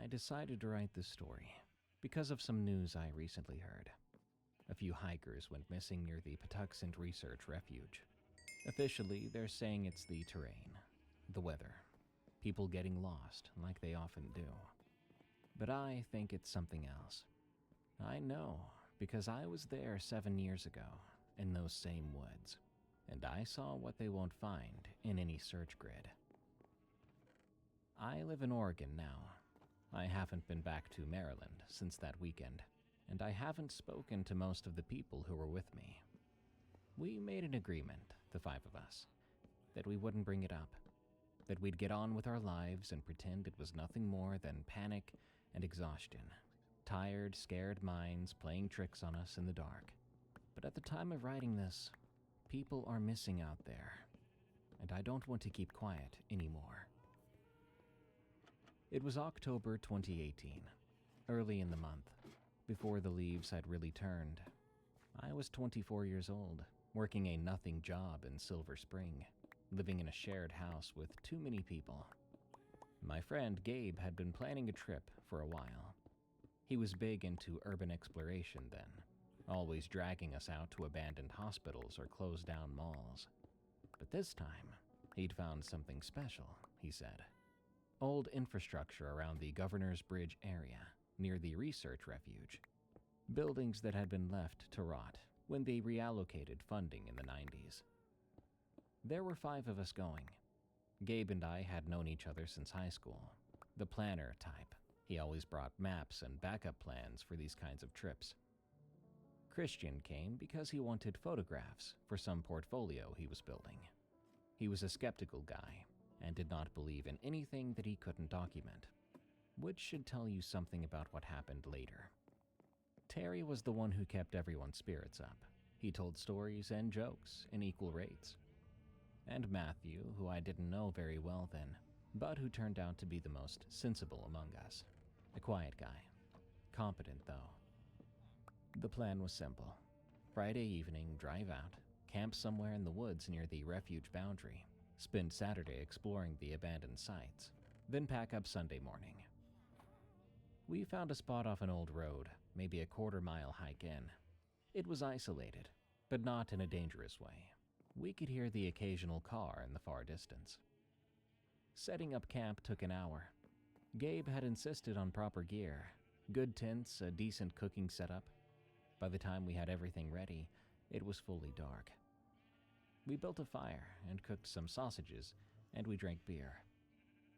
I decided to write this story because of some news I recently heard. A few hikers went missing near the Patuxent Research Refuge. Officially, they're saying it's the terrain, the weather, people getting lost like they often do. But I think it's something else. I know because I was there 7 years ago in those same woods, and I saw what they won't find in any search grid. I live in Oregon now. I haven't been back to Maryland since that weekend, and I haven't spoken to most of the people who were with me. We made an agreement, the 5 of us, that we wouldn't bring it up, that we'd get on with our lives and pretend it was nothing more than panic and exhaustion, tired, scared minds playing tricks on us in the dark. But at the time of writing this, people are missing out there, and I don't want to keep quiet anymore. It was October 2018, early in the month, before the leaves had really turned. I was 24 years old, working a nothing job in Silver Spring, living in a shared house with too many people. My friend Gabe had been planning a trip for a while. He was big into urban exploration then, always dragging us out to abandoned hospitals or closed down malls. But this time, he'd found something special, he said. Old infrastructure around the Governor's Bridge area, near the research refuge. Buildings that had been left to rot when they reallocated funding in the 90s. There were 5 of us going. Gabe and I had known each other since high school. The planner type. He always brought maps and backup plans for these kinds of trips. Christian came because he wanted photographs for some portfolio he was building. He was a skeptical guy and did not believe in anything that he couldn't document, which should tell you something about what happened later. Terry was the one who kept everyone's spirits up. He told stories and jokes in equal rates. And Matthew, who I didn't know very well then, but who turned out to be the most sensible among us. A quiet guy. Competent, though. The plan was simple. Friday evening, drive out, camp somewhere in the woods near the refuge boundary, spend Saturday exploring the abandoned sites, then pack up Sunday morning. We found a spot off an old road, maybe a quarter-mile hike in. It was isolated, but not in a dangerous way. We could hear the occasional car in the far distance. Setting up camp took an hour. Gabe had insisted on proper gear, good tents, a decent cooking setup. By the time we had everything ready, it was fully dark. We built a fire and cooked some sausages, and we drank beer.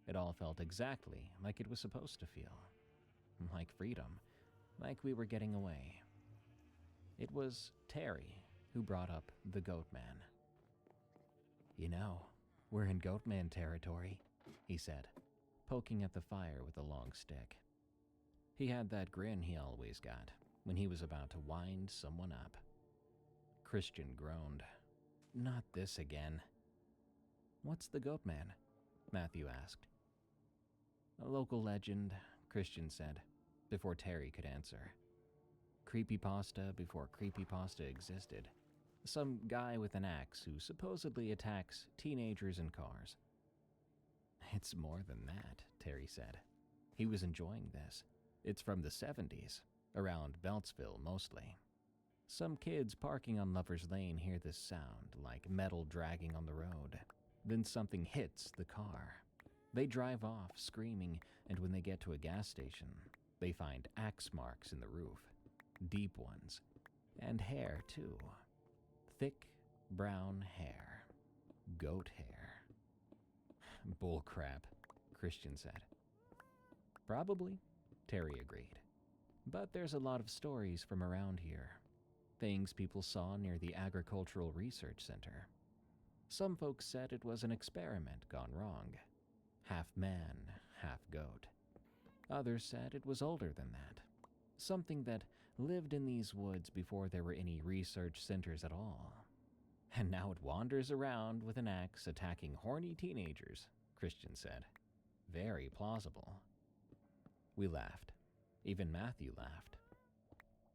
It all felt exactly like it was supposed to feel. Like freedom, like we were getting away. It was Terry who brought up the Goatman. "You know, we're in Goatman territory," he said, poking at the fire with a long stick. He had that grin he always got when he was about to wind someone up. Christian groaned. "Not this again." "What's the Goatman?" Matthew asked. "A local legend," Christian said, before Terry could answer. "Creepypasta before creepypasta existed. Some guy with an axe who supposedly attacks teenagers in cars." "It's more than that," Terry said. He was enjoying this. "It's from the 70s, around Beltsville mostly. Some kids parking on Lover's Lane hear this sound, like metal dragging on the road. Then something hits the car. They drive off, screaming, and when they get to a gas station, they find axe marks in the roof. Deep ones. And hair, too. Thick, brown hair. Goat hair." "Bullcrap," Christian said. "Probably," Terry agreed. "But there's a lot of stories from around here. Things people saw near the Agricultural Research Center. Some folks said it was an experiment gone wrong. Half man, half goat. Others said it was older than that. Something that lived in these woods before there were any research centers at all. And now it wanders around with an axe attacking horny teenagers," Christian said. "Very plausible." We laughed. Even Matthew laughed.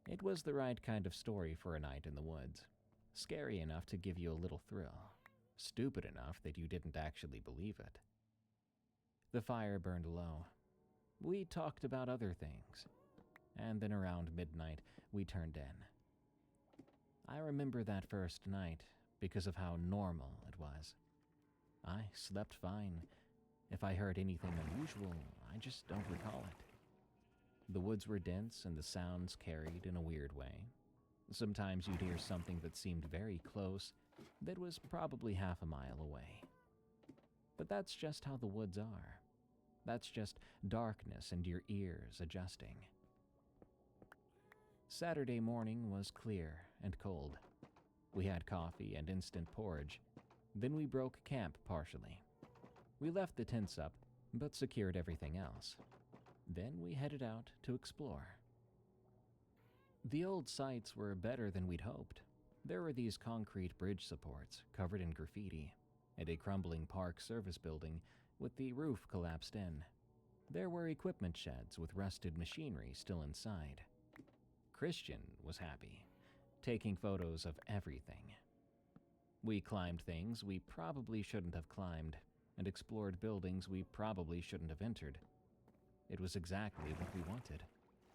It was the right kind of story for a night in the woods. Scary enough to give you a little thrill. Stupid enough that you didn't actually believe it. The fire burned low. We talked about other things, and then around midnight, we turned in. I remember that first night because of how normal it was. I slept fine. If I heard anything unusual, I just don't recall it. The woods were dense and the sounds carried in a weird way. Sometimes you'd hear something that seemed very close that was probably half a mile away. But that's just how the woods are. That's just darkness and your ears adjusting. Saturday morning was clear and cold. We had coffee and instant porridge. Then we broke camp partially. We left the tents up, but secured everything else. Then we headed out to explore. The old sites were better than we'd hoped. There were these concrete bridge supports covered in graffiti, and a crumbling park service building with the roof collapsed in. There were equipment sheds with rusted machinery still inside. Christian was happy, taking photos of everything. We climbed things we probably shouldn't have climbed, and explored buildings we probably shouldn't have entered. It was exactly what we wanted,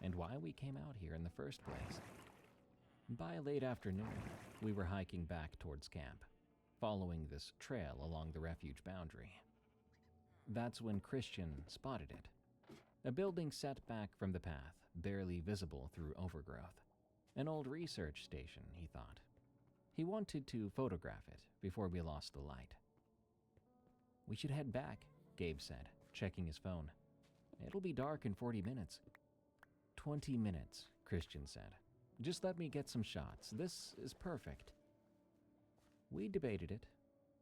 and why we came out here in the first place. By late afternoon, we were hiking back towards camp, following this trail along the refuge boundary. That's when Christian spotted it. A building set back from the path, barely visible through overgrowth. An old research station, he thought. He wanted to photograph it before we lost the light. "We should head back," Gabe said, checking his phone. "It'll be dark in 40 minutes. 20 minutes, Christian said. "Just let me get some shots. This is perfect." We debated it.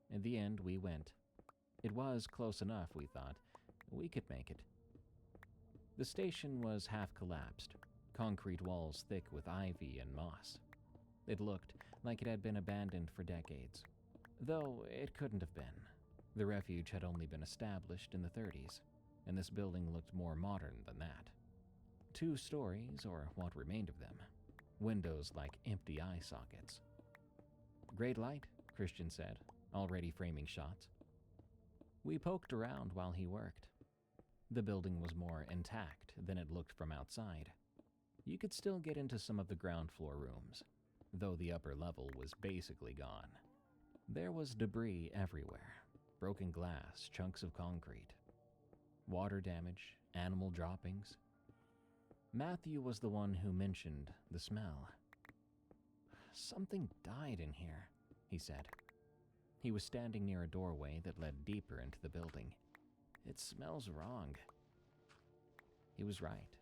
In the end, we went. It was close enough, we thought. We could make it. The station was half collapsed, concrete walls thick with ivy and moss. It looked like it had been abandoned for decades, though it couldn't have been. The refuge had only been established in the 30s, and this building looked more modern than that. 2 stories, or what remained of them. Windows like empty eye sockets. "Great light," Christian said, already framing shots. We poked around while he worked. The building was more intact than it looked from outside. You could still get into some of the ground floor rooms, though the upper level was basically gone. There was debris everywhere, broken glass, chunks of concrete, water damage, animal droppings. Matthew was the one who mentioned the smell. "Something died in here," he said. He was standing near a doorway that led deeper into the building. "It smells wrong." He was right.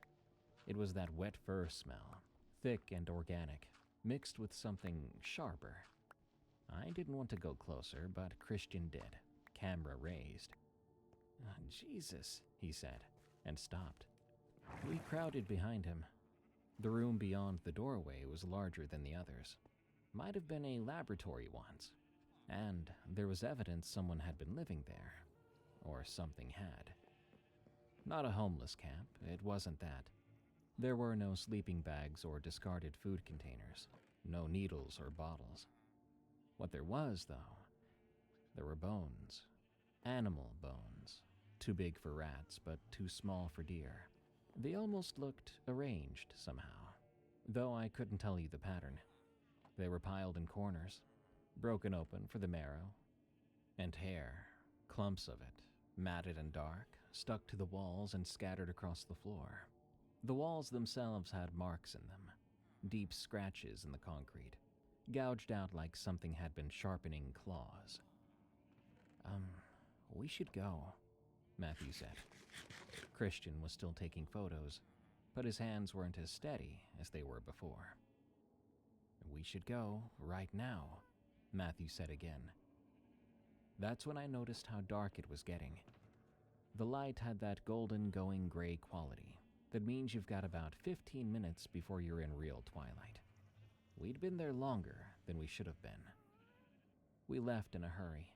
It was that wet fur smell, thick and organic, mixed with something sharper. I didn't want to go closer, but Christian did, camera raised. "Jesus," he said, and stopped. We crowded behind him. The room beyond the doorway was larger than the others. Might have been a laboratory once, and there was evidence someone had been living there, or something had. Not a homeless camp, it wasn't that. There were no sleeping bags or discarded food containers, no needles or bottles. What there was, though, there were bones. Animal bones. Too big for rats, but too small for deer. They almost looked arranged somehow, though I couldn't tell you the pattern. They were piled in corners, broken open for the marrow, and hair, clumps of it, matted and dark, stuck to the walls and scattered across the floor. The walls themselves had marks in them, deep scratches in the concrete, gouged out like something had been sharpening claws. We should go," Matthew said. Christian was still taking photos, but his hands weren't as steady as they were before. "We should go right now," Matthew said again. That's when I noticed how dark it was getting. The light had that golden going gray quality that means you've got about 15 minutes before you're in real twilight. We'd been there longer than we should have been. We left in a hurry.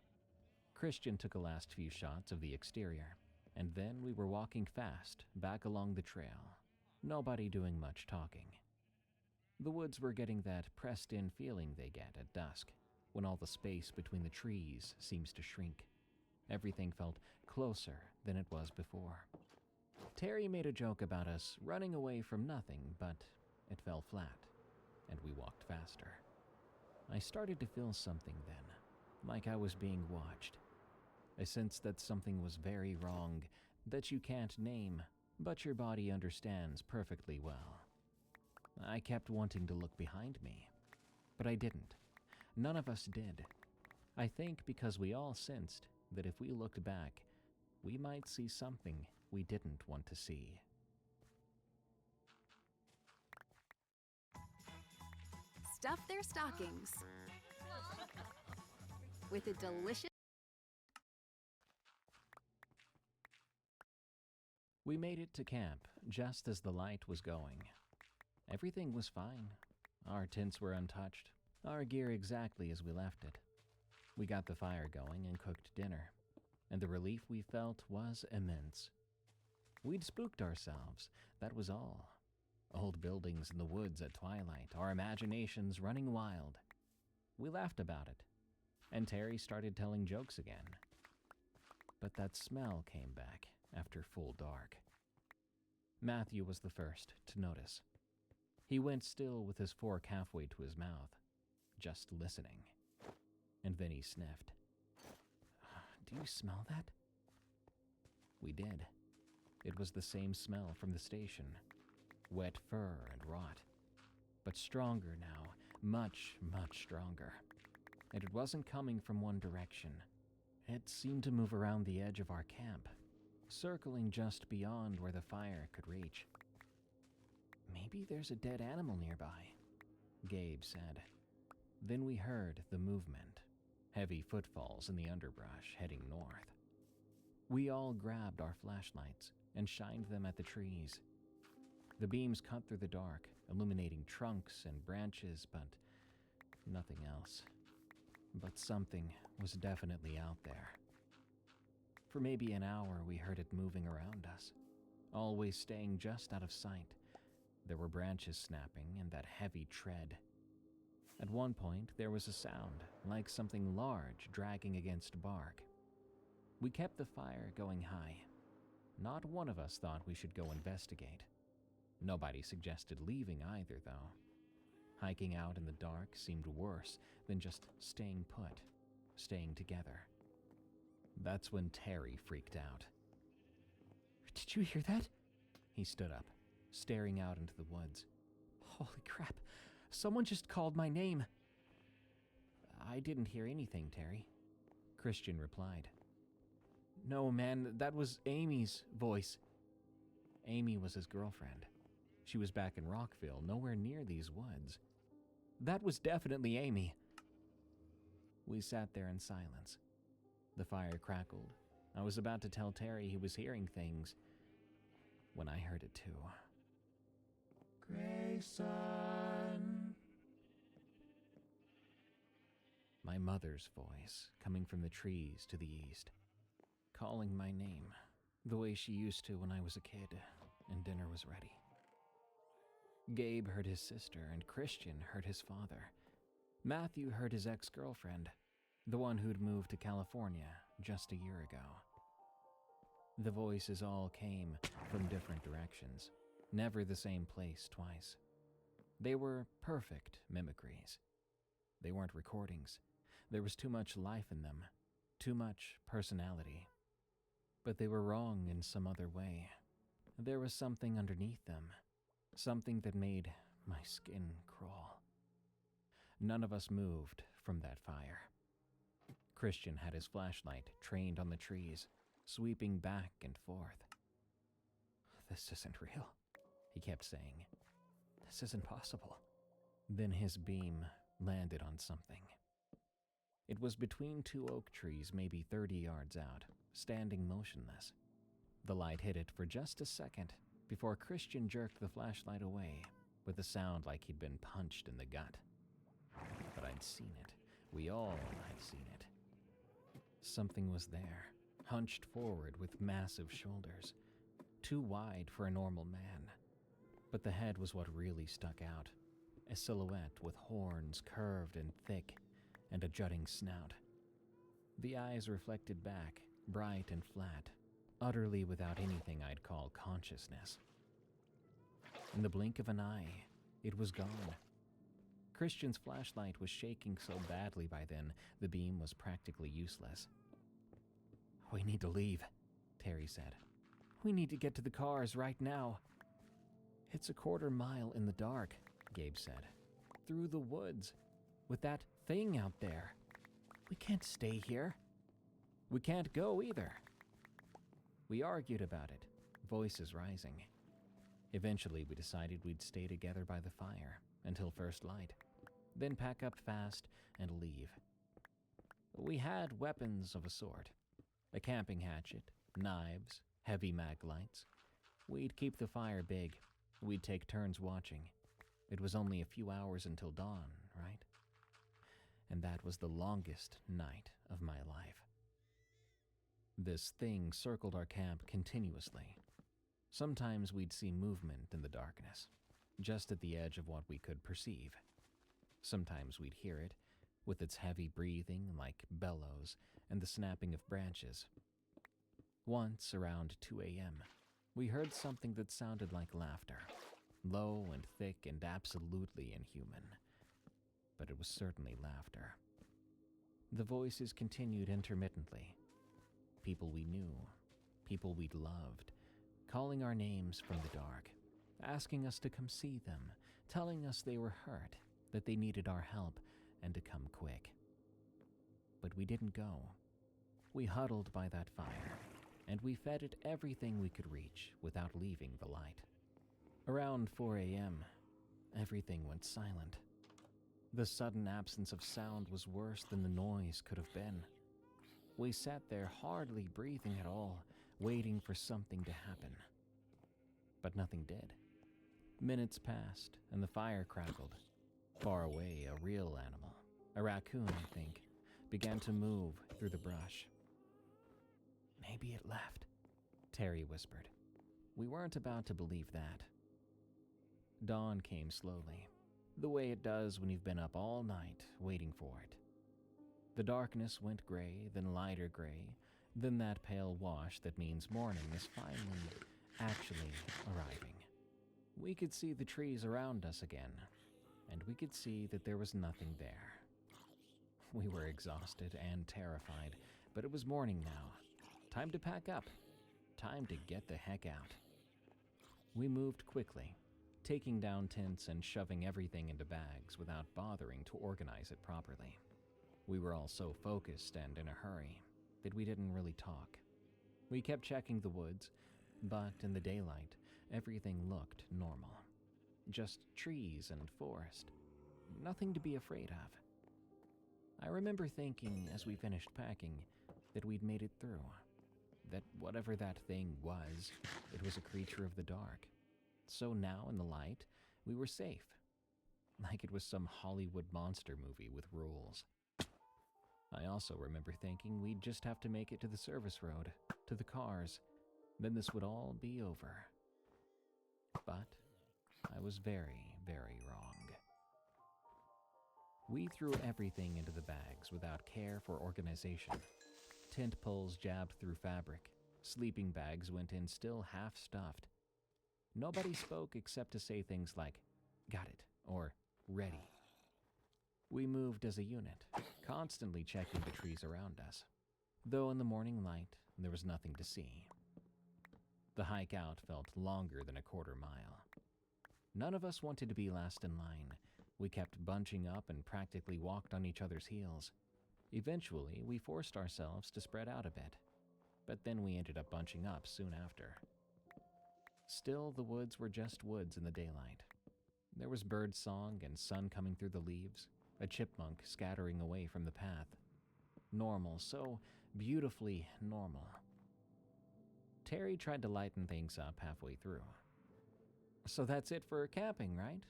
Christian took a last few shots of the exterior, and then we were walking fast back along the trail, nobody doing much talking. The woods were getting that pressed-in feeling they get at dusk, when all the space between the trees seems to shrink. Everything felt closer than it was before. Terry made a joke about us running away from nothing, but it fell flat, and we walked faster. I started to feel something then, like I was being watched. I sensed that something was very wrong, that you can't name, but your body understands perfectly well. I kept wanting to look behind me, but I didn't. None of us did. I think because we all sensed that if we looked back, we might see something we didn't want to see. Stuff their stockings with a delicious... We made it to camp just as the light was going. Everything was fine. Our tents were untouched, our gear exactly as we left it. We got the fire going and cooked dinner, and the relief we felt was immense. We'd spooked ourselves, that was all. Old buildings in the woods at twilight, our imaginations running wild. We laughed about it, and Terry started telling jokes again. But that smell came back after full dark. Matthew was the first to notice. He went still with his fork halfway to his mouth, just listening. And then he sniffed. "Do you smell that?" We did. It was the same smell from the station. Wet fur and rot. But stronger now, much, much stronger. And it wasn't coming from one direction. It seemed to move around the edge of our camp, circling just beyond where the fire could reach. "Maybe there's a dead animal nearby," Gabe said. Then we heard the movement, heavy footfalls in the underbrush heading north. We all grabbed our flashlights and shined them at the trees. The beams cut through the dark, illuminating trunks and branches, but nothing else. But something was definitely out there. For maybe an hour, we heard it moving around us, always staying just out of sight. There were branches snapping and that heavy tread. At one point, there was a sound, like something large dragging against bark. We kept the fire going high. Not one of us thought we should go investigate. Nobody suggested leaving either, though. Hiking out in the dark seemed worse than just staying put, staying together. That's when Terry freaked out. "Did you hear that?" He stood up, staring out into the woods. "Holy crap, someone just called my name." "I didn't hear anything, Terry," Christian replied. "No, man, that was Amy's voice." Amy was his girlfriend. She was back in Rockville, nowhere near these woods. "That was definitely Amy." We sat there in silence. The fire crackled. I was about to tell Terry he was hearing things when I heard it too. "Grayson." My mother's voice, coming from the trees to the east, calling my name, the way she used to when I was a kid and dinner was ready. Gabe heard his sister, and Christian heard his father. Matthew heard his ex-girlfriend, the one who'd moved to California just a year ago. The voices all came from different directions, never the same place twice. They were perfect mimicries. They weren't recordings. There was too much life in them, too much personality. But they were wrong in some other way. There was something underneath them, something that made my skin crawl. None of us moved from that fire. Christian had his flashlight trained on the trees, sweeping back and forth. "This isn't real," he kept saying. "This isn't possible." Then his beam landed on something. It was between two oak trees, maybe 30 yards out, standing motionless. The light hit it for just a second before Christian jerked the flashlight away with a sound like he'd been punched in the gut. But I'd seen it. We all had seen it. Something was there, hunched forward with massive shoulders, too wide for a normal man. But the head was what really stuck out, a silhouette with horns curved and thick, and a jutting snout. The eyes reflected back, bright and flat, utterly without anything I'd call consciousness. In the blink of an eye, it was gone. Christian's flashlight was shaking so badly by then, the beam was practically useless. "We need to leave," Terry said. "We need to get to the cars right now." "It's a quarter mile in the dark," Gabe said. "Through the woods, with that thing out there. We can't stay here." "We can't go either." We argued about it, voices rising. Eventually, we decided we'd stay together by the fire until first light, then pack up fast and leave. We had weapons of a sort. A camping hatchet, knives, heavy mag lights. We'd keep the fire big. We'd take turns watching. It was only a few hours until dawn, right? And that was the longest night of my life. This thing circled our camp continuously. Sometimes we'd see movement in the darkness, just at the edge of what we could perceive. Sometimes we'd hear it, with its heavy breathing like bellows and the snapping of branches. Once, around 2 a.m., we heard something that sounded like laughter, low and thick and absolutely inhuman. But it was certainly laughter. The voices continued intermittently. People we knew, people we'd loved, calling our names from the dark, asking us to come see them, telling us they were hurt, that they needed our help, and to come quick. But we didn't go. We huddled by that fire, and we fed it everything we could reach without leaving the light. Around 4 a.m., everything went silent. The sudden absence of sound was worse than the noise could have been. We sat there hardly breathing at all, waiting for something to happen. But nothing did. Minutes passed, and the fire crackled. Far away, a real animal, a raccoon, I think, began to move through the brush. "Maybe it left," Terry whispered. We weren't about to believe that. Dawn came slowly, the way it does when you've been up all night waiting for it. The darkness went gray, then lighter gray, then that pale wash that means morning is finally actually arriving. We could see the trees around us again, and we could see that there was nothing there. We were exhausted and terrified, but it was morning now. Time to pack up. Time to get the heck out. We moved quickly, taking down tents and shoving everything into bags without bothering to organize it properly. We were all so focused and in a hurry that we didn't really talk. We kept checking the woods, but in the daylight, everything looked normal. Just trees and forest. Nothing to be afraid of. I remember thinking as we finished packing that we'd made it through. That whatever that thing was, it was a creature of the dark. So now in the light, we were safe. Like it was some Hollywood monster movie with rules. I also remember thinking we'd just have to make it to the service road, to the cars. Then this would all be over. But I was very, very wrong. We threw everything into the bags without care for organization. Tent poles jabbed through fabric. Sleeping bags went in still half-stuffed. Nobody spoke except to say things like, "Got it," or "Ready." We moved as a unit, constantly checking the trees around us, though in the morning light there was nothing to see. The hike out felt longer than a quarter mile. None of us wanted to be last in line. We kept bunching up and practically walked on each other's heels. Eventually, we forced ourselves to spread out a bit, but then we ended up bunching up soon after. Still, the woods were just woods in the daylight. There was bird song and sun coming through the leaves, a chipmunk scattering away from the path. Normal, so beautifully normal. Terry tried to lighten things up halfway through. "So that's it for camping, right?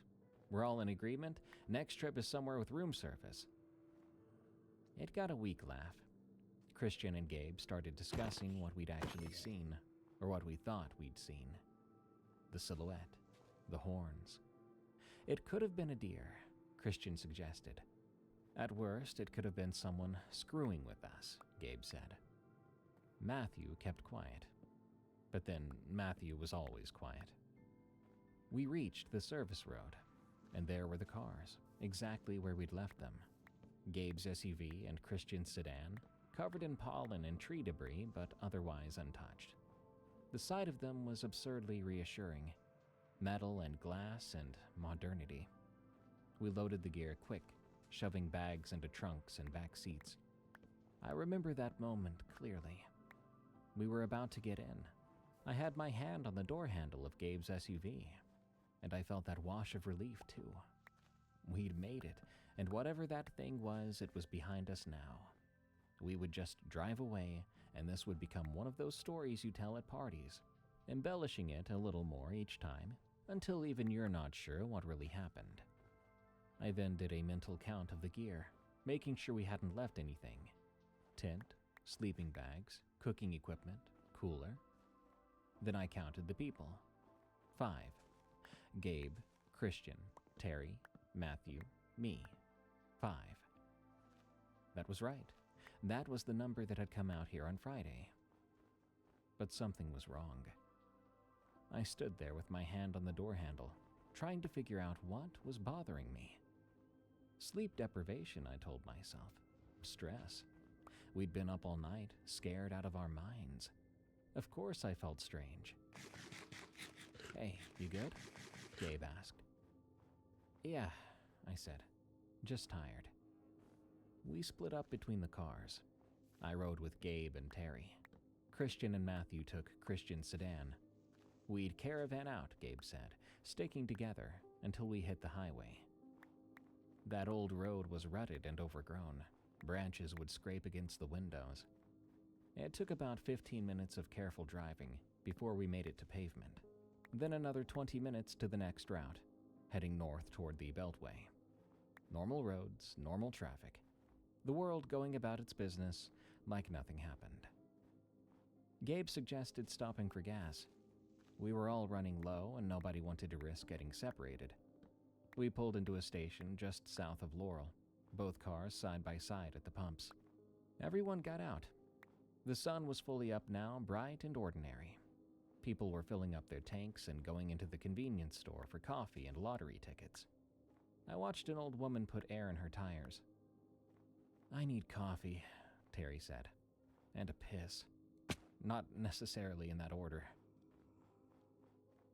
We're all in agreement? Next trip is somewhere with room service." It got a weak laugh. Christian and Gabe started discussing what we'd actually seen, or what we thought we'd seen. The silhouette, the horns. It could have been a deer, Christian suggested. At worst, it could have been someone screwing with us, Gabe said. Matthew kept quiet. But then Matthew was always quiet. We reached the service road, and there were the cars, exactly where we'd left them. Gabe's SUV and Christian's sedan, covered in pollen and tree debris, but otherwise untouched. The sight of them was absurdly reassuring. Metal and glass and modernity. We loaded the gear quick, shoving bags into trunks and back seats. I remember that moment clearly. We were about to get in. I had my hand on the door handle of Gabe's SUV, and I felt that wash of relief too. We'd made it, and whatever that thing was, it was behind us now. We would just drive away, and this would become one of those stories you tell at parties, embellishing it a little more each time, until even you're not sure what really happened. I then did a mental count of the gear, making sure we hadn't left anything. Tent, sleeping bags, cooking equipment, cooler. Then I counted the people. 5. Gabe, Christian, Terry, Matthew, me. 5. That was right. That was the number that had come out here on Friday. But something was wrong. I stood there with my hand on the door handle, trying to figure out what was bothering me. Sleep deprivation, I told myself. Stress. We'd been up all night, scared out of our minds. Of course I felt strange. "Hey, you good?" Gabe asked. "Yeah," I said. "Just tired." We split up between the cars. I rode with Gabe and Terry. Christian and Matthew took Christian's sedan. We'd caravan out, Gabe said, sticking together until we hit the highway. That old road was rutted and overgrown. Branches would scrape against the windows. It took about 15 minutes of careful driving before we made it to pavement. Then another 20 minutes to the next route, heading north toward the Beltway. Normal roads, normal traffic. The world going about its business like nothing happened. Gabe suggested stopping for gas. We were all running low and nobody wanted to risk getting separated. We pulled into a station just south of Laurel, both cars side by side at the pumps. Everyone got out. The sun was fully up now, bright and ordinary. People were filling up their tanks and going into the convenience store for coffee and lottery tickets. I watched an old woman put air in her tires. "I need coffee," Terry said, "and a piss. Not necessarily in that order."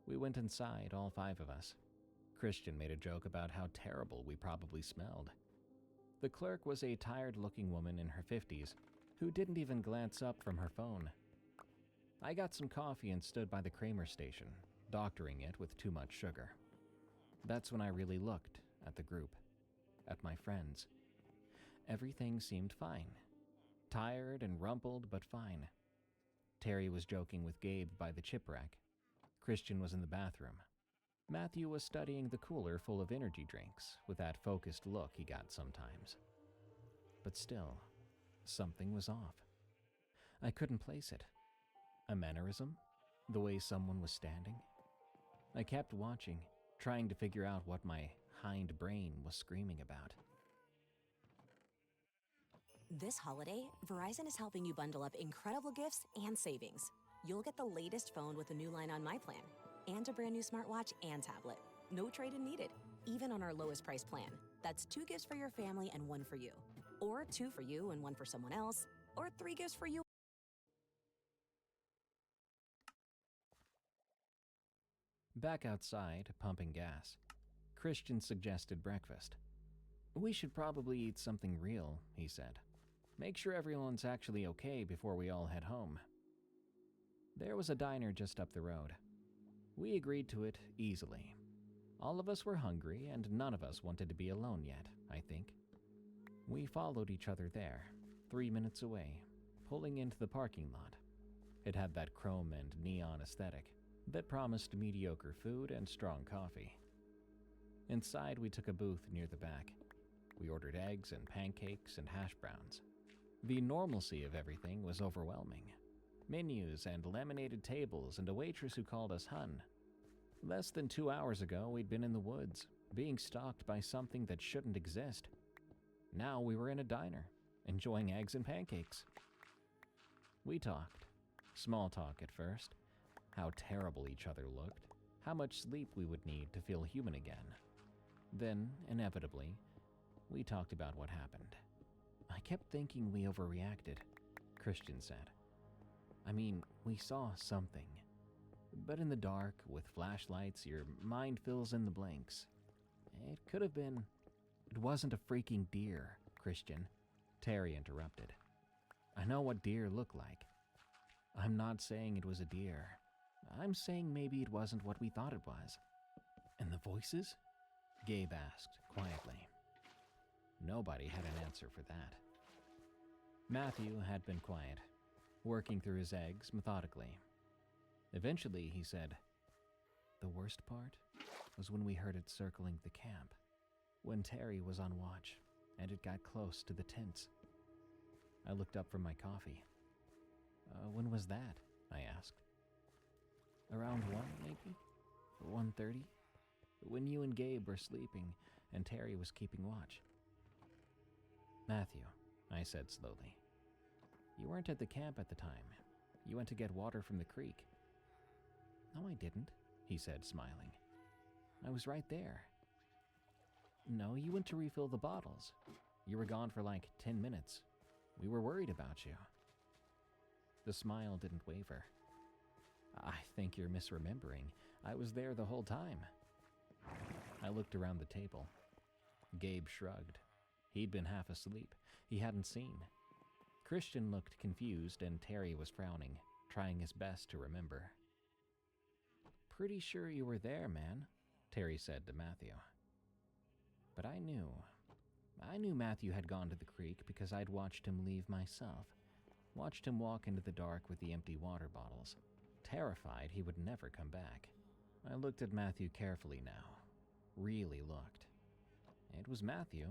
We went inside, all 5 of us. Christian made a joke about how terrible we probably smelled. The clerk was a tired-looking woman in her 50s who didn't even glance up from her phone. I got some coffee and stood by the Kramer station, doctoring it with too much sugar. That's when I really looked at the group, at my friends. Everything seemed fine. Tired and rumpled, but fine. Terry was joking with Gabe by the chip rack. Christian was in the bathroom. Matthew was studying the cooler full of energy drinks with that focused look he got sometimes. But still, something was off. I couldn't place it. A mannerism? The way someone was standing? I kept watching, trying to figure out what my hind brain was screaming about. This holiday, Verizon is helping you bundle up incredible gifts and savings. You'll get the latest phone with a new line on My Plan, and a brand new smartwatch and tablet. No trade-in needed, even on our lowest price plan. That's 2 gifts for your family and 1 for you. Or 2 for you and 1 for someone else. Or 3 gifts for you. Back outside, pumping gas, Christian suggested breakfast. "We should probably eat something real," he said. "Make sure everyone's actually okay before we all head home." There was a diner just up the road. We agreed to it easily. All of us were hungry, and none of us wanted to be alone yet, I think. We followed each other there, 3 minutes away, pulling into the parking lot. It had that chrome and neon aesthetic that promised mediocre food and strong coffee. Inside, we took a booth near the back. We ordered eggs and pancakes and hash browns. The normalcy of everything was overwhelming. Menus and laminated tables and a waitress who called us hun. Less than 2 hours ago, we'd been in the woods, being stalked by something that shouldn't exist. Now we were in a diner, enjoying eggs and pancakes. We talked. Small talk at first, how terrible each other looked, how much sleep we would need to feel human again. Then, inevitably, we talked about what happened. I kept thinking we overreacted, Christian said. I mean, we saw something. But in the dark, with flashlights, your mind fills in the blanks. It could have been... It wasn't a freaking deer, Christian, Terry interrupted. I know what deer look like. I'm not saying it was a deer. I'm saying maybe it wasn't what we thought it was. And the voices? Gabe asked, quietly. Nobody had an answer for that. Matthew had been quiet, working through his eggs methodically. Eventually, he said, the worst part was when we heard it circling the camp, when Terry was on watch, and it got close to the tents. I looked up from my coffee. When was that? I asked. Around 1, maybe? 1:30? When you and Gabe were sleeping, and Terry was keeping watch. Matthew, I said slowly. You weren't at the camp at the time. You went to get water from the creek. No, I didn't, he said, smiling. I was right there. No, you went to refill the bottles. You were gone for like 10 minutes. We were worried about you. The smile didn't waver. I think you're misremembering. I was there the whole time. I looked around the table. Gabe shrugged. He'd been half asleep. He hadn't seen. Christian looked confused, and Terry was frowning, trying his best to remember. Pretty sure you were there, man, Terry said to Matthew. But I knew Matthew had gone to the creek because I'd watched him leave myself. Watched him walk into the dark with the empty water bottles, terrified he would never come back. I looked at Matthew carefully now. Really looked. It was Matthew.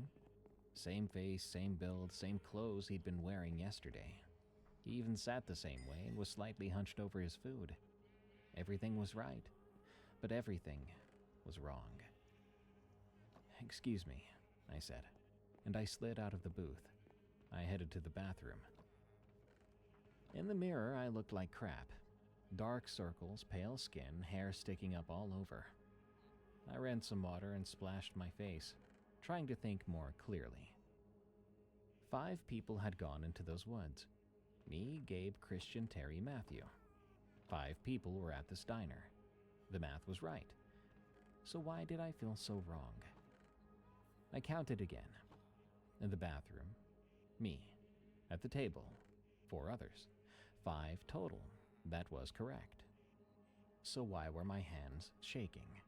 Same face, same build, same clothes he'd been wearing yesterday. He even sat the same way and was slightly hunched over his food. Everything was right, but everything was wrong. Excuse me, I said, and I slid out of the booth. I headed to the bathroom. In the mirror, I looked like crap. Dark circles, pale skin, hair sticking up all over. I ran some water and splashed my face, trying to think more clearly. 5 people had gone into those woods. Me, Gabe, Christian, Terry, Matthew. 5 people were at this diner. The math was right. So why did I feel so wrong? I counted again. In the bathroom, me. At the table, 4 others. 5 total. That was correct. So why were my hands shaking?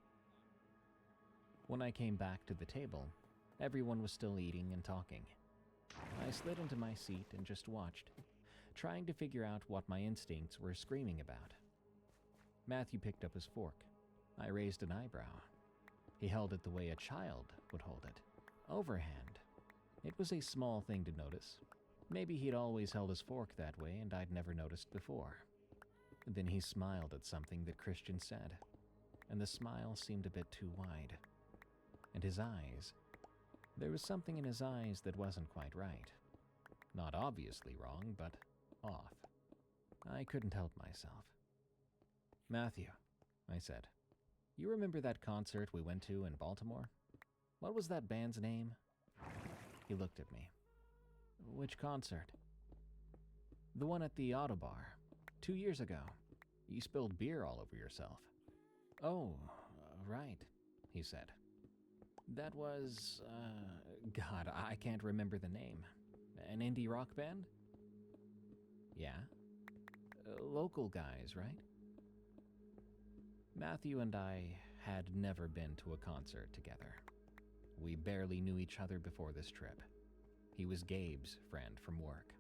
When I came back to the table, everyone was still eating and talking. I slid into my seat and just watched, trying to figure out what my instincts were screaming about. Matthew picked up his fork. I raised an eyebrow. He held it the way a child would hold it, overhand. It was a small thing to notice. Maybe he'd always held his fork that way and I'd never noticed before. Then he smiled at something that Christian said, and the smile seemed a bit too wide. And his eyes. There was something in his eyes that wasn't quite right. Not obviously wrong, but off. I couldn't help myself. Matthew, I said, you remember that concert we went to in Baltimore? What was that band's name? He looked at me. Which concert? The one at the Auto Bar, 2 years ago. You spilled beer all over yourself. Oh, right, he said. That was, God, I can't remember the name. An indie rock band? Yeah. Local guys, right? Matthew and I had never been to a concert together. We barely knew each other before this trip. He was Gabe's friend from work.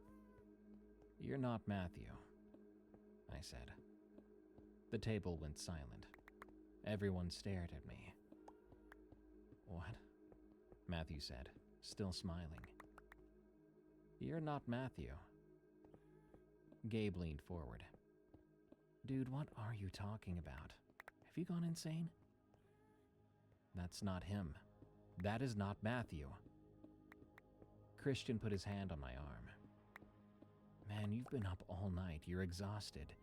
You're not Matthew, I said. The table went silent. Everyone stared at me. What? Matthew said, still smiling. You're not Matthew. Gabe leaned forward. Dude, what are you talking about? Have you gone insane? That's not him. That is not Matthew. Christian put his hand on my arm. Man, you've been up all night. You're exhausted.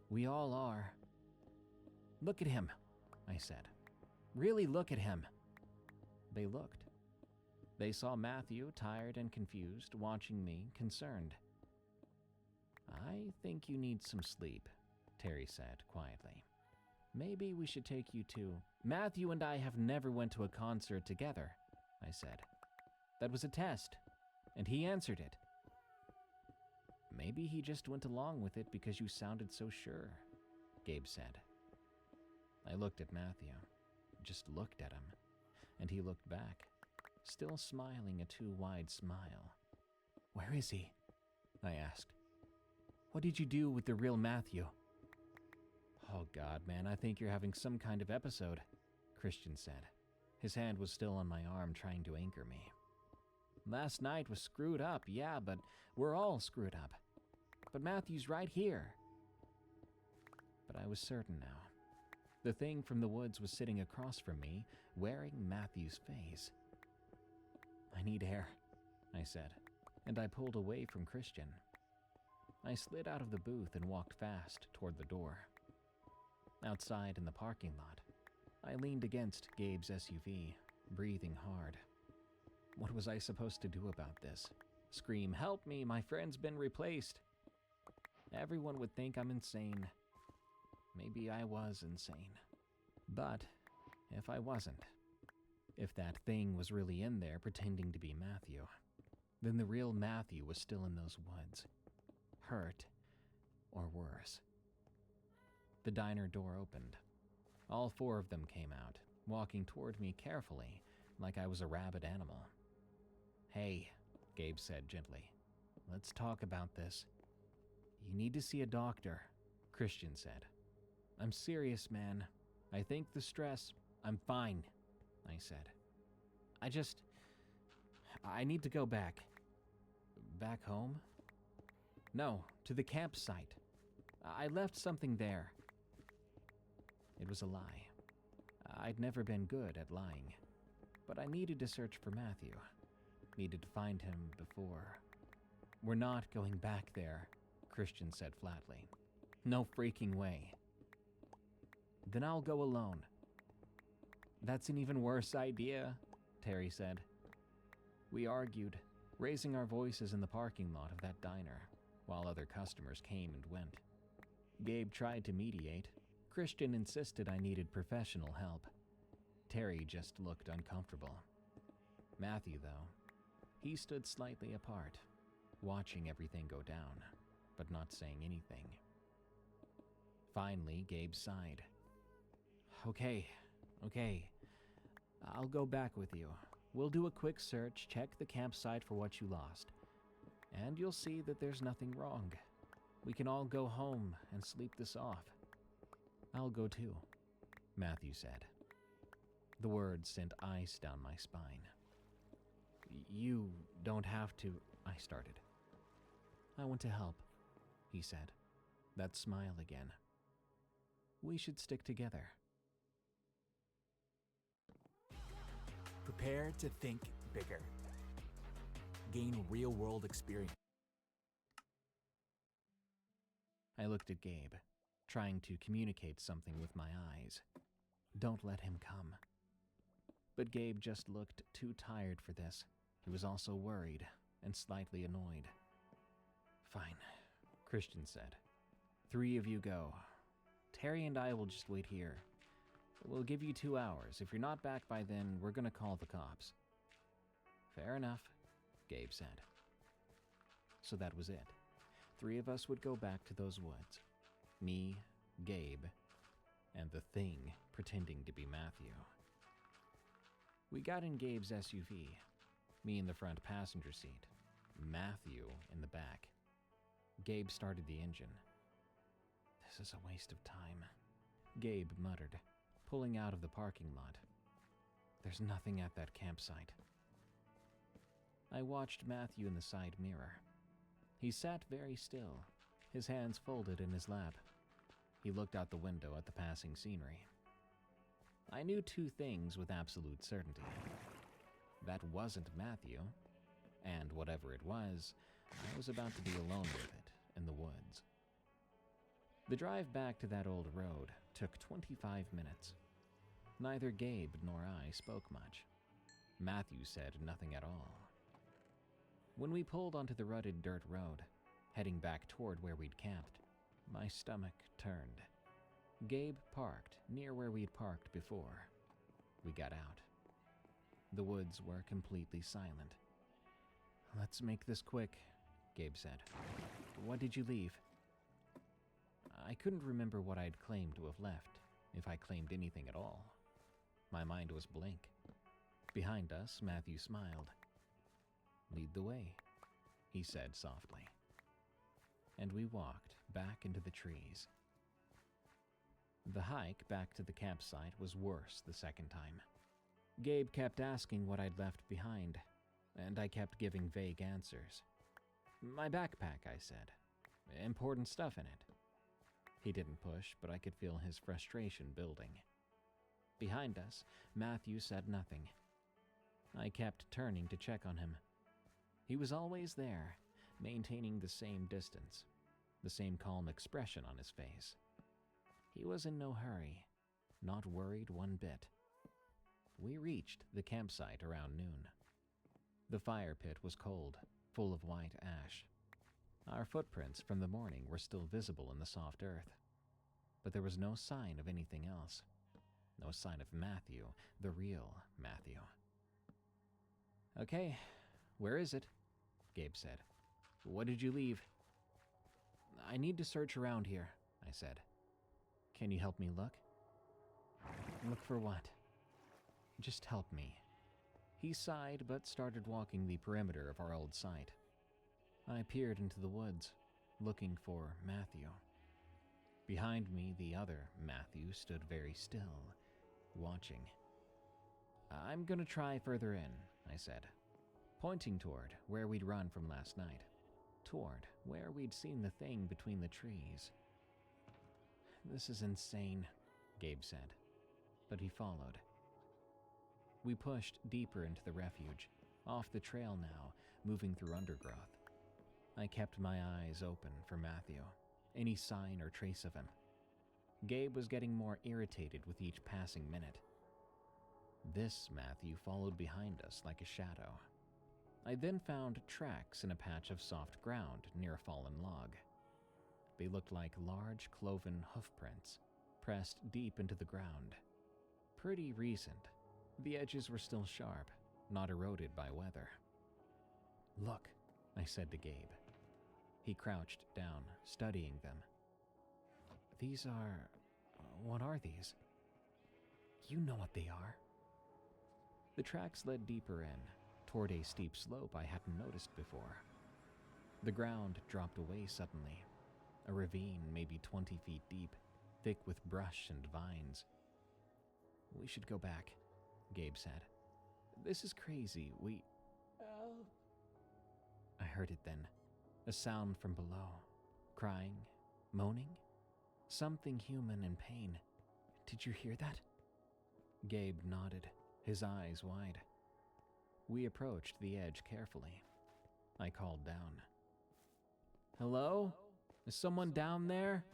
We all are. Look at him, I said. Really look at him. They looked. They saw Matthew, tired and confused, watching me, concerned. I think you need some sleep, Terry said quietly. Maybe we should take you to... Matthew and I have never went to a concert together, I said. That was a test, and he answered it. Maybe he just went along with it because you sounded so sure, Gabe said. I looked at Matthew, just looked at him, and he looked back, still smiling a too wide smile. Where is he? I asked. What did you do with the real Matthew? Oh God, man, I think you're having some kind of episode, Christian said. His hand was still on my arm trying to anchor me. Last night was screwed up, yeah, but we're all screwed up. But Matthew's right here. But I was certain now. The thing from the woods was sitting across from me, wearing Matthew's face. I need air, I said, and I pulled away from Christian. I slid out of the booth and walked fast toward the door. Outside in the parking lot, I leaned against Gabe's SUV, breathing hard. What was I supposed to do about this? Scream, "Help me, my friend's been replaced." Everyone would think I'm insane. Maybe I was insane. But if I wasn't, if that thing was really in there pretending to be Matthew, then the real Matthew was still in those woods, hurt or worse. The diner door opened. All four of them came out, walking toward me carefully, like I was a rabid animal. Hey, Gabe said gently. Let's talk about this. You need to see a doctor, Christian said. I'm serious, man. I think the stress... I'm fine, I said. I need to go back. Back home? No, to the campsite. I left something there. It was a lie. I'd never been good at lying, but I needed to search for Matthew. Needed to find him before. We're not going back there, Christian said flatly. No freaking way. Then I'll go alone. That's an even worse idea, Terry said. We argued, raising our voices in the parking lot of that diner, while other customers came and went. Gabe tried to mediate. Christian insisted I needed professional help. Terry just looked uncomfortable. Matthew, though, he stood slightly apart, watching everything go down, but not saying anything. Finally, Gabe sighed. Okay. I'll go back with you. We'll do a quick search, check the campsite for what you lost, and you'll see that there's nothing wrong. We can all go home and sleep this off. I'll go too, Matthew said. The words sent ice down my spine. You don't have to, I started. I want to help, he said. That smile again. We should stick together. Prepare to think bigger. Gain real-world experience. I looked at Gabe, trying to communicate something with my eyes. Don't let him come. But Gabe just looked too tired for this. He was also worried and slightly annoyed. Fine, Christian said. 3 of you go. Terry and I will just wait here. We'll give you 2 hours. If you're not back by then, we're gonna call the cops. Fair enough, Gabe said. So that was it. 3 of us would go back to those woods. Me, Gabe, and the thing pretending to be Matthew. We got in Gabe's SUV, me in the front passenger seat, Matthew in the back. Gabe started the engine. This is a waste of time, Gabe muttered, pulling out of the parking lot. There's nothing at that campsite. I watched Matthew in the side mirror. He sat very still, his hands folded in his lap. He looked out the window at the passing scenery. I knew 2 things with absolute certainty. That wasn't Matthew, and whatever it was, I was about to be alone with it in the woods. The drive back to that old road took 25 minutes. Neither Gabe nor I spoke much. Matthew said nothing at all. When we pulled onto the rutted dirt road, heading back toward where we'd camped, my stomach turned. Gabe parked near where we'd parked before. We got out. The woods were completely silent. "Let's make this quick," Gabe said. "What did you leave?" I couldn't remember what I'd claimed to have left, if I claimed anything at all. My mind was blank. Behind us, Matthew smiled. "Lead the way," he said softly. And we walked back into the trees. The hike back to the campsite was worse the second time. Gabe kept asking what I'd left behind, and I kept giving vague answers. "My backpack," I said. "Important stuff in it." He didn't push, but I could feel his frustration building. Behind us, Matthew said nothing. I kept turning to check on him. He was always there, maintaining the same distance, the same calm expression on his face. He was in no hurry, not worried one bit. We reached the campsite around noon. The fire pit was cold, full of white ash. Our footprints from the morning were still visible in the soft earth, but there was no sign of anything else. No sign of Matthew, the real Matthew. "Okay, where is it?" Gabe said. "What did you leave?" "I need to search around here," I said. "Can you help me look?" "Look for what?" "Just help me." He sighed but started walking the perimeter of our old site. I peered into the woods, looking for Matthew. Behind me, the other Matthew stood very still, watching. "I'm gonna try further in," I said, pointing toward where we'd run from last night, toward where we'd seen the thing between the trees. "This is insane," Gabe said, but he followed. We pushed deeper into the refuge, off the trail now, moving through undergrowth. I kept my eyes open for Matthew, any sign or trace of him. Gabe was getting more irritated with each passing minute. This Matthew followed behind us like a shadow. I then found tracks in a patch of soft ground near a fallen log. They looked like large cloven hoofprints, pressed deep into the ground. Pretty recent. The edges were still sharp, not eroded by weather. "Look," I said to Gabe. He crouched down, studying them. "These are... what are these?" "You know what they are." The tracks led deeper in, toward a steep slope I hadn't noticed before. The ground dropped away suddenly, a ravine maybe 20 feet deep, thick with brush and vines. "We should go back," Gabe said. "This is crazy, Help." I heard it then, a sound from below, crying, moaning, something human in pain. "Did you hear that?" Gabe nodded, his eyes wide. We approached the edge carefully. I called down. "Hello? Is someone down there?"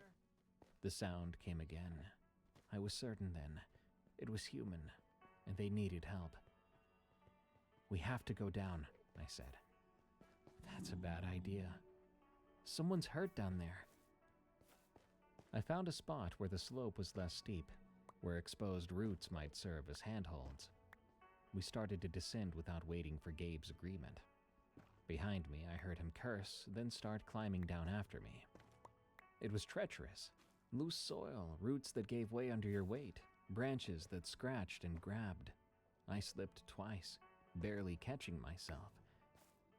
The sound came again. I was certain then it was human, and they needed help. "We have to go down," I said. "That's a bad idea. Someone's hurt down there." I found a spot where the slope was less steep, where exposed roots might serve as handholds. We started to descend without waiting for Gabe's agreement. Behind me, I heard him curse, then start climbing down after me. It was treacherous. Loose soil, roots that gave way under your weight, branches that scratched and grabbed. I slipped twice, barely catching myself.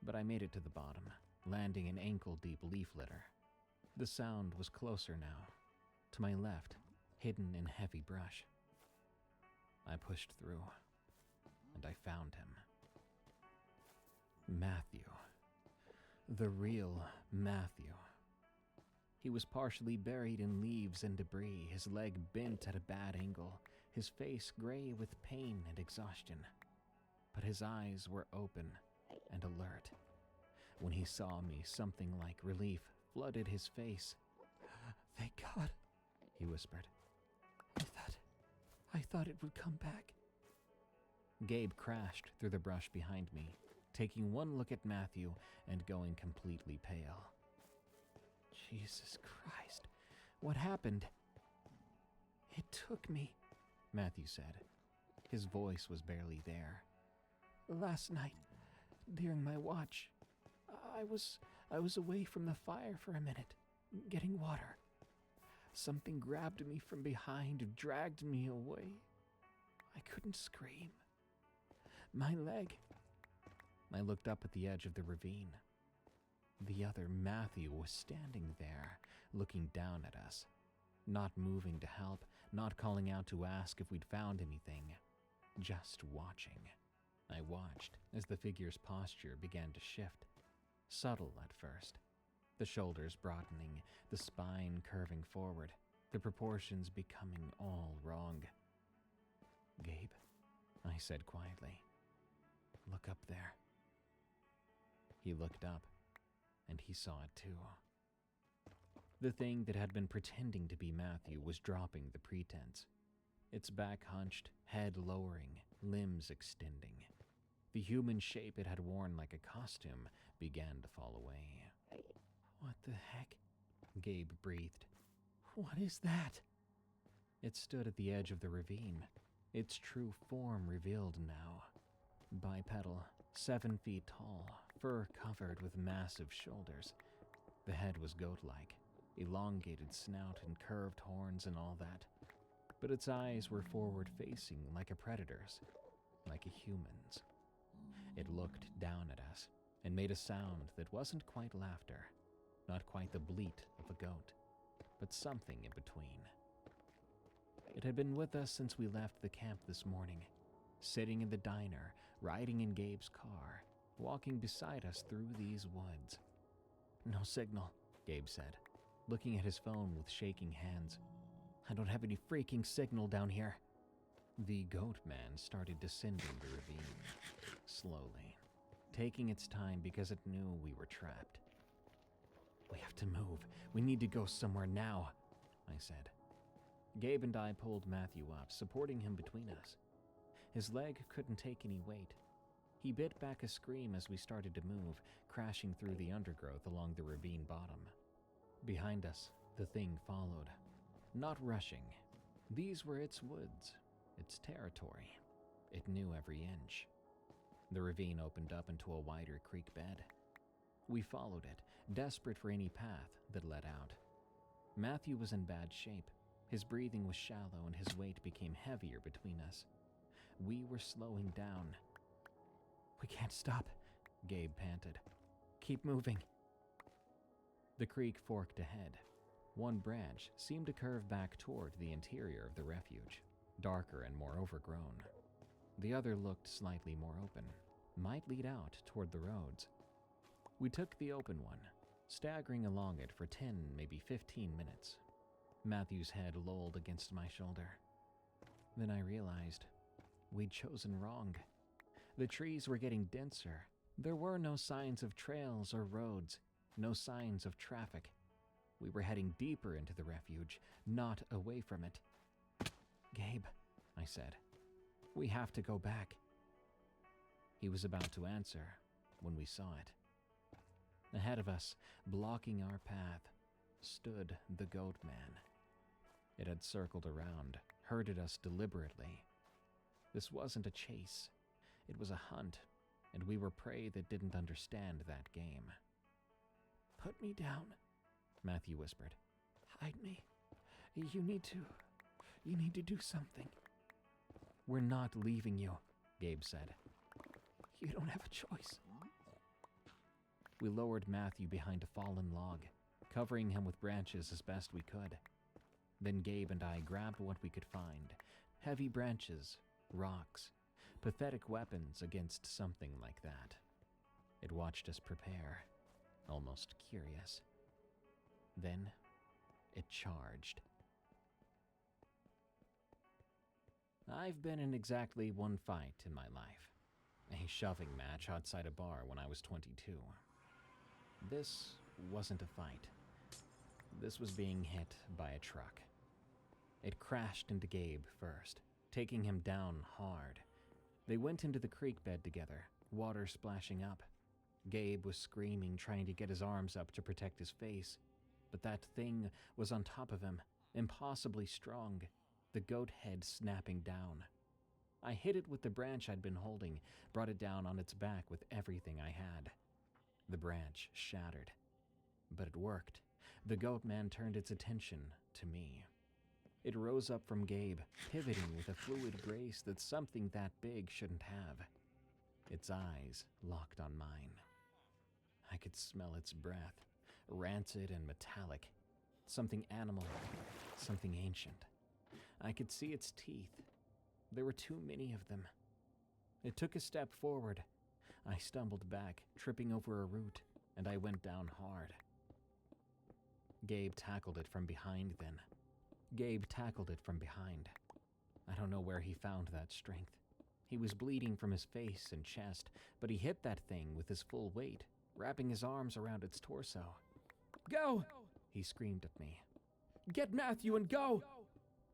But I made it to the bottom, landing in ankle-deep leaf litter. The sound was closer now, to my left, hidden in heavy brush. I pushed through, and I found him. Matthew. The real Matthew. He was partially buried in leaves and debris, his leg bent at a bad angle, his face gray with pain and exhaustion. But his eyes were open and alert. When he saw me, something like relief flooded his face. Thank God, he whispered. I thought it would come back. Gabe crashed through the brush behind me, taking one look at Matthew and going completely pale. Jesus Christ, what happened? It took me, Matthew said. His voice was barely there. Last night, during my watch, I was away from the fire for a minute, getting water. Something grabbed me from behind and dragged me away. I couldn't scream. My leg. I looked up at the edge of the ravine. The other Matthew was standing there, looking down at us, not moving to help, not calling out to ask if we'd found anything, just watching. I watched as the figure's posture began to shift, subtle at first, the shoulders broadening, the spine curving forward, the proportions becoming all wrong. Gabe, I said quietly, look up there. He looked up, and he saw it too. The thing that had been pretending to be Matthew was dropping the pretense, its back hunched, head lowering, limbs extending. The human shape it had worn like a costume began to fall away. What the heck? Gabe breathed. What is that? It stood at the edge of the ravine, its true form revealed now. Bipedal, 7 feet tall, fur covered with massive shoulders. The head was goat-like, elongated snout and curved horns and all that. But its eyes were forward-facing like a predator's, like a human's. It looked down at us and made a sound that wasn't quite laughter, not quite the bleat of a goat, but something in between. It had been with us since we left the camp this morning, sitting in the diner, riding in Gabe's car, walking beside us through these woods. No signal, Gabe said, looking at his phone with shaking hands. I don't have any freaking signal down here. The goat man started descending the ravine, slowly, taking its time because it knew we were trapped. We have to move. We need to go somewhere now, I said. Gabe and I pulled Matthew up, supporting him between us. His leg couldn't take any weight. He bit back a scream as we started to move, crashing through the undergrowth along the ravine bottom. Behind us, the thing followed, not rushing. These were its woods, its territory. It knew every inch. The ravine opened up into a wider creek bed. We followed it, desperate for any path that led out. Matthew was in bad shape. His breathing was shallow and his weight became heavier between us. We were slowing down. We can't stop, Gabe panted. Keep moving. The creek forked ahead. One branch seemed to curve back toward the interior of the refuge, darker and more overgrown. The other looked slightly more open, might lead out toward the roads. We took the open one, staggering along it for 10, maybe 15 minutes. Matthew's head lolled against my shoulder. Then I realized we'd chosen wrong. The trees were getting denser. There were no signs of trails or roads, no signs of traffic. We were heading deeper into the refuge, not away from it. Gabe, I said, we have to go back. He was about to answer when we saw it. Ahead of us, blocking our path, stood the goat man. It had circled around, herded us deliberately. This wasn't a chase. It was a hunt, and we were prey that didn't understand that game. Put me down, Matthew whispered. Hide me. You need to do something. We're not leaving you, Gabe said. You don't have a choice. We lowered Matthew behind a fallen log, covering him with branches as best we could. Then Gabe and I grabbed what we could find, heavy branches, rocks, pathetic weapons against something like that. It watched us prepare, almost curious. Then it charged. I've been in exactly one fight in my life, a shoving match outside a bar when I was 22. This wasn't a fight. This was being hit by a truck. It crashed into Gabe first, taking him down hard. They went into the creek bed together, water splashing up. Gabe was screaming, trying to get his arms up to protect his face, but that thing was on top of him, impossibly strong, the goat head snapping down. I hit it with the branch I'd been holding, brought it down on its back with everything I had. The branch shattered, but it worked. The goat man turned its attention to me. It rose up from Gabe, pivoting with a fluid grace that something that big shouldn't have. Its eyes locked on mine. I could smell its breath, rancid and metallic. Something animal, something ancient. I could see its teeth. There were too many of them. It took a step forward. I stumbled back, tripping over a root, and I went down hard. Gabe tackled it from behind then. I don't know where he found that strength. He was bleeding from his face and chest, but he hit that thing with his full weight, wrapping his arms around its torso. "Go!" he screamed at me. "Get Matthew and go!"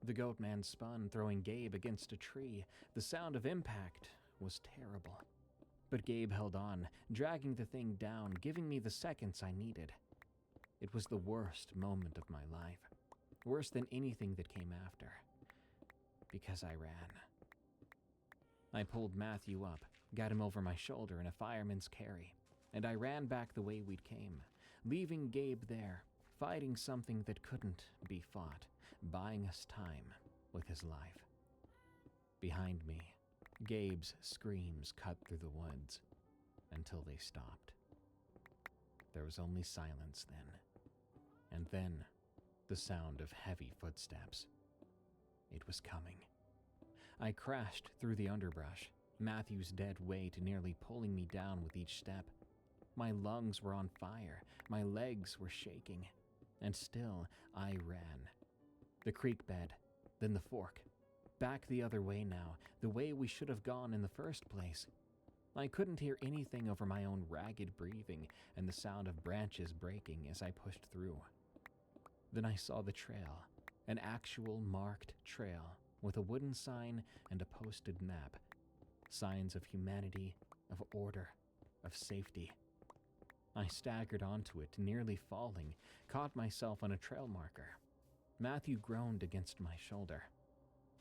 The goat man spun, throwing Gabe against a tree. The sound of impact was terrible. But Gabe held on, dragging the thing down, giving me the seconds I needed. It was the worst moment of my life. Worse than anything that came after. Because I ran. I pulled Matthew up, got him over my shoulder in a fireman's carry, and I ran back the way we'd came, leaving Gabe there, fighting something that couldn't be fought, buying us time with his life. Behind me, Gabe's screams cut through the woods until they stopped. There was only silence then, and then the sound of heavy footsteps. It was coming. I crashed through the underbrush, Matthew's dead weight nearly pulling me down with each step. My lungs were on fire, my legs were shaking, and still I ran. The creek bed, then the fork. Back the other way now, the way we should have gone in the first place. I couldn't hear anything over my own ragged breathing and the sound of branches breaking as I pushed through. Then I saw the trail, an actual marked trail with a wooden sign and a posted map. Signs of humanity, of order, of safety. I staggered onto it, nearly falling, caught myself on a trail marker. Matthew groaned against my shoulder.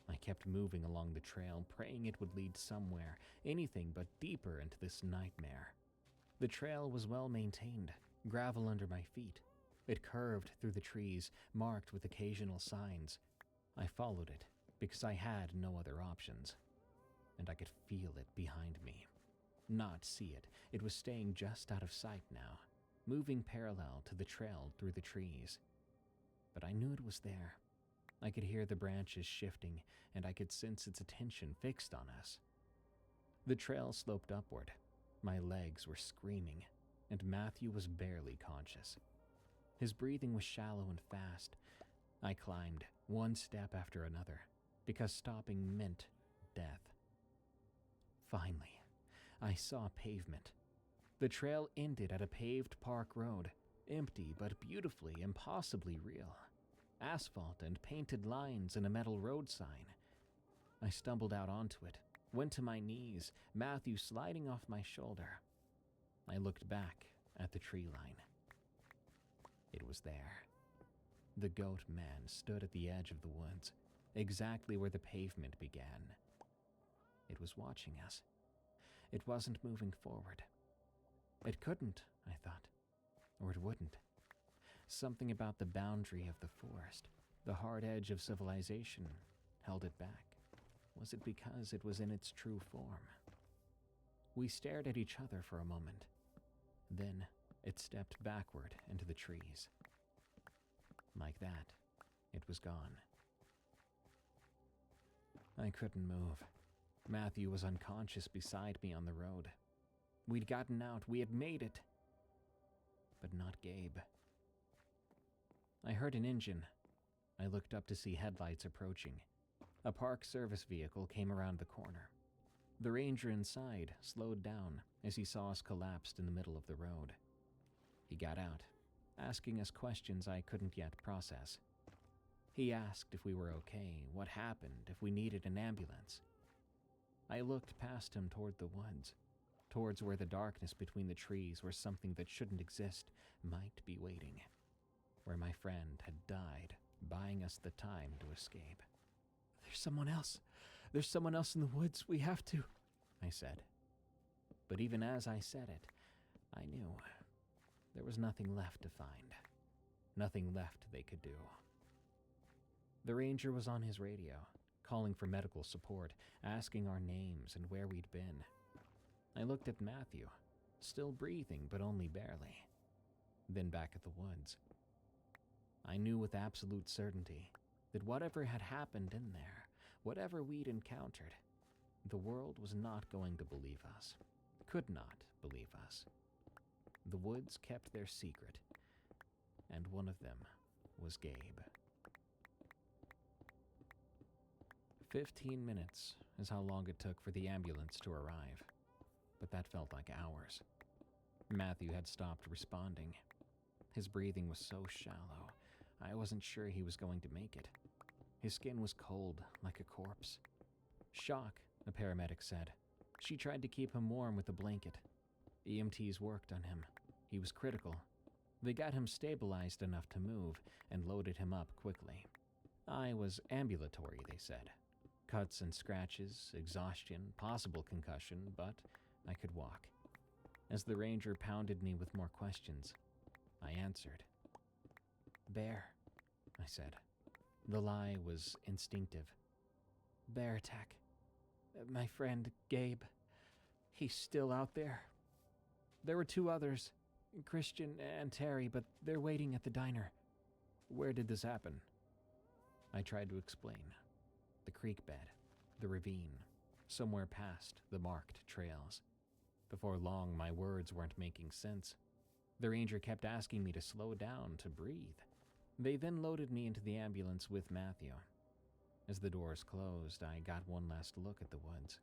I kept moving along the trail, praying it would lead somewhere, anything but deeper into this nightmare. The trail was well maintained, gravel under my feet. It curved through the trees, marked with occasional signs. I followed it, because I had no other options. And I could feel it behind me. Not see it. It was staying just out of sight now, moving parallel to the trail through the trees. But I knew it was there. I could hear the branches shifting, and I could sense its attention fixed on us. The trail sloped upward. My legs were screaming, and Matthew was barely conscious. His breathing was shallow and fast. I climbed, one step after another, because stopping meant death. Finally, I saw pavement. The trail ended at a paved park road, empty but beautifully, impossibly real. Asphalt and painted lines and a metal road sign. I stumbled out onto it, went to my knees, Matthew sliding off my shoulder. I looked back at the tree line. It was there. The goat man stood at the edge of the woods, exactly where the pavement began. It was watching us. It wasn't moving forward. It couldn't, I thought, or it wouldn't. Something about the boundary of the forest, the hard edge of civilization, held it back. Was it because it was in its true form? We stared at each other for a moment. Then it stepped backward into the trees. Like that, it was gone. I couldn't move. Matthew was unconscious beside me on the road. We'd gotten out, we had made it. But not Gabe. I heard an engine. I looked up to see headlights approaching. A park service vehicle came around the corner. The ranger inside slowed down as he saw us collapsed in the middle of the road. He got out. asking us questions I couldn't yet process. He asked if we were okay, what happened, if we needed an ambulance. I looked past him toward the woods, towards where the darkness between the trees, where something that shouldn't exist might be waiting, where my friend had died, buying us the time to escape. "There's someone else. There's someone else in the woods. We have to," I said. But even as I said it, I knew there was nothing left to find, nothing left they could do. The ranger was on his radio, calling for medical support, asking our names and where we'd been. I looked at Matthew, still breathing but only barely, then back at the woods. I knew with absolute certainty that whatever had happened in there, whatever we'd encountered, the world was not going to believe us, could not believe us. The woods kept their secret, and one of them was Gabe. 15 minutes is how long it took for the ambulance to arrive, but that felt like hours. Matthew had stopped responding. His breathing was so shallow, I wasn't sure he was going to make it. His skin was cold, like a corpse. "Shock," a paramedic said. She tried to keep him warm with a blanket. EMTs worked on him. He was critical. They got him stabilized enough to move and loaded him up quickly. I was ambulatory, they said. Cuts and scratches, exhaustion, possible concussion, but I could walk. As the ranger pounded me with more questions, I answered. "Bear," I said. The lie was instinctive. "Bear attack. My friend, Gabe, he's still out there. There were 2 others, Christian and Terry, but they're waiting at the diner." "Where did this happen?" I tried to explain. The creek bed, the ravine, somewhere past the marked trails. Before long, my words weren't making sense. The ranger kept asking me to slow down, to breathe. They then loaded me into the ambulance with Matthew. As the doors closed, I got one last look at the woods.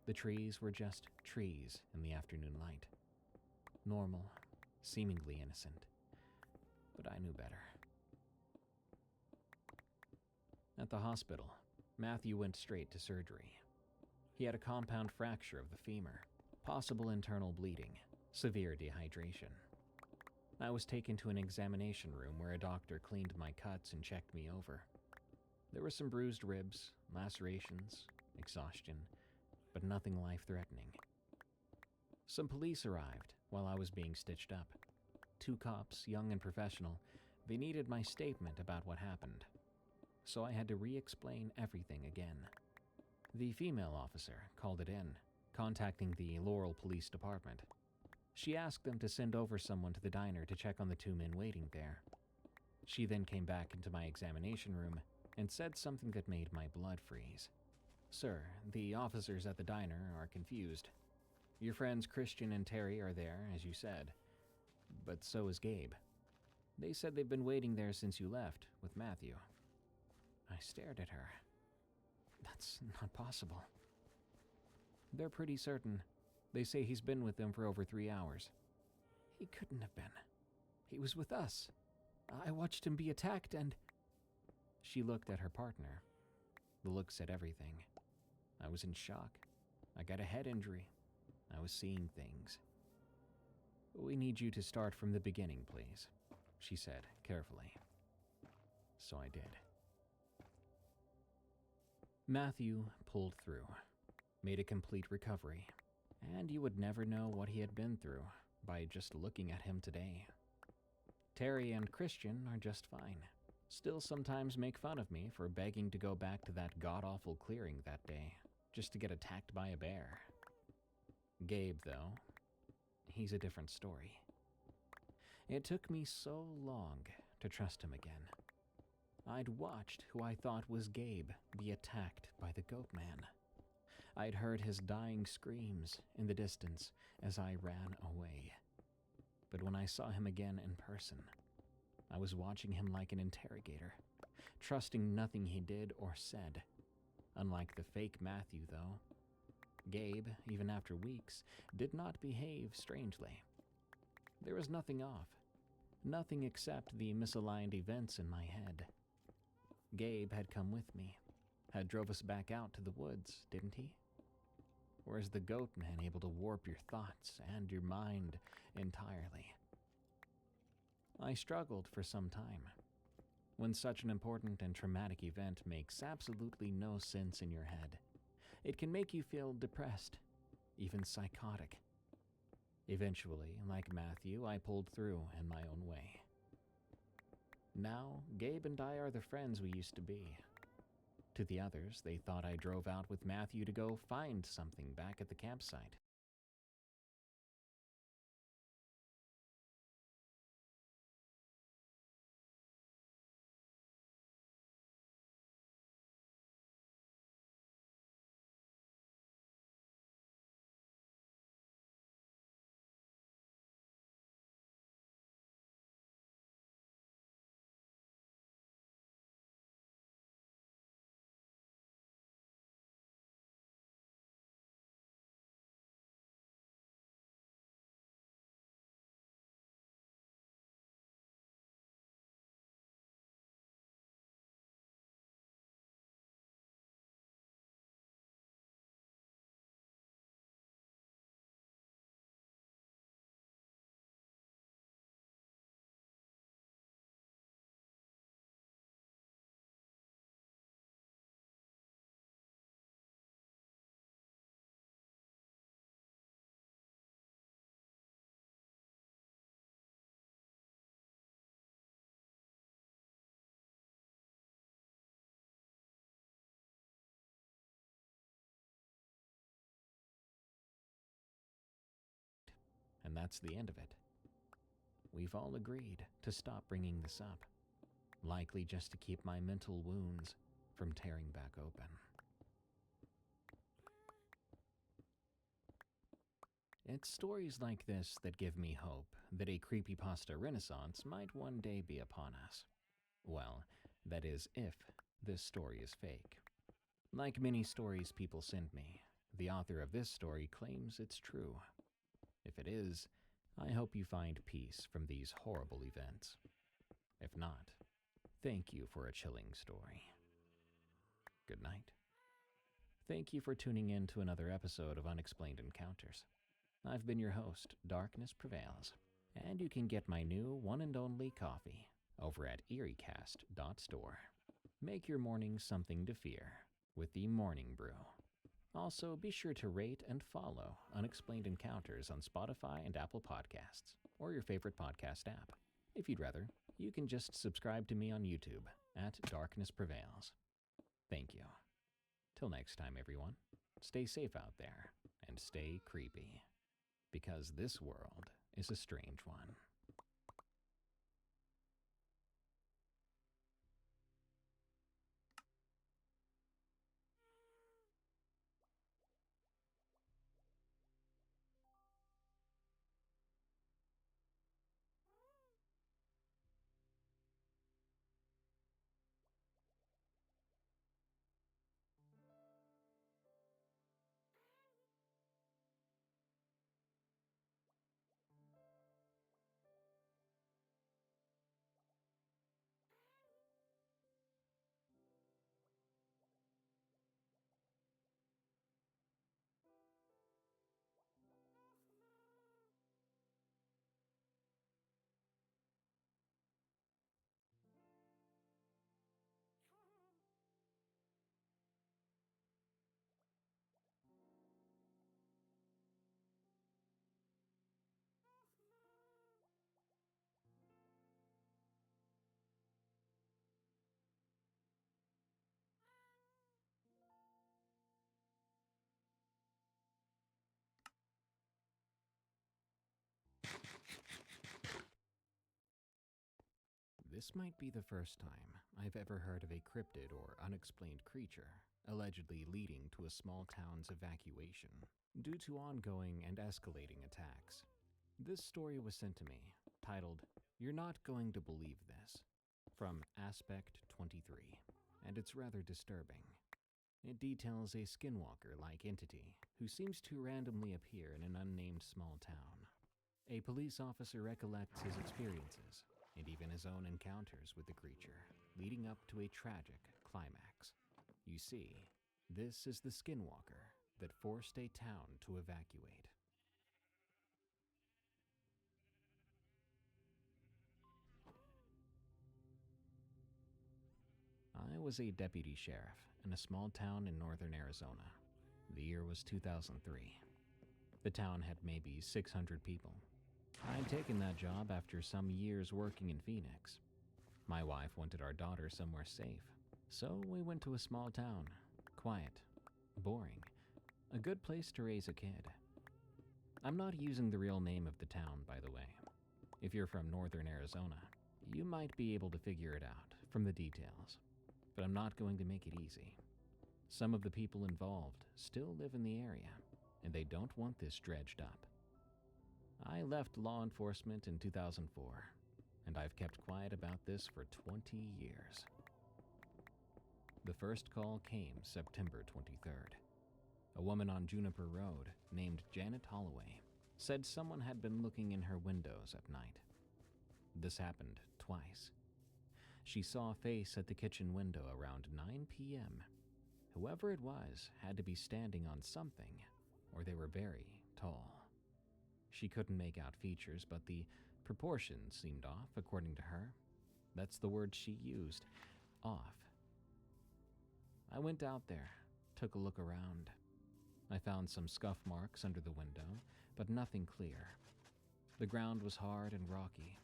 The trees were just trees in the afternoon light. Normal, seemingly innocent. But I knew better. At the hospital, Matthew went straight to surgery. He had a compound fracture of the femur, possible internal bleeding, severe dehydration. I was taken to an examination room where a doctor cleaned my cuts and checked me over. There were some bruised ribs, lacerations, exhaustion, but nothing life-threatening. Some police arrived while I was being stitched up. 2 cops, young and professional. They needed my statement about what happened. So I had to re-explain everything again. The female officer called it in, contacting the Laurel Police Department. She asked them to send over someone to the diner to check on the 2 men waiting there. She then came back into my examination room and said something that made my blood freeze. "Sir, the officers at the diner are confused. Your friends Christian and Terry are there, as you said, but so is Gabe. They said they've been waiting there since you left with Matthew." I stared at her. "That's not possible." "They're pretty certain. They say he's been with them for over 3 hours. He couldn't have been. He was with us. I watched him be attacked and..." She looked at her partner. The look said everything. I was in shock. I got a head injury. I was seeing things. "We need you to start from the beginning, please," she said carefully. So I did. Matthew pulled through, made a complete recovery, and you would never know what he had been through by just looking at him today. Terry and Christian are just fine. Still sometimes make fun of me for begging to go back to that god-awful clearing that day, just to get attacked by a bear. Gabe, though, he's a different story. It took me so long to trust him again. I'd watched who I thought was Gabe be attacked by the goat man. I'd heard his dying screams in the distance as I ran away. But when I saw him again in person, I was watching him like an interrogator, trusting nothing he did or said. Unlike the fake Matthew, though, Gabe, even after weeks, did not behave strangely. There was nothing off. Nothing except the misaligned events in my head. Gabe had come with me, had drove us back out to the woods, didn't he? Or is the goat man able to warp your thoughts and your mind entirely? I struggled for some time. When such an important and traumatic event makes absolutely no sense in your head, it can make you feel depressed, even psychotic. Eventually, like Matthew, I pulled through in my own way. Now, Gabe and I are the friends we used to be. To the others, they thought I drove out with Matthew to go find something back at the campsite. And that's the end of it. We've all agreed to stop bringing this up, likely just to keep my mental wounds from tearing back open. It's stories like this that give me hope that a creepypasta renaissance might one day be upon us. Well, that is if this story is fake. Like many stories people send me, the author of this story claims it's true. If it is, I hope you find peace from these horrible events. If not, thank you for a chilling story. Good night. Thank you for tuning in to another episode of Unexplained Encounters. I've been your host, Darkness Prevails, and you can get my new one and only coffee over at eeriecast.store. Make your morning something to fear with the Morning Brew. Also, be sure to rate and follow Unexplained Encounters on Spotify and Apple Podcasts, or your favorite podcast app. If you'd rather, you can just subscribe to me on YouTube at Darkness Prevails. Thank you. Till next time, everyone, stay safe out there and stay creepy, because this world is a strange one. This might be the first time I've ever heard of a cryptid or unexplained creature allegedly leading to a small town's evacuation due to ongoing and escalating attacks. This story was sent to me, titled, "You're Not Going to Believe This," from Aspect 23, and it's rather disturbing. It details a skinwalker-like entity who seems to randomly appear in an unnamed small town. A police officer recollects his experiences and even his own encounters with the creature, leading up to a tragic climax. You see, this is the skinwalker that forced a town to evacuate. I was a deputy sheriff in a small town in northern Arizona. The year was 2003. The town had maybe 600 people. I'd taken that job after some years working in Phoenix. My wife wanted our daughter somewhere safe, so we went to a small town. Quiet, boring, a good place to raise a kid. I'm not using the real name of the town, by the way. If you're from northern Arizona, you might be able to figure it out from the details, but I'm not going to make it easy. Some of the people involved still live in the area, and they don't want this dredged up. I left law enforcement in 2004, and I've kept quiet about this for 20 years. The first call came September 23rd. A woman on Juniper Road named Janet Holloway said someone had been looking in her windows at night. This happened twice. She saw a face at the kitchen window around 9 p.m. Whoever it was had to be standing on something, or they were very tall. She couldn't make out features, but the proportions seemed off, according to her. That's the word she used, off. I went out there, took a look around. I found some scuff marks under the window, but nothing clear. The ground was hard and rocky.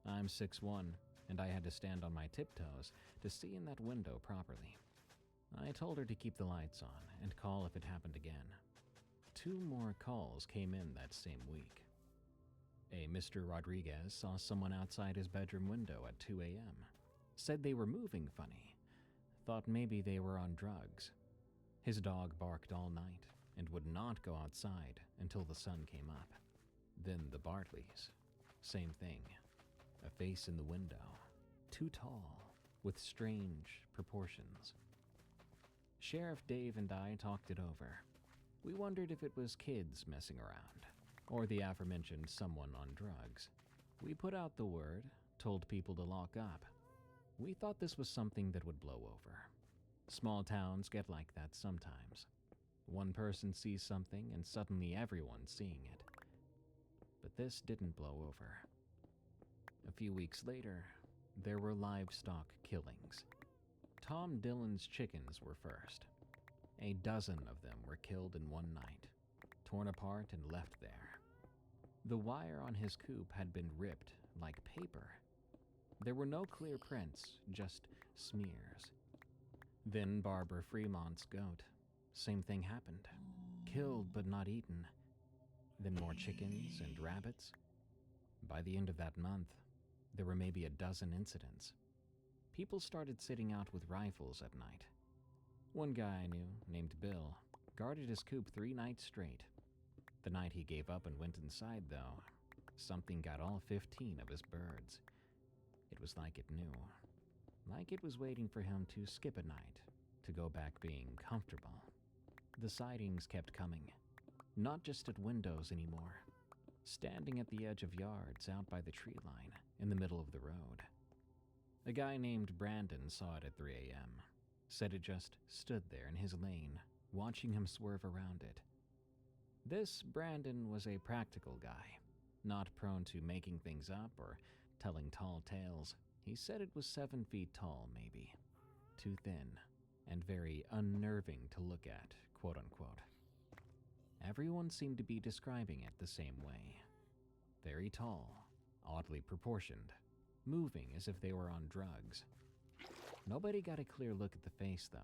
I'm 6'1", and I had to stand on my tiptoes to see in that window properly. I told her to keep the lights on and call if it happened again. 2 more calls came in that same week. A Mr. Rodriguez saw someone outside his bedroom window at 2 a.m. Said they were moving funny. Thought maybe they were on drugs. His dog barked all night and would not go outside until the sun came up. Then the Bartleys. Same thing. A face in the window. Too tall, with strange proportions. Sheriff Dave and I talked it over. We wondered if it was kids messing around, or the aforementioned someone on drugs. We put out the word, told people to lock up. We thought this was something that would blow over. Small towns get like that sometimes. One person sees something and suddenly everyone's seeing it. But this didn't blow over. A few weeks later, there were livestock killings. Tom Dillon's chickens were first. A dozen of them were killed in one night, torn apart and left there. The wire on his coop had been ripped like paper. There were no clear prints, just smears. Then Barbara Fremont's goat. Same thing happened. Killed but not eaten. Then more chickens and rabbits. By the end of that month, there were maybe a dozen incidents. People started sitting out with rifles at night. One guy I knew, named Bill, guarded his coop 3 nights straight. The night he gave up and went inside, though, something got all 15 of his birds. It was like it knew. Like it was waiting for him to skip a night, to go back being comfortable. The sightings kept coming. Not just at windows anymore. Standing at the edge of yards out by the tree line, in the middle of the road. A guy named Brandon saw it at 3 a.m. Said it just stood there in his lane, watching him swerve around it. This Brandon was a practical guy, not prone to making things up or telling tall tales. He said it was 7 feet tall, maybe. Too thin, and very unnerving to look at, quote unquote. Everyone seemed to be describing it the same way. Very tall, oddly proportioned, moving as if they were on drugs. Nobody got a clear look at the face, though.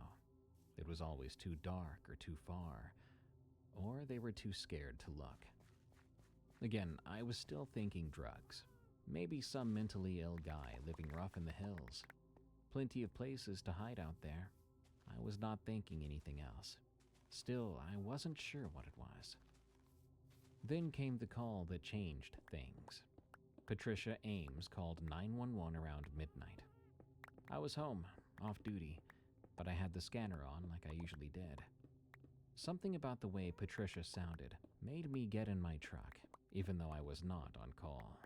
It was always too dark or too far, or they were too scared to look. Again, I was still thinking drugs. Maybe some mentally ill guy living rough in the hills. Plenty of places to hide out there. I was not thinking anything else. Still, I wasn't sure what it was. Then came the call that changed things. Patricia Ames called 911 around midnight. I was home, off duty, but I had the scanner on like I usually did. Something about the way Patricia sounded made me get in my truck, even though I was not on call.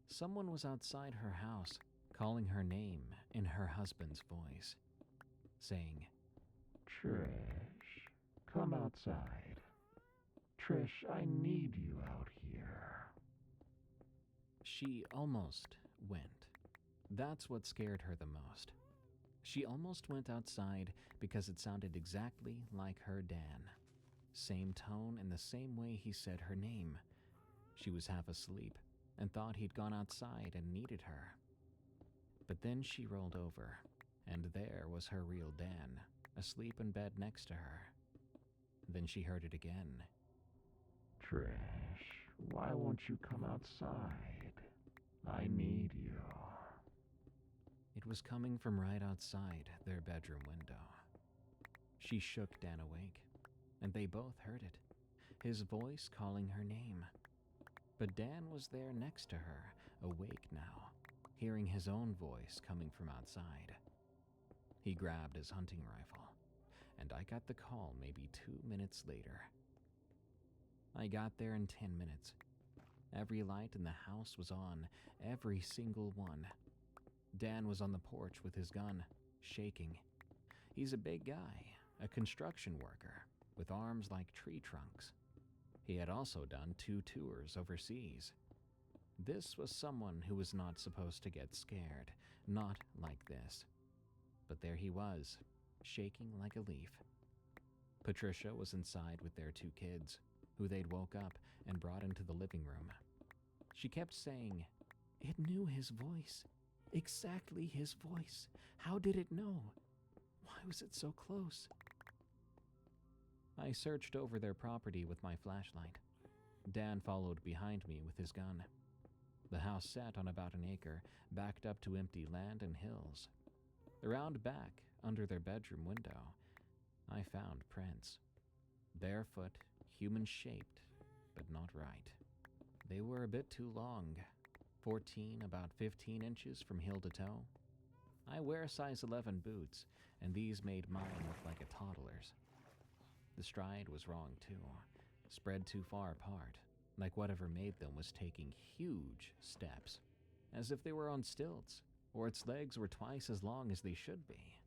Someone was outside her house, calling her name in her husband's voice, saying, Trish, come outside. Trish, I need you out here. She almost went. That's what scared her the most. She almost went outside because it sounded exactly like her Dan. Same tone and the same way he said her name. She was half asleep and thought he'd gone outside and needed her. But then she rolled over, and there was her real Dan, asleep in bed next to her. Then she heard it again. Trish, why won't you come outside? I need you. It was coming from right outside their bedroom window. She shook Dan awake, and they both heard it, his voice calling her name. But Dan was there next to her, awake now, hearing his own voice coming from outside. He grabbed his hunting rifle, and I got the call maybe 2 minutes later. I got there in 10 minutes. Every light in the house was on, every single one. Dan was on the porch with his gun, shaking. He's a big guy, a construction worker, with arms like tree trunks. He had also done 2 tours overseas. This was someone who was not supposed to get scared, not like this. But there he was, shaking like a leaf. Patricia was inside with their 2 kids, who they'd woke up and brought into the living room. She kept saying, "It knew his voice. Exactly his voice. How did it know? Why was it so close?" I searched over their property with my flashlight. Dan followed behind me with his gun. The house sat on about an acre, backed up to empty land and hills. Around back, under their bedroom window, I found prints. Barefoot, human-shaped, but not right. They were a bit too long, 14, about 15 inches from heel to toe. I wear size 11 boots, and these made mine look like a toddler's. The stride was wrong too, spread too far apart, like whatever made them was taking huge steps, as if they were on stilts, or its legs were twice as long as they should be.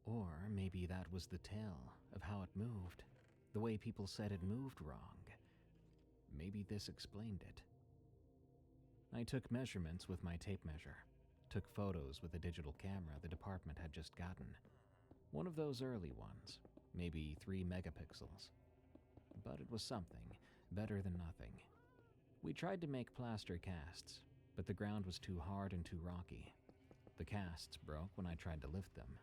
Or maybe that was the tale of how it moved, the way people said it moved wrong. Maybe this explained it. I took measurements with my tape measure, took photos with a digital camera the department had just gotten. One of those early ones, maybe 3 megapixels. But it was something, better than nothing. We tried to make plaster casts, but the ground was too hard and too rocky. The casts broke when I tried to lift them.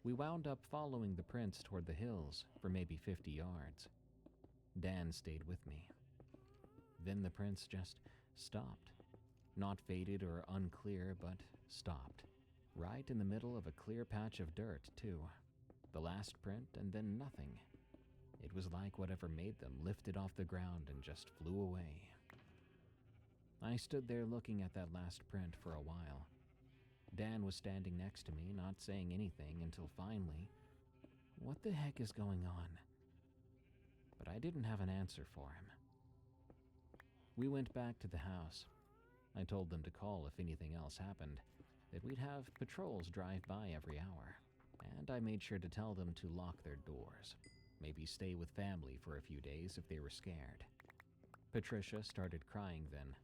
We wound up following the prints toward the hills for maybe 50 yards. Dan stayed with me. Then the prints just stopped. Not faded or unclear, but stopped. Right in the middle of a clear patch of dirt, too. The last print and then nothing. It was like whatever made them lifted off the ground and just flew away. I stood there looking at that last print for a while. Dan was standing next to me, not saying anything until finally, "What the heck is going on?" But I didn't have an answer for him. We went back to the house. I told them to call if anything else happened, that we'd have patrols drive by every hour, and I made sure to tell them to lock their doors, maybe stay with family for a few days if they were scared. Patricia started crying then,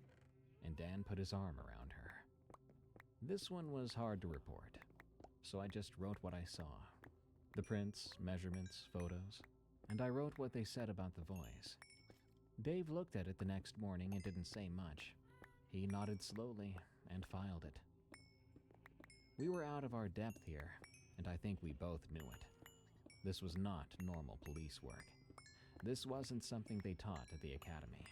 and Dan put his arm around her. This one was hard to report, so I just wrote what I saw. The prints, measurements, photos, and I wrote what they said about the voice. Dave looked at it the next morning and didn't say much. He nodded slowly and filed it. We were out of our depth here, and I think we both knew it. This was not normal police work. This wasn't something they taught at the academy.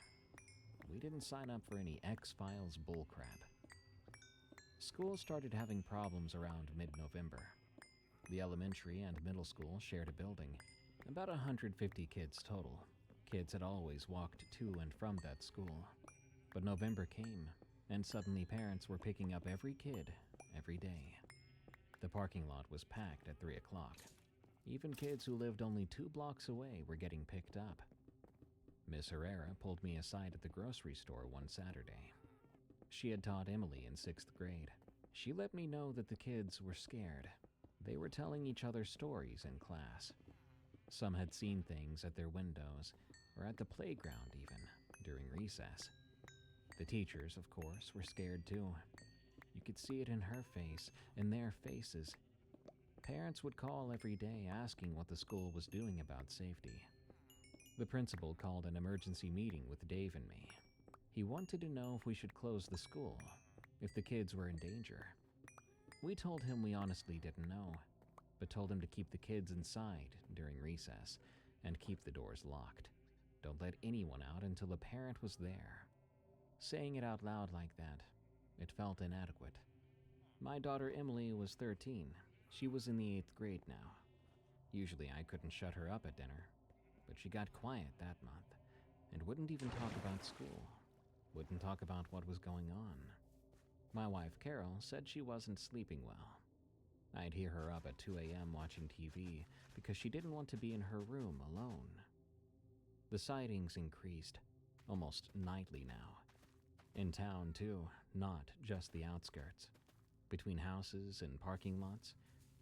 We didn't sign up for any X-Files bullcrap. School started having problems around mid-November. The elementary and middle school shared a building, about 150 kids total. Kids had always walked to and from that school. But November came, and suddenly parents were picking up every kid, every day. The parking lot was packed at 3 o'clock. Even kids who lived only 2 blocks away were getting picked up. Miss Herrera pulled me aside at the grocery store one Saturday. She had taught Emily in 6th grade. She let me know that the kids were scared. They were telling each other stories in class. Some had seen things at their windows, or at the playground even, during recess. The teachers, of course, were scared too. You could see it in her face, in their faces. Parents would call every day asking what the school was doing about safety. The principal called an emergency meeting with Dave and me. He wanted to know if we should close the school, if the kids were in danger. We told him we honestly didn't know, but told him to keep the kids inside during recess and keep the doors locked. Don't let anyone out until a parent was there. Saying it out loud like that, it felt inadequate. My daughter Emily was 13. She was in the 8th grade now. Usually I couldn't shut her up at dinner, but she got quiet that month and wouldn't even talk about school, wouldn't talk about what was going on. My wife Carol said she wasn't sleeping well. I'd hear her up at 2 a.m. watching TV because she didn't want to be in her room alone. The sightings increased, almost nightly now. In town too, not just the outskirts. Between houses and parking lots,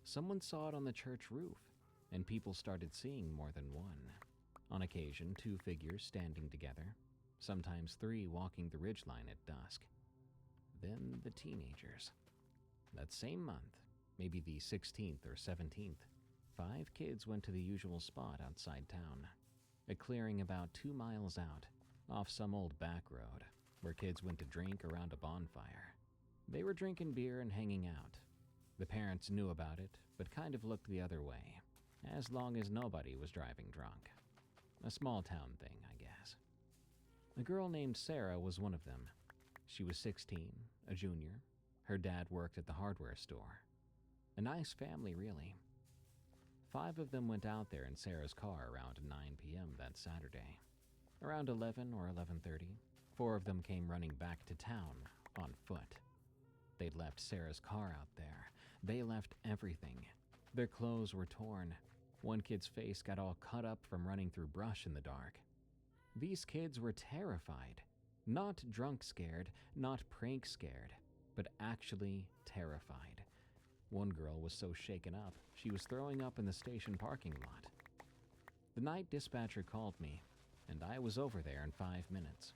someone saw it on the church roof, and people started seeing more than one. On occasion, 2 figures standing together, sometimes 3 walking the ridgeline at dusk. Then the teenagers. That same month, maybe the 16th or 17th, 5 kids went to the usual spot outside town, a clearing about 2 miles out, off some old back road, where kids went to drink around a bonfire. They were drinking beer and hanging out. The parents knew about it, but kind of looked the other way, as long as nobody was driving drunk. A small town thing, I guess. A girl named Sarah was one of them. She was 16, a junior. Her dad worked at the hardware store. A nice family, really. 5 of them went out there in Sarah's car around 9 p.m. that Saturday. Around 11 or 11:30, 4 of them came running back to town on foot. They'd left Sarah's car out there. They left everything. Their clothes were torn. One kid's face got all cut up from running through brush in the dark. These kids were terrified. Not drunk scared, not prank scared, but actually terrified. One girl was so shaken up, she was throwing up in the station parking lot. The night dispatcher called me, and I was over there in 5 minutes.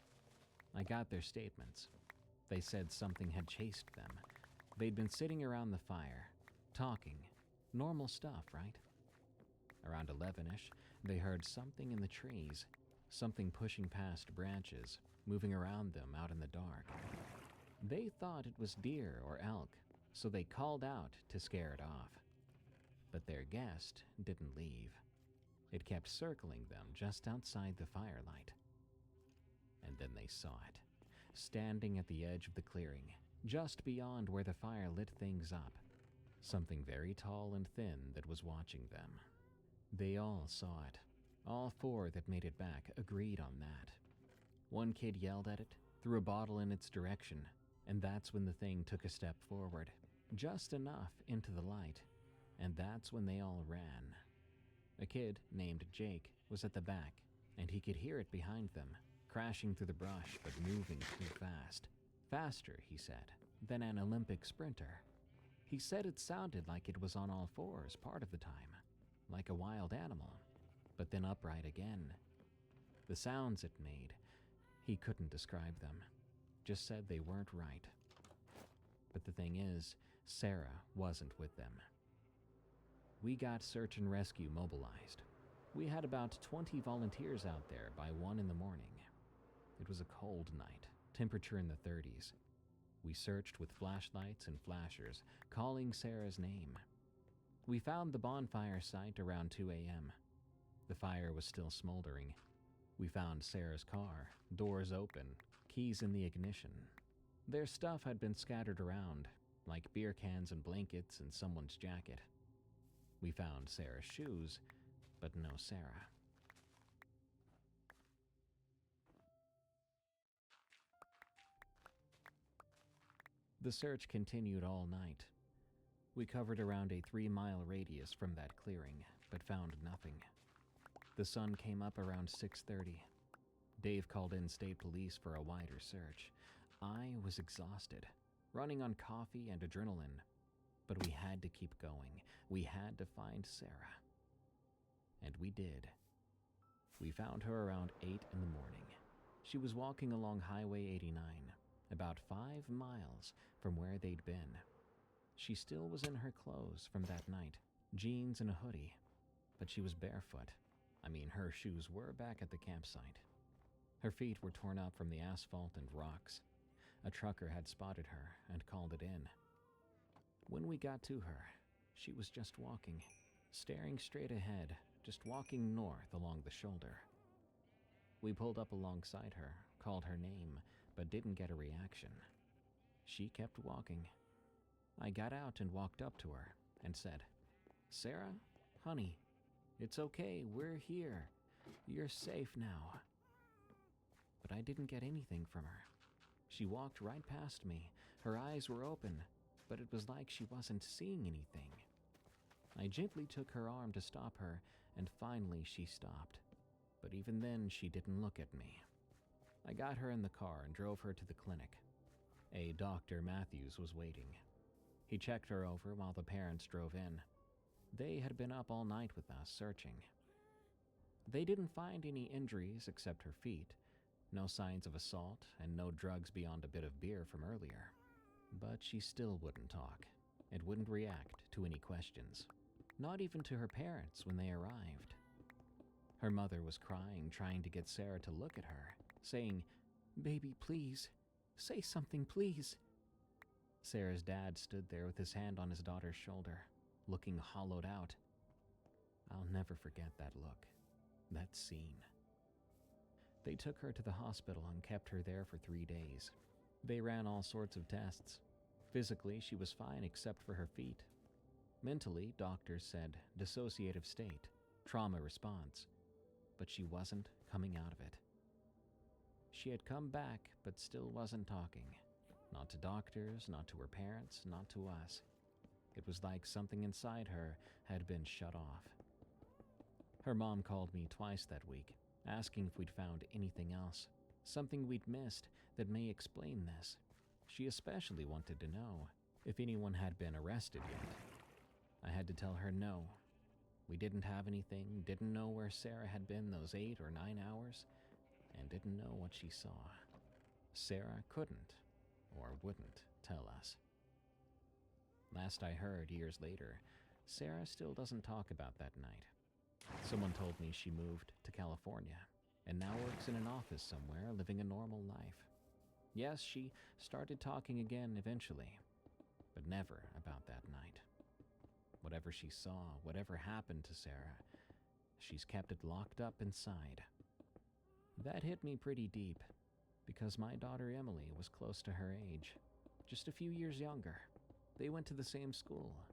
I got their statements. They said something had chased them. They'd been sitting around the fire, talking. Normal stuff, right? Around 11-ish, they heard something in the trees, something pushing past branches, moving around them out in the dark. They thought it was deer or elk, so they called out to scare it off. But their guest didn't leave. It kept circling them just outside the firelight. And then they saw it, standing at the edge of the clearing, just beyond where the fire lit things up. Something very tall and thin that was watching them. They all saw it. All 4 that made it back agreed on that. One kid yelled at it, threw a bottle in its direction, and that's when the thing took a step forward, just enough into the light, and that's when they all ran. A kid named Jake was at the back, and he could hear it behind them, crashing through the brush but moving too fast. Faster, he said, than an Olympic sprinter. He said it sounded like it was on all 4s part of the time, like a wild animal, but then upright again. The sounds it made, he couldn't describe them, just said they weren't right. But the thing is, Sarah wasn't with them. We got search and rescue mobilized. We had about 20 volunteers out there by 1 in the morning. It was a cold night, temperature in the 30s. We searched with flashlights and flashers, calling Sarah's name. We found the bonfire site around 2 a.m. The fire was still smoldering. We found Sarah's car, doors open, keys in the ignition. Their stuff had been scattered around, like beer cans and blankets in someone's jacket. We found Sarah's shoes, but no Sarah. The search continued all night. We covered around a 3-mile radius from that clearing, but found nothing. The sun came up around 6:30. Dave called in state police for a wider search. I was exhausted, running on coffee and adrenaline, but we had to keep going. We had to find Sarah. And we did. We found her around 8 in the morning. She was walking along Highway 89, about 5 miles from where they'd been. She still was in her clothes from that night, jeans and a hoodie, but she was barefoot. I mean, her shoes were back at the campsite. Her feet were torn up from the asphalt and rocks. A trucker had spotted her and called it in. When we got to her, she was just walking, staring straight ahead, just walking north along the shoulder. We pulled up alongside her, called her name, but didn't get a reaction. She kept walking. I got out and walked up to her and said, "Sarah, honey, it's okay, we're here. You're safe now." But I didn't get anything from her. She walked right past me. Her eyes were open, but it was like she wasn't seeing anything. I gently took her arm to stop her, and finally she stopped. But even then, she didn't look at me. I got her in the car and drove her to the clinic. A Dr. Matthews was waiting. He checked her over while the parents drove in. They had been up all night with us searching. They didn't find any injuries except her feet, no signs of assault, and no drugs beyond a bit of beer from earlier. But she still wouldn't talk and wouldn't react to any questions, not even to her parents when they arrived. Her mother was crying, trying to get Sarah to look at her, saying, "Baby, please, say something, please." Sarah's dad stood there with his hand on his daughter's shoulder, looking hollowed out. I'll never forget that look, that scene. They took her to the hospital and kept her there for 3 days. They ran all sorts of tests. Physically, she was fine except for her feet. Mentally, doctors said dissociative state, trauma response, but she wasn't coming out of it. She had come back, but still wasn't talking. Not to doctors, not to her parents, not to us. It was like something inside her had been shut off. Her mom called me twice that week, asking if we'd found anything else, something we'd missed that may explain this. She especially wanted to know if anyone had been arrested yet. I had to tell her no. We didn't have anything, didn't know where Sarah had been those 8 or 9 hours, and didn't know what she saw. Sarah couldn't, or wouldn't, tell us. Last I heard, years later, Sarah still doesn't talk about that night. Someone told me she moved to California and now works in an office somewhere, living a normal life. Yes, she started talking again eventually, but never about that night. Whatever she saw, whatever happened to Sarah, she's kept it locked up inside. That hit me pretty deep, because my daughter Emily was close to her age, just a few years younger. They went to the same school.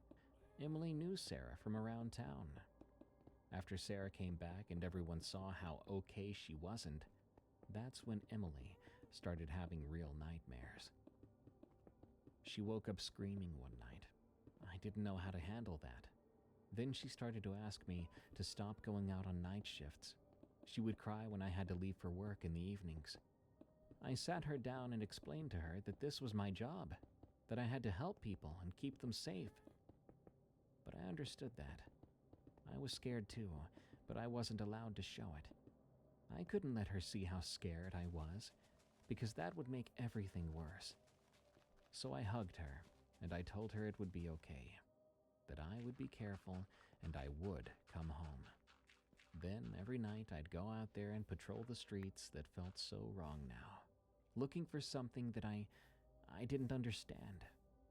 Emily knew Sarah from around town. After Sarah came back and everyone saw how okay she wasn't, that's when Emily started having real nightmares. She woke up screaming one night. I didn't know how to handle that. Then she started to ask me to stop going out on night shifts. She would cry when I had to leave for work in the evenings. I sat her down and explained to her that this was my job, that I had to help people and keep them safe. But I understood that. I was scared too, but I wasn't allowed to show it. I couldn't let her see how scared I was, because that would make everything worse. So I hugged her, and I told her it would be okay, that I would be careful, and I would come home. Then every night I'd go out there and patrol the streets that felt so wrong now, looking for something that I didn't understand,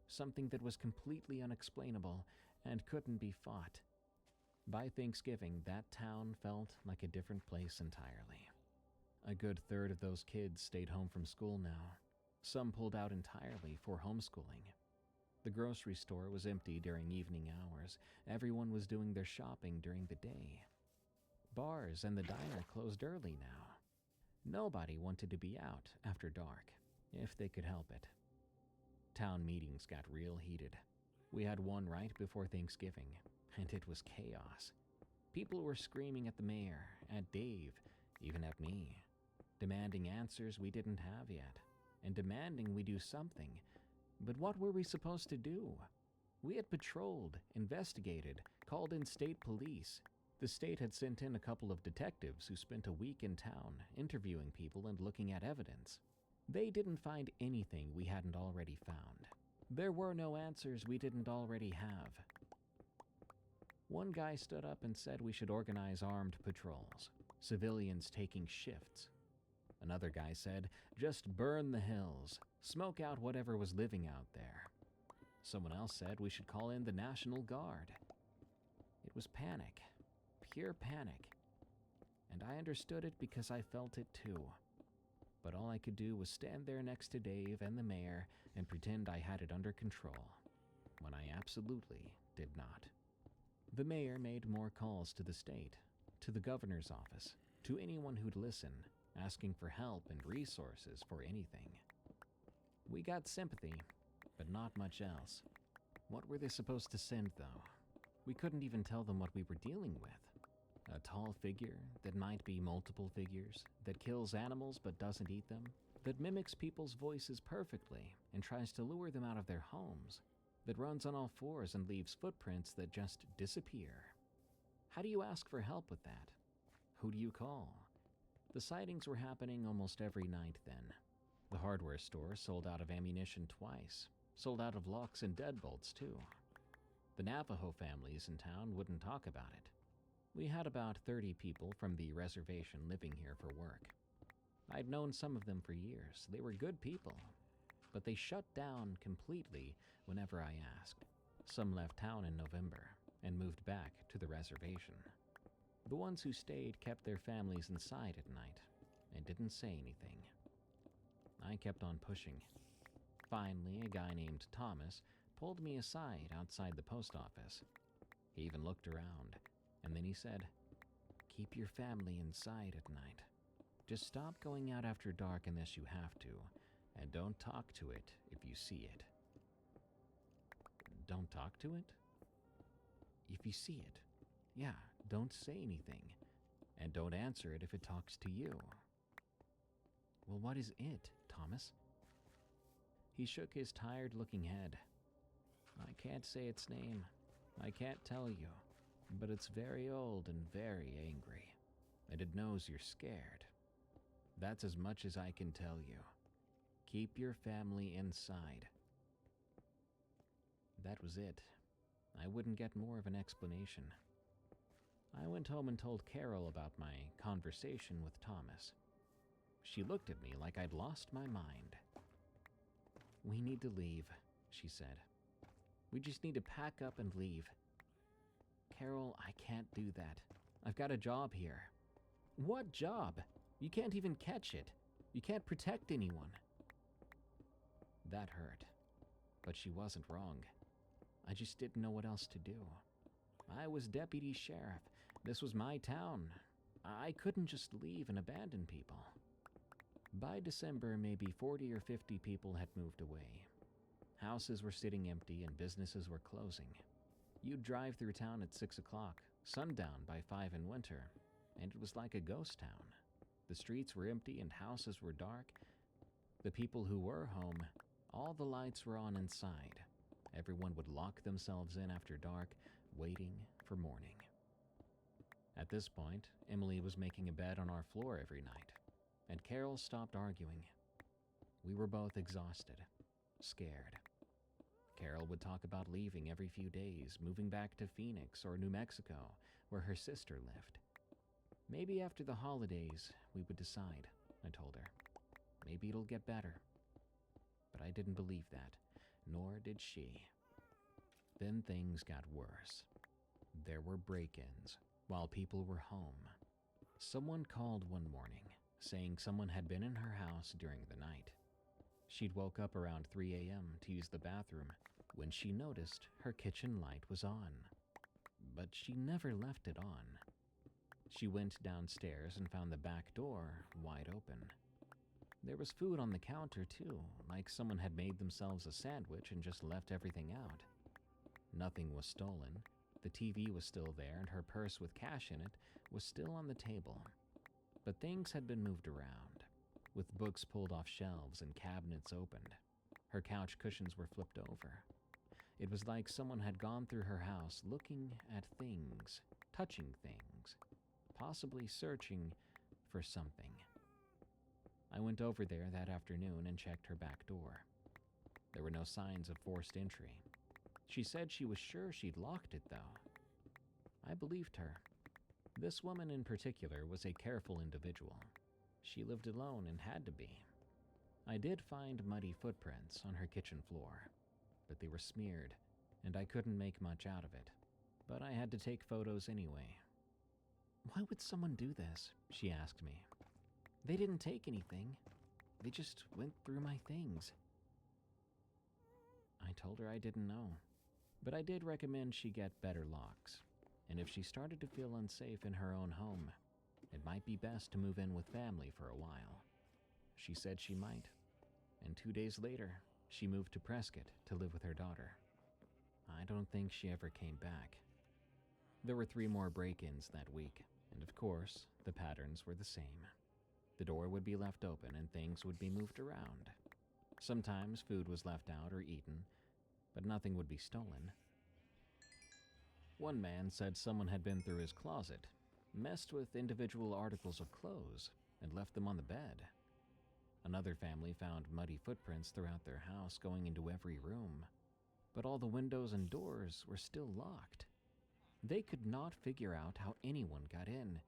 something that was completely unexplainable and couldn't be fought. By Thanksgiving, that town felt like a different place entirely. A good third of those kids stayed home from school now. Some pulled out entirely for homeschooling. The grocery store was empty during evening hours. Everyone was doing their shopping during the day. Bars and the diner closed early now. Nobody wanted to be out after dark, if they could help it. Town meetings got real heated. We had one right before Thanksgiving, and it was chaos. People were screaming at the mayor, at Dave, even at me, demanding answers we didn't have yet. and demanding we do something. But what were we supposed to do? We had patrolled, investigated, called in state police. The state had sent in a couple of detectives who spent a week in town interviewing people and looking at evidence. They didn't find anything we hadn't already found. There were no answers we didn't already have. One guy stood up and said we should organize armed patrols, civilians taking shifts. Another guy said, just burn the hills, smoke out whatever was living out there. Someone else said we should call in the National Guard. It was panic, pure panic. And I understood it because I felt it too. But all I could do was stand there next to Dave and the mayor and pretend I had it under control, when I absolutely did not. The mayor made more calls to the state, to the governor's office, to anyone who'd listen, asking for help and resources for anything. We got sympathy, but not much else. What were they supposed to send, though? We couldn't even tell them what we were dealing with. A tall figure that might be multiple figures, that kills animals but doesn't eat them, that mimics people's voices perfectly and tries to lure them out of their homes, that runs on all fours and leaves footprints that just disappear. How do you ask for help with that? Who do you call? The sightings were happening almost every night then. The hardware store sold out of ammunition twice, sold out of locks and deadbolts too. The Navajo families in town wouldn't talk about it. We had about 30 people from the reservation living here for work. I'd known some of them for years. They were good people, but they shut down completely whenever I asked. Some left town in November and moved back to the reservation. The ones who stayed kept their families inside at night and didn't say anything. I kept on pushing. Finally, a guy named Thomas pulled me aside outside the post office. He even looked around, and then he said, "Keep your family inside at night. Just stop going out after dark unless you have to, and don't talk to it if you see it." Don't talk to it? If you see it, yeah, don't say anything, and don't answer it if it talks to you. Well, what is it, Thomas? He shook his tired-looking head. I can't say its name. I can't tell you, but it's very old and very angry, and it knows you're scared. That's as much as I can tell you. Keep your family inside. That was it. I wouldn't get more of an explanation. I went home and told Carol about my conversation with Thomas. She looked at me like I'd lost my mind. "We need to leave," she said. "We just need to pack up and leave." "Carol, I can't do that. I've got a job here." "What job? You can't even catch it. You can't protect anyone." That hurt, but she wasn't wrong. I just didn't know what else to do. I was deputy sheriff. This was my town. I couldn't just leave and abandon people. By December, maybe 40 or 50 people had moved away. Houses were sitting empty and businesses were closing. You'd drive through town at 6 o'clock, sundown by 5 in winter, and it was like a ghost town. The streets were empty and houses were dark. The people who were home, all the lights were on inside. Everyone would lock themselves in after dark, waiting for morning. At this point, Emily was making a bed on our floor every night, and Carol stopped arguing. We were both exhausted, scared. Carol would talk about leaving every few days, moving back to Phoenix or New Mexico, where her sister lived. Maybe after the holidays, we would decide, I told her. Maybe it'll get better. But I didn't believe that, nor did she. Then things got worse. There were break-ins while people were home. Someone called one morning, saying someone had been in her house during the night. She'd woke up around 3 a.m. to use the bathroom when she noticed her kitchen light was on. But she never left it on. She went downstairs and found the back door wide open. There was food on the counter too, like someone had made themselves a sandwich and just left everything out. Nothing was stolen. The TV was still there and her purse with cash in it was still on the table. But things had been moved around. with books pulled off shelves and cabinets opened. Her couch cushions were flipped over. It was like someone had gone through her house looking at things, touching things, possibly searching for something. I went over there that afternoon and checked her back door. There were no signs of forced entry. She said she was sure she'd locked it, though. I believed her. This woman in particular was a careful individual. She lived alone and had to be. I did find muddy footprints on her kitchen floor, but they were smeared, and I couldn't make much out of it. But I had to take photos anyway. "Why would someone do this?" she asked me. "They didn't take anything. They just went through my things." I told her I didn't know, but I did recommend she get better locks, and if she started to feel unsafe in her own home, it might be best to move in with family for a while. She said she might, and 2 days later, she moved to Prescott to live with her daughter. I don't think she ever came back. There were 3 more break-ins that week, and of course, the patterns were the same. The door would be left open and things would be moved around. Sometimes food was left out or eaten, but nothing would be stolen. One man said someone had been through his closet, messed with individual articles of clothes, and left them on the bed. Another family found muddy footprints throughout their house going into every room, but all the windows and doors were still locked. They could not figure out how anyone got in,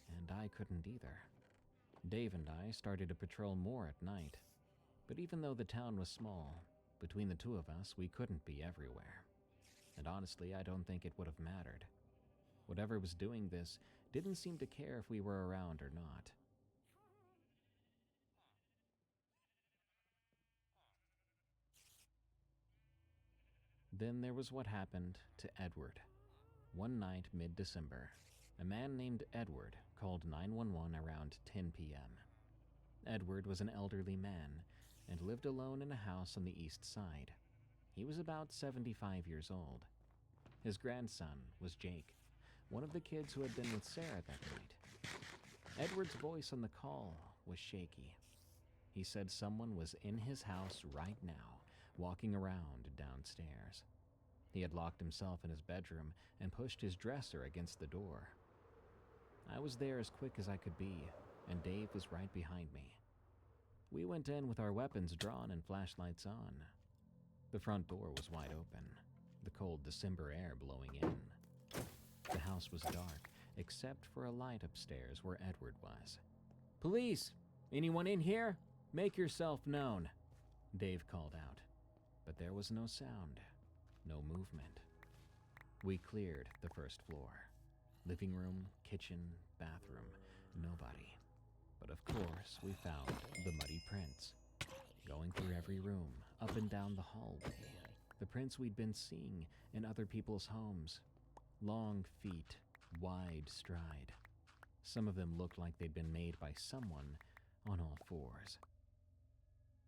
and I couldn't either. Dave and I started to patrol more at night, but even though the town was small, between the 2 of us, we couldn't be everywhere. And honestly, I don't think it would have mattered. Whatever was doing this didn't seem to care if we were around or not. Then there was what happened to Edward. One night mid-December, a man named Edward called 911 around 10 p.m. Edward was an elderly man and lived alone in a house on the east side. He was about 75 years old. His grandson was Jake, one of the kids who had been with Sarah that night. Edward's voice on the call was shaky. He said someone was in his house right now, walking around downstairs. He had locked himself in his bedroom and pushed his dresser against the door. I was there as quick as I could be, and Dave was right behind me. We went in with our weapons drawn and flashlights on. The front door was wide open, the cold December air blowing in. The house was dark, except for a light upstairs where Edward was. "Police! Anyone in here? Make yourself known," Dave called out. But there was no sound, no movement. We cleared the first floor. Living room, kitchen, bathroom, nobody. But of course, we found the muddy prints. Going through every room, up and down the hallway. The prints we'd been seeing in other people's homes. Long feet, wide stride. Some of them looked like they'd been made by someone on all 4s.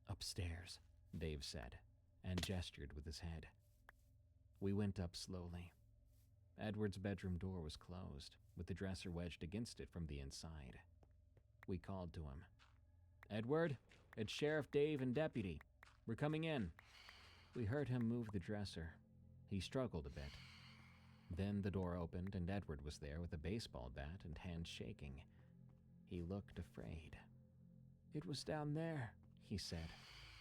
"Upstairs," Dave said, and gestured with his head. We went up slowly. Edward's bedroom door was closed, with the dresser wedged against it from the inside. We called to him. "Edward, it's Sheriff Dave and Deputy. We're coming in." We heard him move the dresser. He struggled a bit. Then the door opened and Edward was there with a baseball bat and hands shaking. He looked afraid. "It was down there," he said,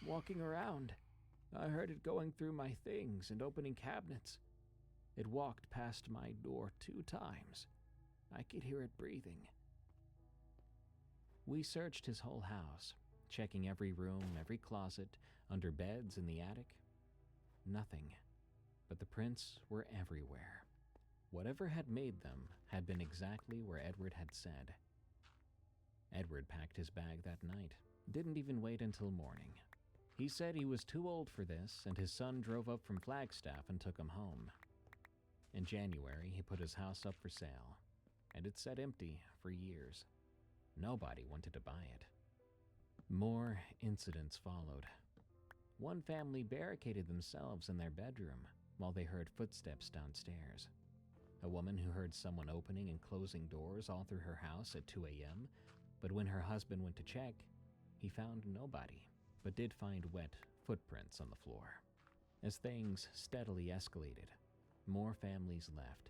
"walking around. I heard it going through my things and opening cabinets. It walked past my door 2 times. I could hear it breathing." We searched his whole house, checking every room, every closet, under beds in the attic. Nothing. But the prints were everywhere. Whatever had made them had been exactly where Edward had said. Edward packed his bag that night, didn't even wait until morning. He said he was too old for this, and his son drove up from Flagstaff and took him home. In January, he put his house up for sale, and it sat empty for years. Nobody wanted to buy it. More incidents followed. One family barricaded themselves in their bedroom while they heard footsteps downstairs. A woman who heard someone opening and closing doors all through her house at 2 a.m., but when her husband went to check, he found nobody, but did find wet footprints on the floor. As things steadily escalated, more families left.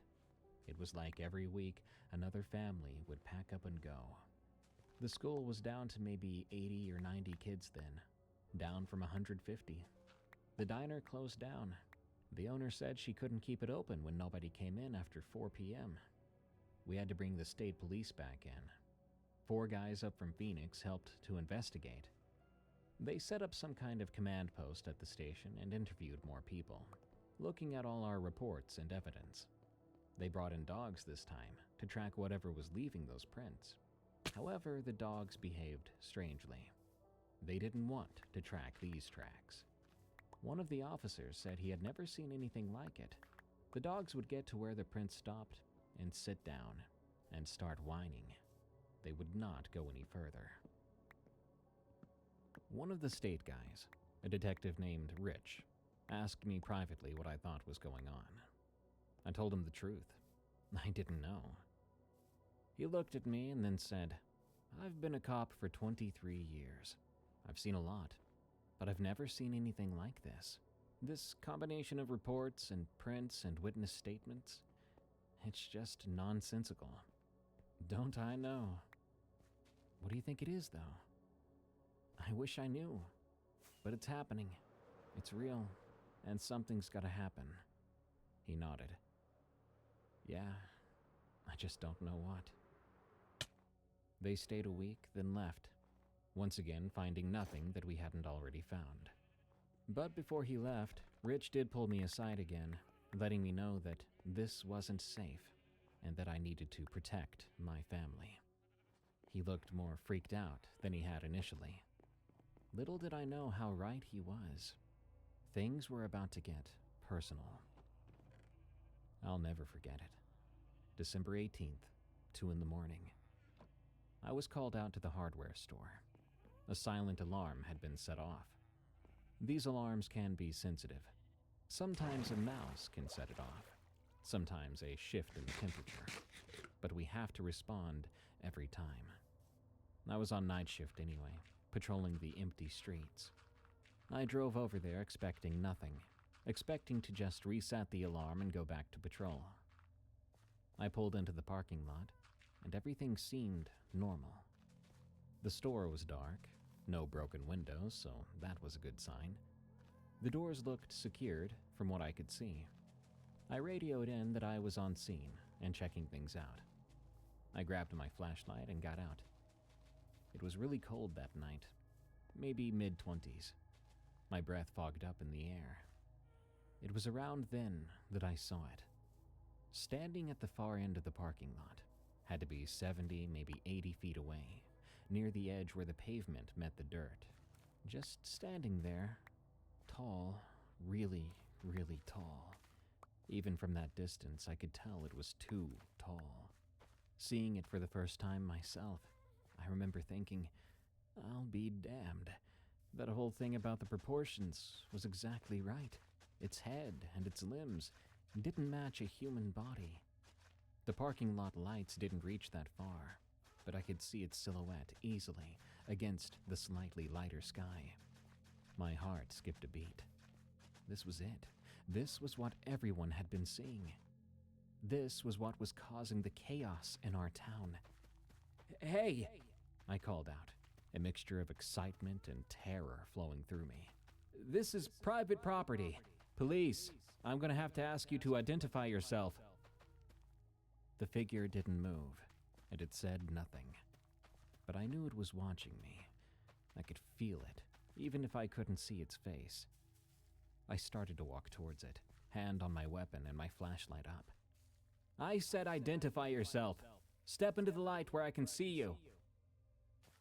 It was like every week, another family would pack up and go. The school was down to maybe 80 or 90 kids then, down from 150. The diner closed down. The owner said she couldn't keep it open when nobody came in after 4 p.m. We had to bring the state police back in. 4 guys up from Phoenix helped to investigate. They set up some kind of command post at the station and interviewed more people, looking at all our reports and evidence. They brought in dogs this time to track whatever was leaving those prints. However, the dogs behaved strangely. They didn't want to track these tracks. One of the officers said he had never seen anything like it. The dogs would get to where the prints stopped and sit down and start whining. They would not go any further. One of the state guys, a detective named Rich, asked me privately what I thought was going on. I told him the truth. I didn't know. He looked at me and then said, "I've been a cop for 23 years. I've seen a lot, but I've never seen anything like this. This combination of reports and prints and witness statements, it's just nonsensical. Don't I know? What do you think it is, though? I wish I knew, but it's happening. It's real, and something's gotta happen." He nodded. "Yeah, I just don't know what." They stayed a week, then left, once again finding nothing that we hadn't already found. But before he left, Rich did pull me aside again, letting me know that this wasn't safe and that I needed to protect my family. He looked more freaked out than he had initially. Little did I know how right he was. Things were about to get personal. I'll never forget it. December 18th, 2 in the morning. I was called out to the hardware store. A silent alarm had been set off. These alarms can be sensitive. Sometimes a mouse can set it off. Sometimes a shift in the temperature. But we have to respond every time. I was on night shift anyway, patrolling the empty streets. I drove over there expecting nothing, expecting to just reset the alarm and go back to patrol. I pulled into the parking lot, and everything seemed normal. The store was dark, no broken windows, so that was a good sign. The doors looked secured from what I could see. I radioed in that I was on scene and checking things out. I grabbed my flashlight and got out. It was really cold that night, maybe mid-20s. My breath fogged up in the air. It was around then that I saw it. Standing at the far end of the parking lot, had to be 70, maybe 80 feet away, near the edge where the pavement met the dirt. Just standing there, tall, really, really tall. Even from that distance, I could tell it was too tall. Seeing it for the first time myself, I remember thinking, I'll be damned. That whole thing about the proportions was exactly right. Its head and its limbs didn't match a human body. The parking lot lights didn't reach that far, but I could see its silhouette easily against the slightly lighter sky. My heart skipped a beat. This was it. This was what everyone had been seeing. This was what was causing the chaos in our town. "Hey!" I called out, a mixture of excitement and terror flowing through me. "This is private property. Police, I'm going to have to ask you to identify yourself." The figure didn't move, and it said nothing. But I knew it was watching me. I could feel it, even if I couldn't see its face. I started to walk towards it, hand on my weapon and my flashlight up. "I said identify yourself. Step into the light where I can see you."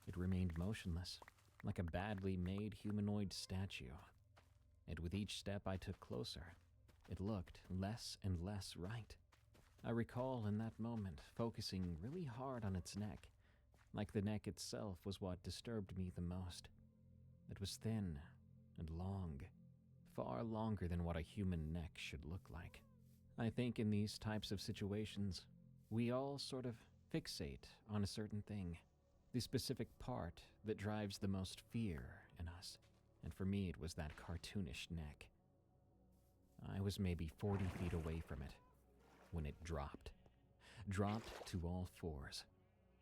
It remained motionless, like a badly made humanoid statue. And with each step I took closer, it looked less and less right. I recall in that moment focusing really hard on its neck, like the neck itself was what disturbed me the most. It was thin and long, far longer than what a human neck should look like. I think in these types of situations, we all sort of fixate on a certain thing. the specific part that drives the most fear in us, and for me it was that cartoonish neck. I was maybe 40 feet away from it when it dropped to all fours.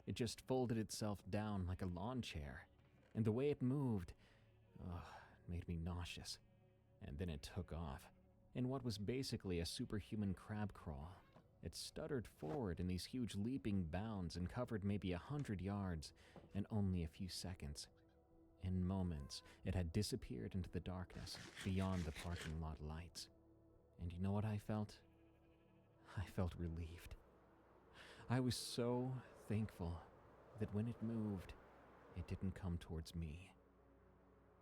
It just folded itself down like a lawn chair, and the way it moved, made me nauseous. And then it took off, in what was basically a superhuman crab crawl. It stuttered forward in these huge leaping bounds and covered maybe 100 yards in only a few seconds. In moments, it had disappeared into the darkness beyond the parking lot lights. And you know what I felt? I felt relieved. I was so thankful that when it moved, it didn't come towards me.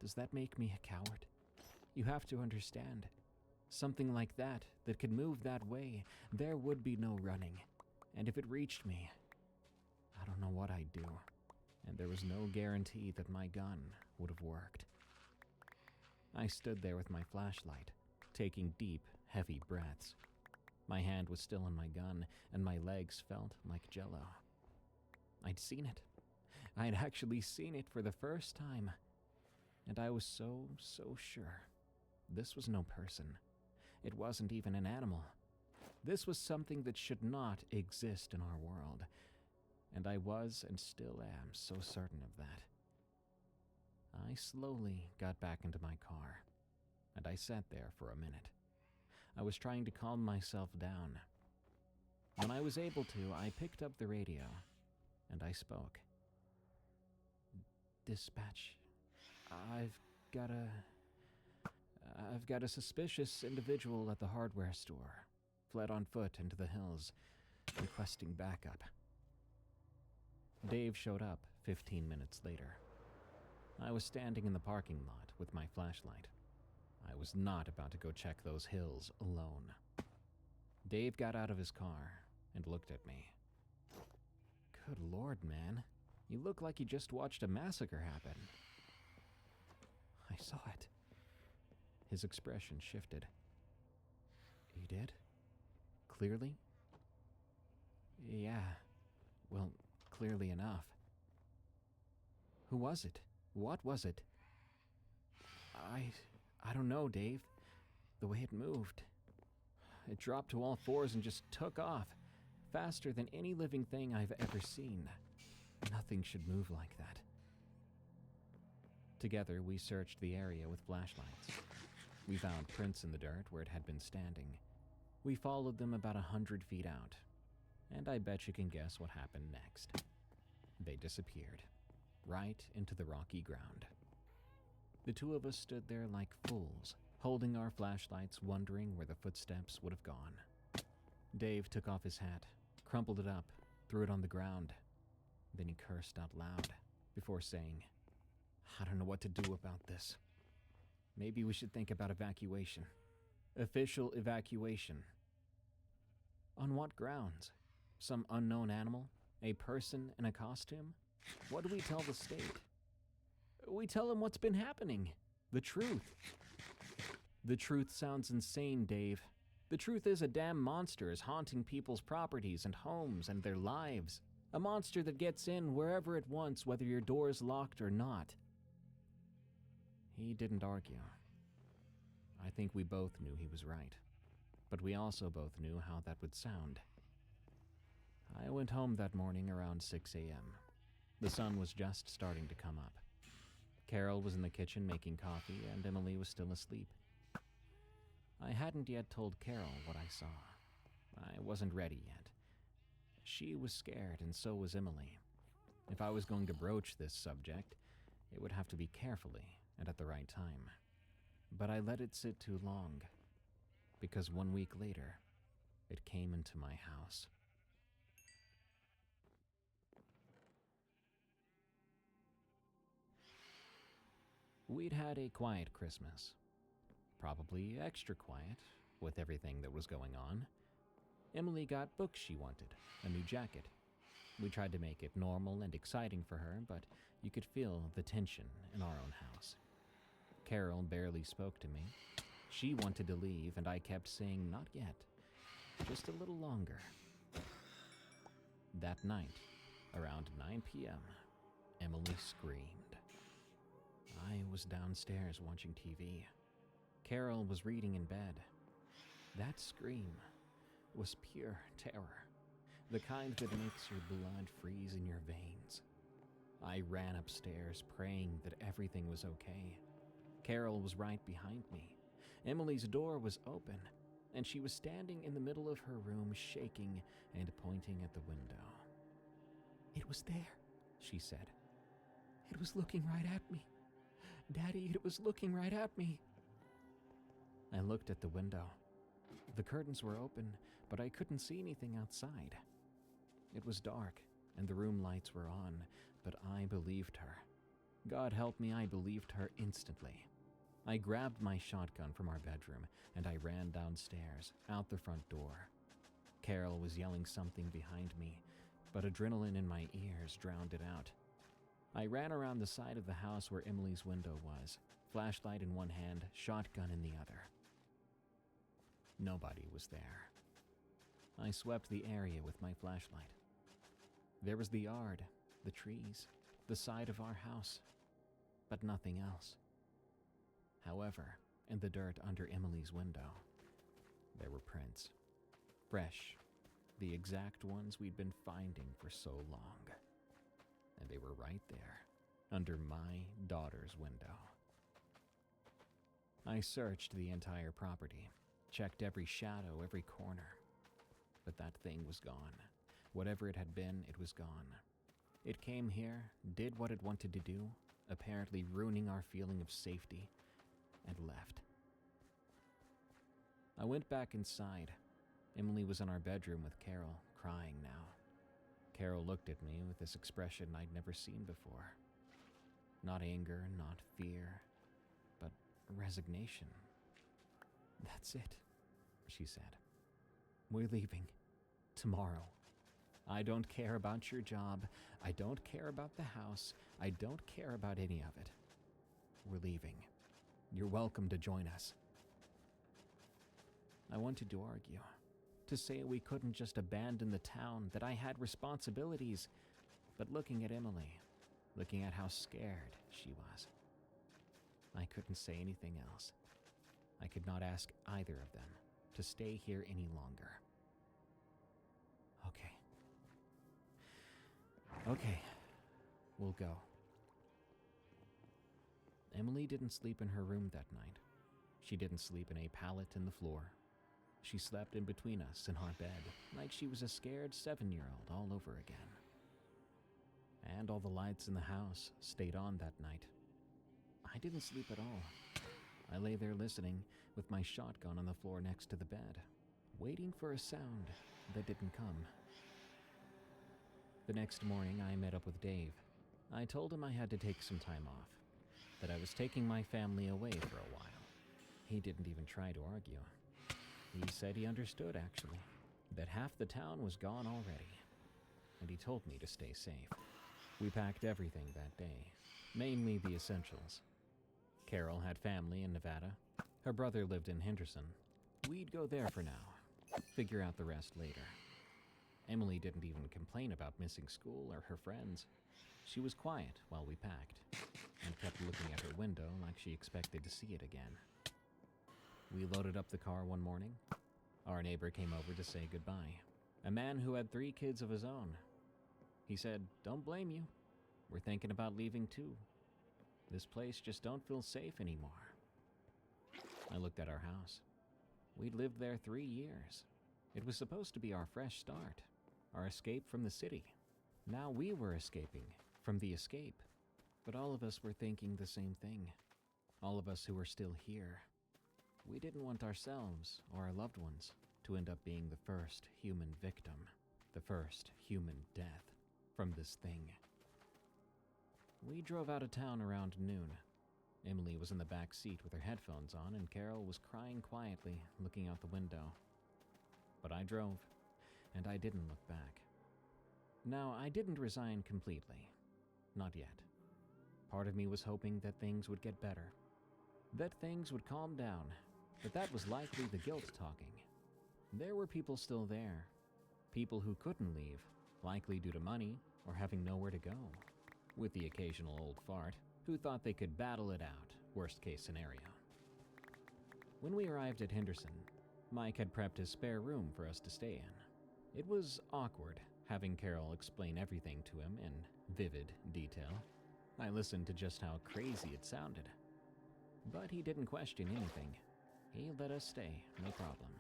Does that make me a coward? You have to understand. Something like that could move that way, there would be no running. And if it reached me, I don't know what I'd do. And there was no guarantee that my gun would have worked. I stood there with my flashlight, taking deep, heavy breaths. My hand was still on my gun, and my legs felt like jello. I'd seen it. I'd actually seen it for the first time. And I was so sure. This was no person. It wasn't even an animal. This was something that should not exist in our world. And I was and still am so certain of that. I slowly got back into my car, and I sat there for a minute. I was trying to calm myself down. When I was able to, I picked up the radio, and I spoke. "Dispatch, I've got a suspicious individual at the hardware store, fled on foot into the hills, requesting backup." Dave showed up 15 minutes later. I was standing in the parking lot with my flashlight. I was not about to go check those hills alone. Dave got out of his car and looked at me. "Good Lord, man. You look like you just watched a massacre happen." I saw it. His expression shifted. "You did? Clearly?" "Yeah. Well, clearly enough." "Who was it? What was it?" I don't know, Dave. The way it moved. It dropped to all fours and just took off, faster than any living thing I've ever seen. Nothing should move like that." Together, we searched the area with flashlights. We found prints in the dirt where it had been standing. We followed them about 100 feet out, and I bet you can guess what happened next. They disappeared, right into the rocky ground. The two of us stood there like fools, holding our flashlights, wondering where the footsteps would have gone. Dave took off his hat, crumpled it up, threw it on the ground. Then he cursed out loud, before saying, "I don't know what to do about this. Maybe we should think about evacuation. Official evacuation." "On what grounds? Some unknown animal? A person in a costume? What do we tell the state?" "We tell them what's been happening. The truth." "The truth sounds insane, Dave. The truth is a damn monster is haunting people's properties and homes and their lives. A monster that gets in wherever it wants, whether your door is locked or not." He didn't argue. I think we both knew he was right, but we also both knew how that would sound. I went home that morning around 6 a.m. The sun was just starting to come up. Carol was in the kitchen making coffee, and Emily was still asleep. I hadn't yet told Carol what I saw. I wasn't ready yet. She was scared, and so was Emily. If I was going to broach this subject, it would have to be carefully and at the right time. But I let it sit too long, because 1 week later, it came into my house. We'd had a quiet Christmas. Probably extra quiet, with everything that was going on. Emily got books she wanted, a new jacket. We tried to make it normal and exciting for her, but you could feel the tension in our own house. Carol barely spoke to me. She wanted to leave, and I kept saying, "Not yet. Just a little longer." That night, around 9 p.m., Emily screamed. I was downstairs watching TV. Carol was reading in bed. That scream was pure terror, the kind that makes your blood freeze in your veins. I ran upstairs, praying that everything was okay. Carol was right behind me. Emily's door was open, and she was standing in the middle of her room, shaking and pointing at the window. "It was there," she said. "It was looking right at me. Daddy, it was looking right at me." I looked at the window. The curtains were open, but I couldn't see anything outside. It was dark, and the room lights were on, but I believed her. God help me, I believed her instantly. I grabbed my shotgun from our bedroom, and I ran downstairs, out the front door. Carol was yelling something behind me, but adrenaline in my ears drowned it out. I ran around the side of the house where Emily's window was, flashlight in one hand, shotgun in the other. Nobody was there. I swept the area with my flashlight. There was the yard, the trees, the side of our house, but nothing else. However, in the dirt under Emily's window, there were prints. Fresh, the exact ones we'd been finding for so long. And they were right there, under my daughter's window. I searched the entire property, checked every shadow, every corner. But that thing was gone. Whatever it had been, it was gone. It came here, did what it wanted to do, apparently ruining our feeling of safety, and left. I went back inside. Emily was in our bedroom with Carol, crying now. Carol looked at me with this expression I'd never seen before. Not anger, not fear, but resignation. "That's it," she said. "We're leaving. Tomorrow. I don't care about your job. I don't care about the house. I don't care about any of it. We're leaving. You're welcome to join us." I wanted to argue, to say we couldn't just abandon the town, that I had responsibilities, but looking at Emily, looking at how scared she was, I couldn't say anything else. I could not ask either of them to stay here any longer. Okay, we'll go. Emily didn't sleep in her room that night. She didn't sleep in a pallet in the floor. She slept in between us in our bed, like she was a scared 7-year-old all over again. And all the lights in the house stayed on that night. I didn't sleep at all. I lay there listening, with my shotgun on the floor next to the bed, waiting for a sound that didn't come. The next morning, I met up with Dave. I told him I had to take some time off, that I was taking my family away for a while. He didn't even try to argue. He said he understood, actually, that half the town was gone already, and he told me to stay safe. We packed everything that day, mainly the essentials. Carol had family in Nevada. Her brother lived in Henderson. We'd go there for now, figure out the rest later. Emily didn't even complain about missing school or her friends. She was quiet while we packed, and kept looking at her window like she expected to see it again. We loaded up the car one morning. Our neighbor came over to say goodbye, a man who had 3 kids of his own. He said, "Don't blame you. We're thinking about leaving too. This place just don't feel safe anymore." I looked at our house. We'd lived there 3 years. It was supposed to be our fresh start, our escape from the city. Now we were escaping from the escape. But all of us were thinking the same thing. All of us who were still here. We didn't want ourselves or our loved ones to end up being the first human victim, the first human death from this thing. We drove out of town around noon. Emily was in the back seat with her headphones on, and Carol was crying quietly, looking out the window. But I drove, and I didn't look back. Now, I didn't resign completely. Not yet. Part of me was hoping that things would get better, that things would calm down, but that was likely the guilt talking. There were people still there, people who couldn't leave, likely due to money or having nowhere to go. with the occasional old fart who thought they could battle it out, worst case scenario. When we arrived at Henderson, Mike had prepped his spare room for us to stay in. It was awkward having Carol explain everything to him in vivid detail. I listened to just how crazy it sounded. But he didn't question anything. He let us stay, no problem.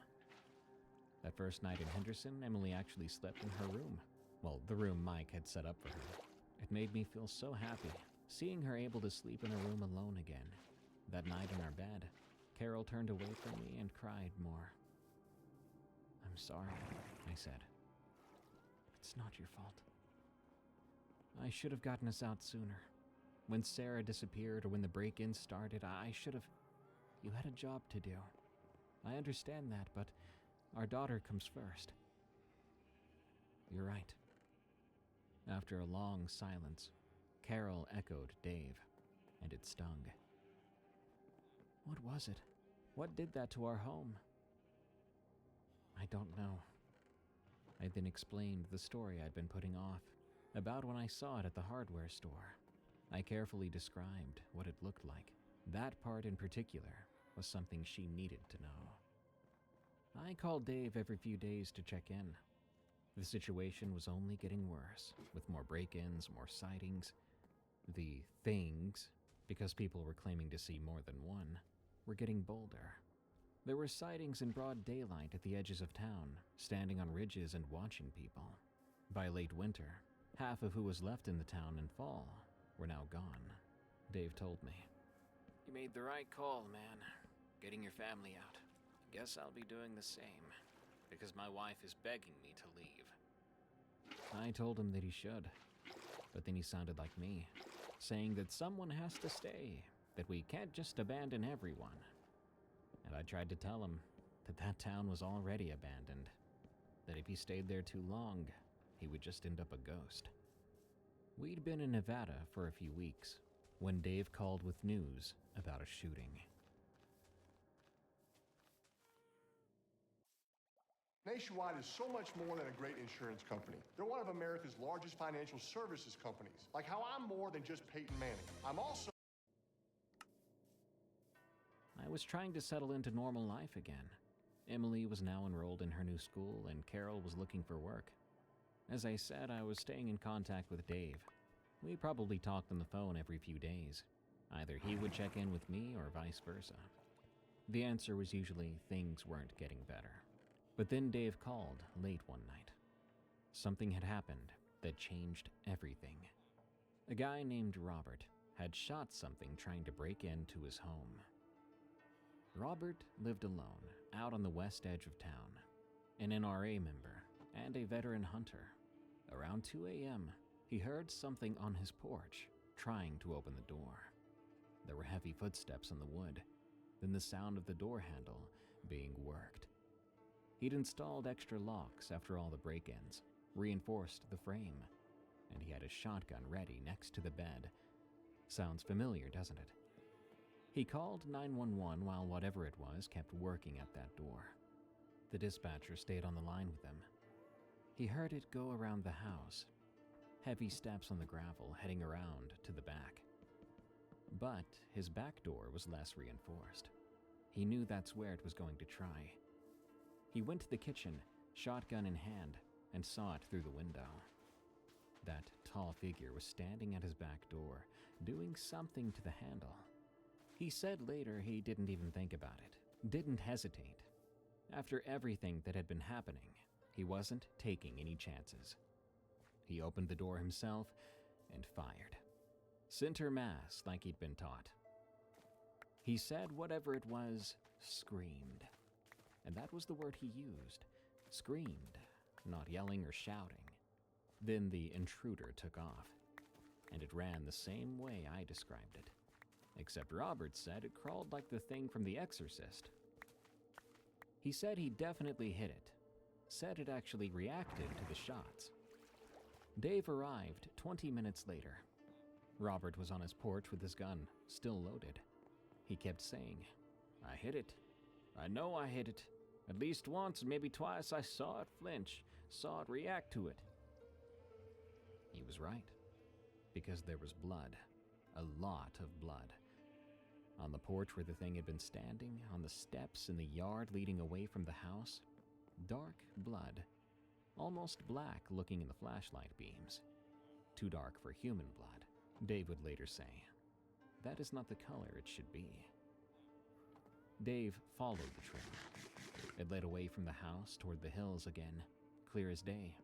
That first night in Henderson, Emily actually slept in her room. Well, the room Mike had set up for her. It made me feel so happy, seeing her able to sleep in a room alone again. That night in our bed, Carol turned away from me and cried more. "I'm sorry," I said. "It's not your fault. I should have gotten us out sooner. When Sarah disappeared or when the break-in started, I should have... You had a job to do. I understand that, but our daughter comes first." "You're right." After a long silence, Carol echoed Dave, and it stung. "What was it? What did that to our home?" "I don't know." I then explained the story I'd been putting off, about when I saw it at the hardware store. I carefully described what it looked like. That part in particular was something she needed to know. I called Dave every few days to check in. The situation was only getting worse, with more break-ins, more sightings. The things, because people were claiming to see more than one, were getting bolder. There were sightings in broad daylight at the edges of town, standing on ridges and watching people. By late winter, half of who was left in the town in fall were now gone. Dave told me, "You made the right call, man. Getting your family out. Guess I'll be doing the same, because my wife is begging me to leave." I told him that he should, but then he sounded like me, saying that someone has to stay, that we can't just abandon everyone. And I tried to tell him that that town was already abandoned, that if he stayed there too long, he would just end up a ghost. We'd been in Nevada for a few weeks when Dave called with news about a shooting. Nationwide is so much more than a great insurance company. They're one of America's largest financial services companies. Like how I'm more than just Peyton Manning. I'm also... I was trying to settle into normal life again. Emily was now enrolled in her new school, and Carol was looking for work. As I said, I was staying in contact with Dave. We probably talked on the phone every few days. Either he would check in with me or vice versa. The answer was usually things weren't getting better. But then Dave called late one night. Something had happened that changed everything. A guy named Robert had shot something trying to break into his home. Robert lived alone, out on the west edge of town, an NRA member and a veteran hunter. Around 2 a.m., he heard something on his porch, trying to open the door. There were heavy footsteps in the wood, then the sound of the door handle being worked. He'd installed extra locks after all the break-ins, reinforced the frame, and he had a shotgun ready next to the bed. Sounds familiar, doesn't it? He called 911 while whatever it was kept working at that door. The dispatcher stayed on the line with him. He heard it go around the house, heavy steps on the gravel heading around to the back. But his back door was less reinforced. He knew that's where it was going to try. He went to the kitchen, shotgun in hand, and saw it through the window. That tall figure was standing at his back door, doing something to the handle. He said later he didn't even think about it, didn't hesitate. After everything that had been happening, he wasn't taking any chances. He opened the door himself and fired. Center mass like he'd been taught. He said whatever it was, screamed. And that was the word he used, screamed, not yelling or shouting. Then the intruder took off, and it ran the same way I described it. Except Robert said it crawled like the thing from The Exorcist. He said he definitely hit it, said it actually reacted to the shots. Dave arrived 20 minutes later. Robert was on his porch with his gun, still loaded. He kept saying, "I hit it. I know I hit it. At least once, maybe twice, I saw it flinch, saw it react to it." He was right. because there was blood. A lot of blood. On the porch where the thing had been standing, on the steps in the yard leading away from the house, dark blood. Almost black looking in the flashlight beams. Too dark for human blood, Dave would later say. That is not the color it should be. Dave followed the trail. It led away from the house toward the hills again, clear as day.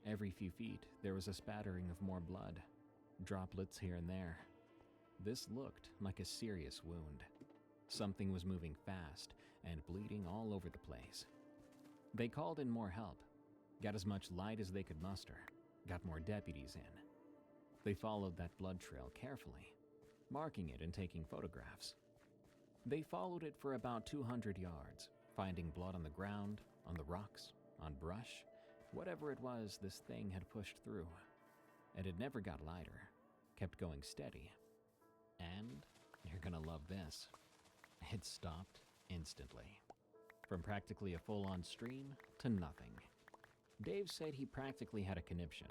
Every few feet, there was a spattering of more blood, droplets here and there. This looked like a serious wound. Something was moving fast and bleeding all over the place. They called in more help, got as much light as they could muster, got more deputies in. They followed that blood trail carefully, marking it and taking photographs. They followed it for about 200 yards, finding blood on the ground, on the rocks, on brush, whatever it was this thing had pushed through. And it never got lighter, kept going steady. And, you're gonna love this, it stopped instantly. From practically a full-on stream to nothing. Dave said he practically had a conniption.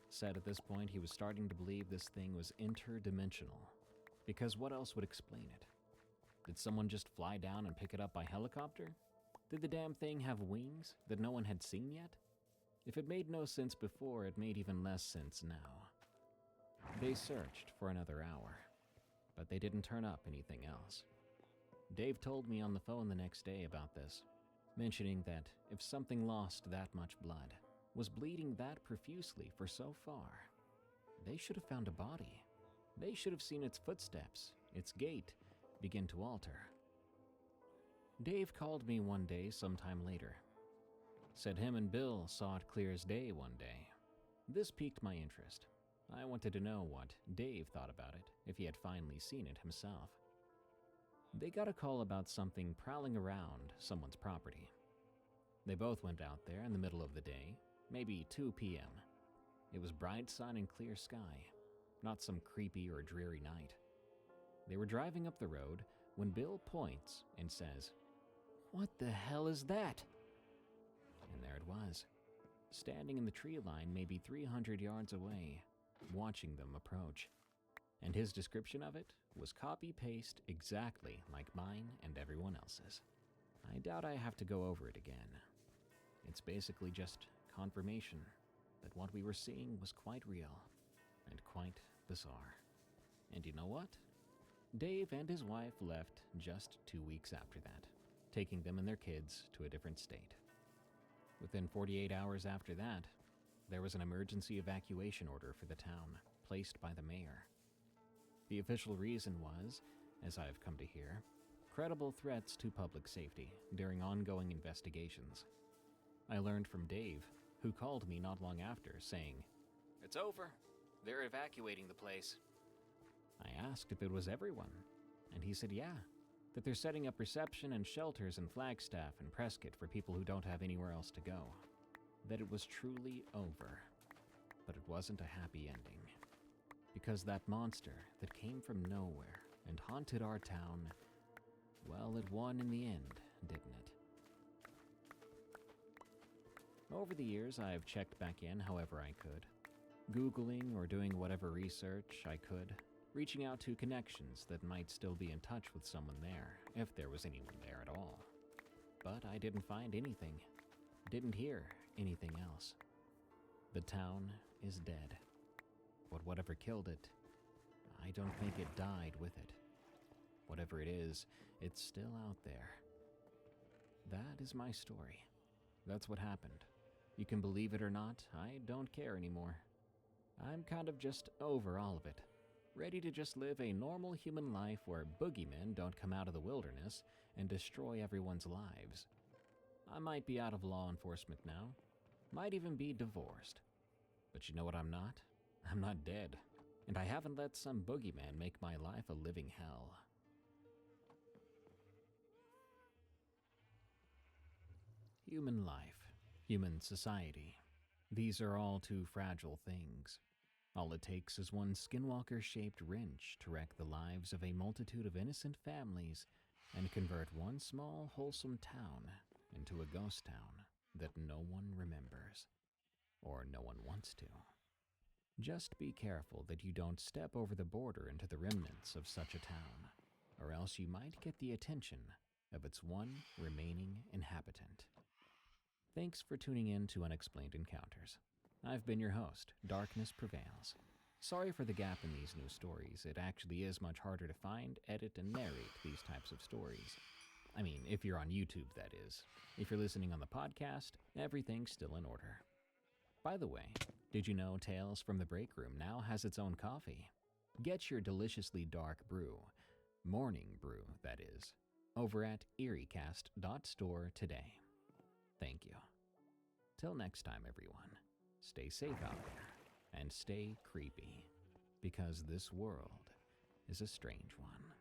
Said at this point he was starting to believe this thing was interdimensional. Because what else would explain it? Did someone just fly down and pick it up by helicopter? Did the damn thing have wings that no one had seen yet? If it made no sense before, it made even less sense now. They searched for another hour, but they didn't turn up anything else. Dave told me on the phone the next day about this, mentioning that if something lost that much blood, was bleeding that profusely for so far, they should have found a body. They should have seen its footsteps, its gait, begin to alter. Dave called me one day sometime later. Said him and Bill saw it clear as day one day. This piqued my interest. I wanted to know what Dave thought about it, if he had finally seen it himself. They got a call about something prowling around someone's property. They both went out there in the middle of the day, maybe 2 p.m. It was bright sun and clear sky, not some creepy or dreary night. They were driving up the road when Bill points and says, "What the hell is that?" And there it was, standing in the tree line maybe 300 yards away, watching them approach. And his description of it was copy-paste exactly like mine and everyone else's. I doubt I have to go over it again. It's basically just confirmation that what we were seeing was quite real and quite bizarre. And you know what? Dave and his wife left just 2 weeks after that, taking them and their kids to a different state. Within 48 hours after that, there was an emergency evacuation order for the town, placed by the mayor. The official reason was, as I've come to hear, credible threats to public safety during ongoing investigations. I learned from Dave, who called me not long after, saying, "It's over. They're evacuating the place." I asked if it was everyone, and he said yeah, that they're setting up reception and shelters in Flagstaff and Prescott for people who don't have anywhere else to go. That it was truly over. But it wasn't a happy ending. Because that monster that came from nowhere and haunted our town, well, it won in the end, didn't it? Over the years, I have checked back in however I could, Googling or doing whatever research I could, reaching out to connections that might still be in touch with someone there, if there was anyone there at all. But I didn't find anything, didn't hear anything else. The town is dead. But whatever killed it, I don't think it died with it. Whatever it is, it's still out there. That is my story. That's what happened. You can believe it or not, I don't care anymore. I'm kind of just over all of it. Ready to just live a normal human life where boogeymen don't come out of the wilderness and destroy everyone's lives. I might be out of law enforcement now, might even be divorced. But you know what I'm not? I'm not dead, and I haven't let some boogeyman make my life a living hell. Human life, human society, these are all too fragile things. All it takes is one skinwalker-shaped wrench to wreck the lives of a multitude of innocent families and convert one small, wholesome town into a ghost town that no one remembers, or no one wants to. Just be careful that you don't step over the border into the remnants of such a town, or else you might get the attention of its one remaining inhabitant. Thanks for tuning in to Unexplained Encounters. I've been your host, Darkness Prevails. Sorry for the gap in these new stories. It actually is much harder to find, edit, and narrate these types of stories. I mean, if you're on YouTube, that is. If you're listening on the podcast, everything's still in order. By the way, did you know Tales from the Break Room now has its own coffee? Get your deliciously dark brew, morning brew, that is, over at eriecast.store today. Thank you. Till next time, everyone, stay safe out there and stay creepy, because this world is a strange one.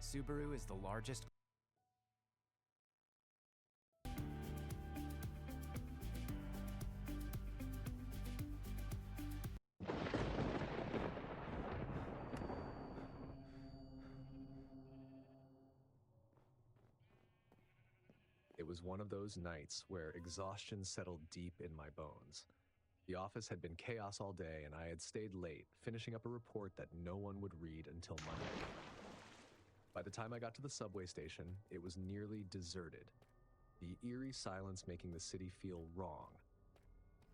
Subaru is the largest. It was one of those nights where exhaustion settled deep in my bones. The office had been chaos all day, and I had stayed late, finishing up a report that no one would read until Monday. By the time I got to the subway station, it was nearly deserted, the eerie silence making the city feel wrong,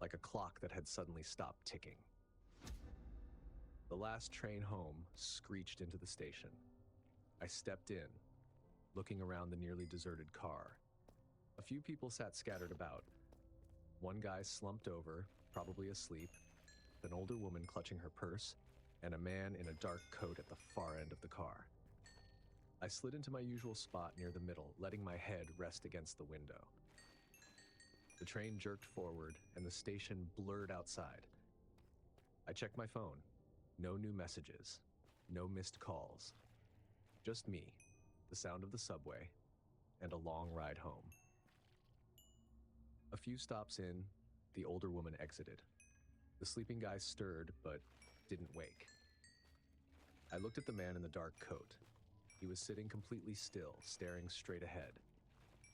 like a clock that had suddenly stopped ticking. The last train home screeched into the station. I stepped in, looking around the nearly deserted car. A few people sat scattered about. One guy slumped over, probably asleep, an older woman clutching her purse, and a man in a dark coat at the far end of the car. I slid into my usual spot near the middle, letting my head rest against the window. The train jerked forward, and the station blurred outside. I checked my phone. No new messages, no missed calls. Just me, the sound of the subway, and a long ride home. A few stops in, the older woman exited. The sleeping guy stirred, but didn't wake. I looked at the man in the dark coat. He was sitting completely still, staring straight ahead.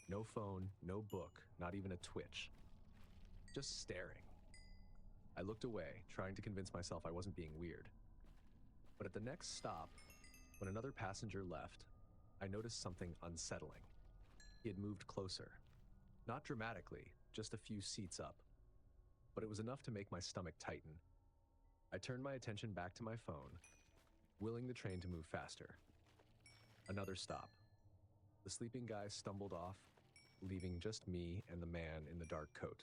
No phone, no book, not even a twitch. Just staring. I looked away, trying to convince myself I wasn't being weird. But at the next stop, when another passenger left, I noticed something unsettling. He had moved closer. Not dramatically, just a few seats up. But it was enough to make my stomach tighten. I turned my attention back to my phone, willing the train to move faster. Another stop. The sleeping guy stumbled off, leaving just me and the man in the dark coat.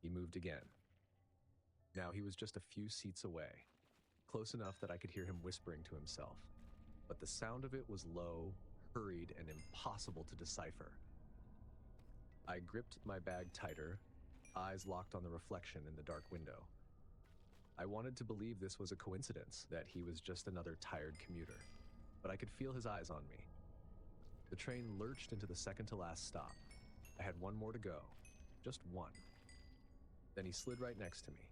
He moved again. Now he was just a few seats away, close enough that I could hear him whispering to himself. But the sound of it was low, hurried, and impossible to decipher. I gripped my bag tighter, eyes locked on the reflection in the dark window. I wanted to believe this was a coincidence, that he was just another tired commuter, but I could feel his eyes on me. The train lurched into the second-to-last stop. I had one more to go, just one. Then he slid right next to me.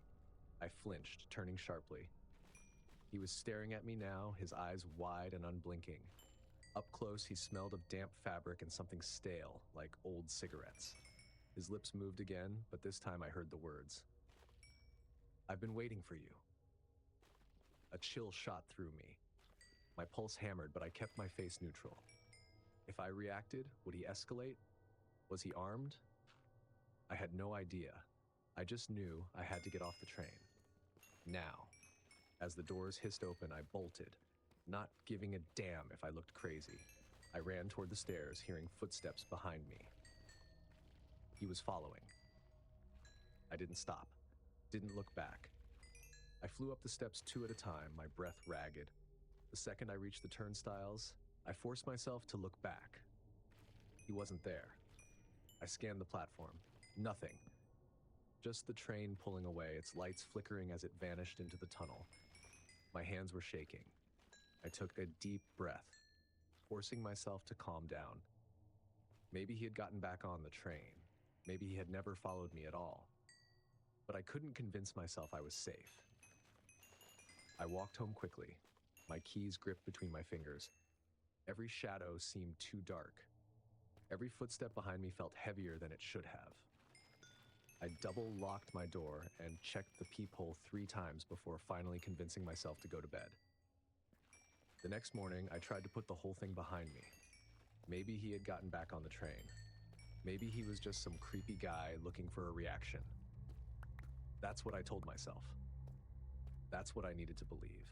I flinched, turning sharply. He was staring at me now, his eyes wide and unblinking. Up close, he smelled of damp fabric and something stale, like old cigarettes. His lips moved again, but this time I heard the words. "I've been waiting for you." A chill shot through me. My pulse hammered, but I kept my face neutral. If I reacted, would he escalate? Was he armed? I had no idea. I just knew I had to get off the train. Now. As the doors hissed open, I bolted, not giving a damn if I looked crazy. I ran toward the stairs, hearing footsteps behind me. He was following. I didn't stop, didn't look back. I flew up the steps 2 at a time, my breath ragged. The second I reached the turnstiles, I forced myself to look back. He wasn't there. I scanned the platform. Nothing. Just the train pulling away, its lights flickering as it vanished into the tunnel. My hands were shaking. I took a deep breath, forcing myself to calm down. Maybe he had gotten back on the train. Maybe he had never followed me at all. But I couldn't convince myself I was safe. I walked home quickly, my keys gripped between my fingers. Every shadow seemed too dark. Every footstep behind me felt heavier than it should have. I double-locked my door and checked the peephole 3 times before finally convincing myself to go to bed. The next morning, I tried to put the whole thing behind me. Maybe he had gotten back on the train. Maybe he was just some creepy guy looking for a reaction. That's what I told myself. That's what I needed to believe.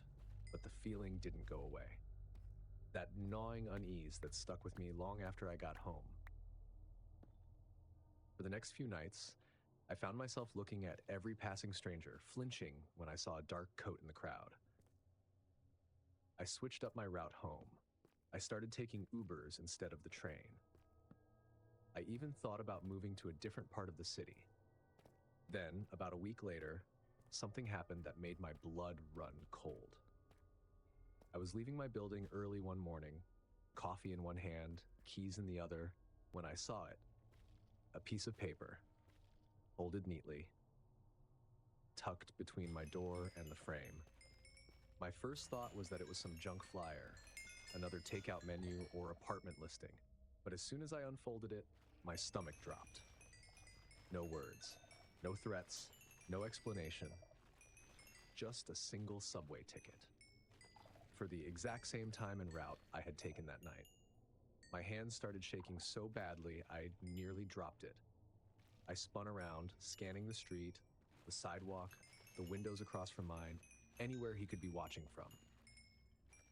But the feeling didn't go away. That gnawing unease that stuck with me long after I got home. For the next few nights, I found myself looking at every passing stranger, flinching when I saw a dark coat in the crowd. I switched up my route home. I started taking Ubers instead of the train. I even thought about moving to a different part of the city. Then, about a week later, something happened that made my blood run cold. I was leaving my building early one morning, coffee in one hand, keys in the other, when I saw it. A piece of paper, folded neatly, tucked between my door and the frame. My first thought was that it was some junk flyer, another takeout menu or apartment listing. But as soon as I unfolded it, my stomach dropped. No words, no threats, no explanation. Just a single subway ticket. For the exact same time and route I had taken that night. My hands started shaking so badly I nearly dropped it. I spun around, scanning the street, the sidewalk, the windows across from mine, anywhere he could be watching from.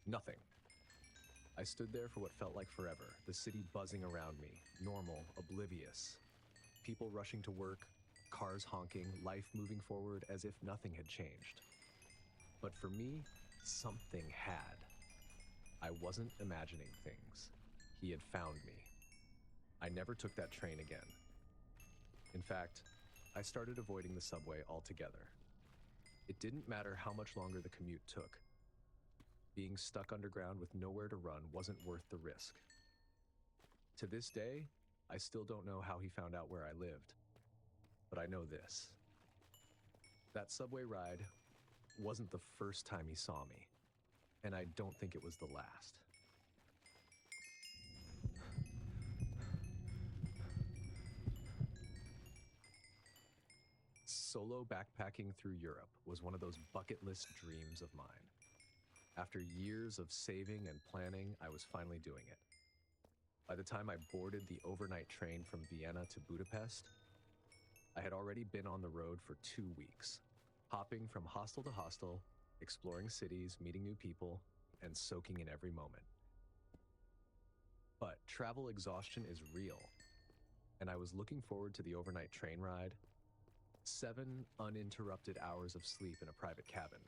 Nothing. I stood there for what felt like forever, the city buzzing around me, normal, oblivious. People rushing to work, cars honking, life moving forward as if nothing had changed. But for me, something had. I wasn't imagining things. He had found me. I never took that train again. In fact, I started avoiding the subway altogether. It didn't matter how much longer the commute took. Being stuck underground with nowhere to run wasn't worth the risk. To this day, I still don't know how he found out where I lived. But I know this. That subway ride wasn't the first time he saw me, and I don't think it was the last. Solo backpacking through Europe was one of those bucket list dreams of mine. After years of saving and planning, I was finally doing it. By the time I boarded the overnight train from Vienna to Budapest, I had already been on the road for 2 weeks, hopping from hostel to hostel, exploring cities, meeting new people, and soaking in every moment. But travel exhaustion is real, and I was looking forward to the overnight train ride. 7 uninterrupted hours of sleep in a private cabin.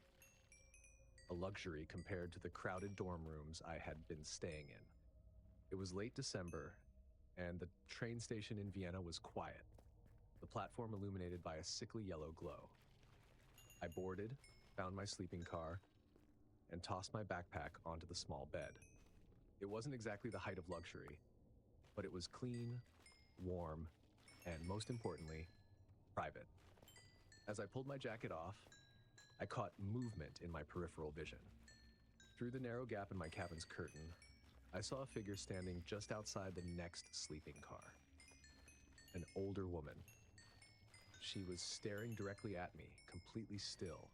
A luxury compared to the crowded dorm rooms I had been staying in. It was late December, and the train station in Vienna was quiet, the platform illuminated by a sickly yellow glow. I boarded, found my sleeping car, and tossed my backpack onto the small bed. It wasn't exactly the height of luxury, but it was clean, warm, and most importantly, private. As I pulled my jacket off, I caught movement in my peripheral vision. Through the narrow gap in my cabin's curtain, I saw a figure standing just outside the next sleeping car. An older woman. She was staring directly at me, completely still.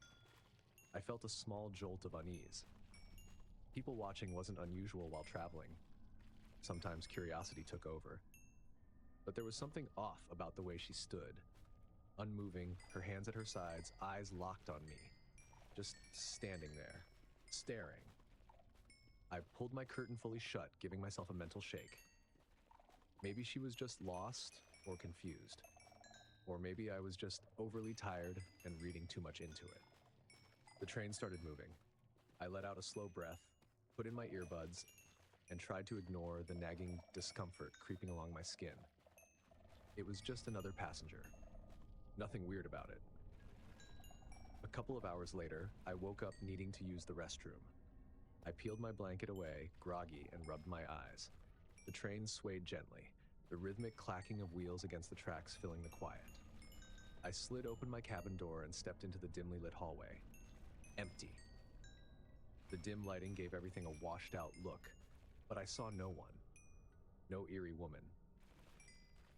I felt a small jolt of unease. People watching wasn't unusual while traveling. Sometimes curiosity took over. But there was something off about the way she stood. Unmoving, her hands at her sides, eyes locked on me. Just standing there, staring. I pulled my curtain fully shut, giving myself a mental shake. Maybe she was just lost or confused. Or maybe I was just overly tired and reading too much into it. The train started moving. I let out a slow breath, put in my earbuds, and tried to ignore the nagging discomfort creeping along my skin. It was just another passenger. Nothing weird about it. A couple of hours later, I woke up needing to use the restroom. I peeled my blanket away, groggy, and rubbed my eyes. The train swayed gently, the rhythmic clacking of wheels against the tracks filling the quiet. I slid open my cabin door and stepped into the dimly lit hallway. Empty. The dim lighting gave everything a washed-out look, but I saw no one. No eerie woman.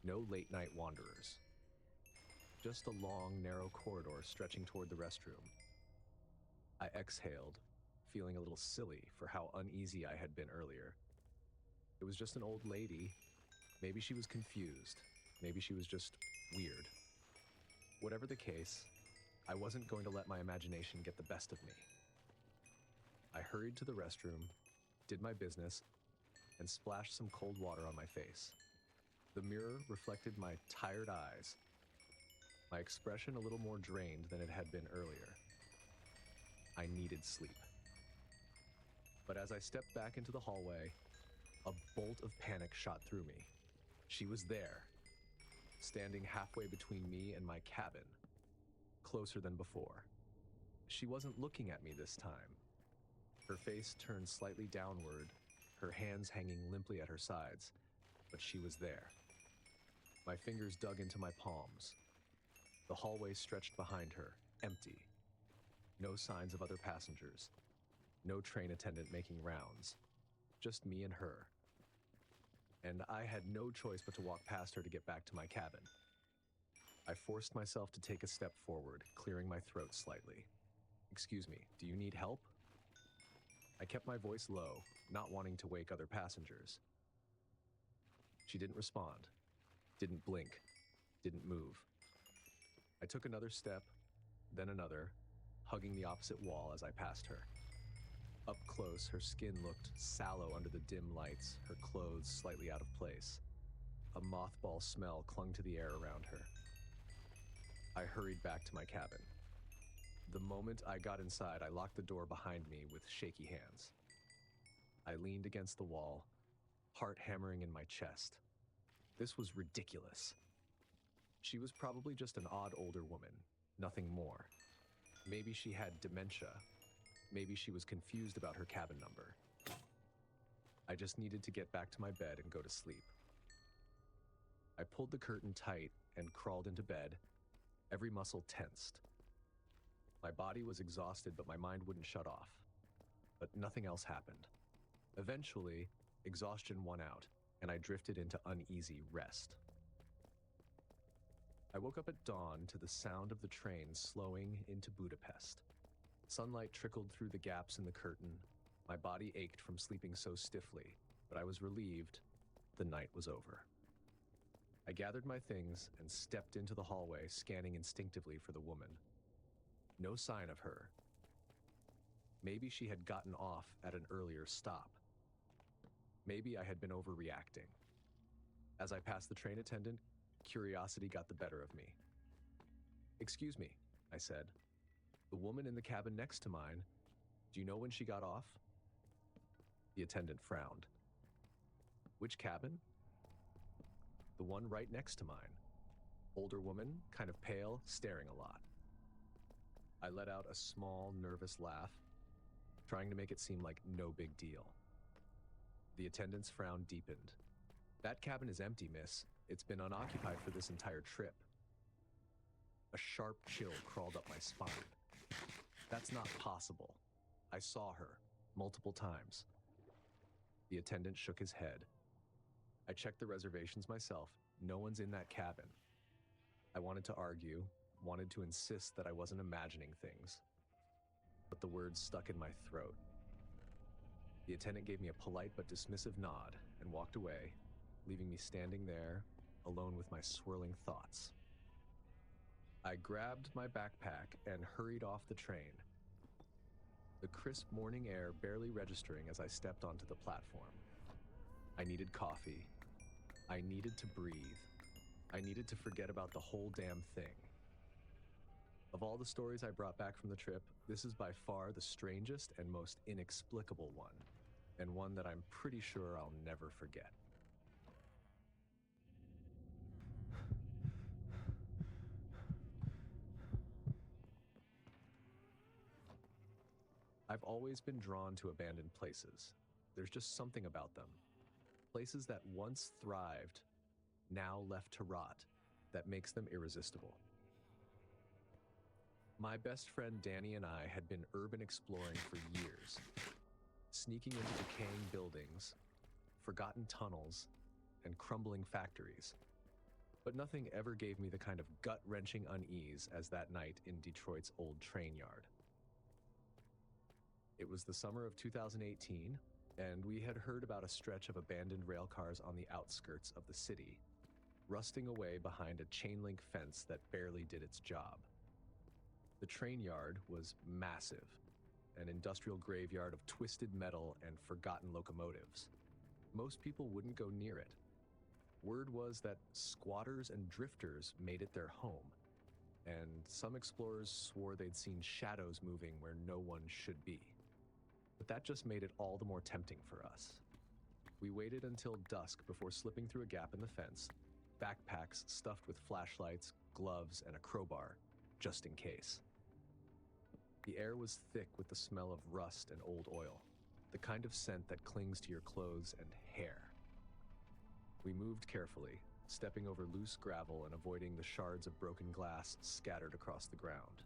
No late-night wanderers. Just a long, narrow corridor stretching toward the restroom. I exhaled, feeling a little silly for how uneasy I had been earlier. It was just an old lady. Maybe she was confused. Maybe she was just weird. Whatever the case, I wasn't going to let my imagination get the best of me. I hurried to the restroom, did my business, and splashed some cold water on my face. The mirror reflected my tired eyes, my expression a little more drained than it had been earlier. I needed sleep. But as I stepped back into the hallway, a bolt of panic shot through me. She was there, standing halfway between me and my cabin, closer than before. She wasn't looking at me this time. Her face turned slightly downward, her hands hanging limply at her sides, but she was there. My fingers dug into my palms. The hallway stretched behind her, empty. No signs of other passengers. No train attendant making rounds. Just me and her. And I had no choice but to walk past her to get back to my cabin. I forced myself to take a step forward, clearing my throat slightly. "Excuse me, do you need help?" I kept my voice low, not wanting to wake other passengers. She didn't respond, didn't blink, didn't move. I took another step, then another, hugging the opposite wall as I passed her. Up close, her skin looked sallow under the dim lights, her clothes slightly out of place. A mothball smell clung to the air around her. I hurried back to my cabin. The moment I got inside, I locked the door behind me with shaky hands. I leaned against the wall, heart hammering in my chest. This was ridiculous. She was probably just an odd older woman, nothing more. Maybe she had dementia. Maybe she was confused about her cabin number. I just needed to get back to my bed and go to sleep. I pulled the curtain tight and crawled into bed, every muscle tensed. My body was exhausted, but my mind wouldn't shut off. But nothing else happened. Eventually, exhaustion won out, and I drifted into uneasy rest. I woke up at dawn to the sound of the train slowing into Budapest. Sunlight trickled through the gaps in the curtain. My body ached from sleeping so stiffly, but I was relieved the night was over. I gathered my things and stepped into the hallway, scanning instinctively for the woman. No sign of her. Maybe she had gotten off at an earlier stop. Maybe I had been overreacting. As I passed the train attendant, curiosity got the better of me. "Excuse me," I said. "The woman in the cabin next to mine, do you know when she got off?" The attendant frowned. "Which cabin?" "The one right next to mine. Older woman, kind of pale, staring a lot." I let out a small, nervous laugh, trying to make it seem like no big deal. The attendant's frown deepened. "That cabin is empty, miss. It's been unoccupied for this entire trip." A sharp chill crawled up my spine. "That's not possible. I saw her multiple times." The attendant shook his head. "I checked the reservations myself. No one's in that cabin." I wanted to argue, wanted to insist that I wasn't imagining things, but the words stuck in my throat. The attendant gave me a polite but dismissive nod and walked away, leaving me standing there, alone with my swirling thoughts. I grabbed my backpack and hurried off the train, the crisp morning air barely registering as I stepped onto the platform. I needed coffee. I needed to breathe. I needed to forget about the whole damn thing. Of all the stories I brought back from the trip, this is by far the strangest and most inexplicable one, and one that I'm pretty sure I'll never forget. I've always been drawn to abandoned places. There's just something about them. Places that once thrived, now left to rot, that makes them irresistible. My best friend Danny and I had been urban exploring for years, sneaking into decaying buildings, forgotten tunnels, and crumbling factories. But nothing ever gave me the kind of gut-wrenching unease as that night in Detroit's old train yard. It was the summer of 2018, and we had heard about a stretch of abandoned railcars on the outskirts of the city, rusting away behind a chain-link fence that barely did its job. The train yard was massive, an industrial graveyard of twisted metal and forgotten locomotives. Most people wouldn't go near it. Word was that squatters and drifters made it their home, and some explorers swore they'd seen shadows moving where no one should be. But that just made it all the more tempting for us. We waited until dusk before slipping through a gap in the fence, backpacks stuffed with flashlights, gloves, and a crowbar, just in case. The air was thick with the smell of rust and old oil, the kind of scent that clings to your clothes and hair. We moved carefully, stepping over loose gravel and avoiding the shards of broken glass scattered across the ground.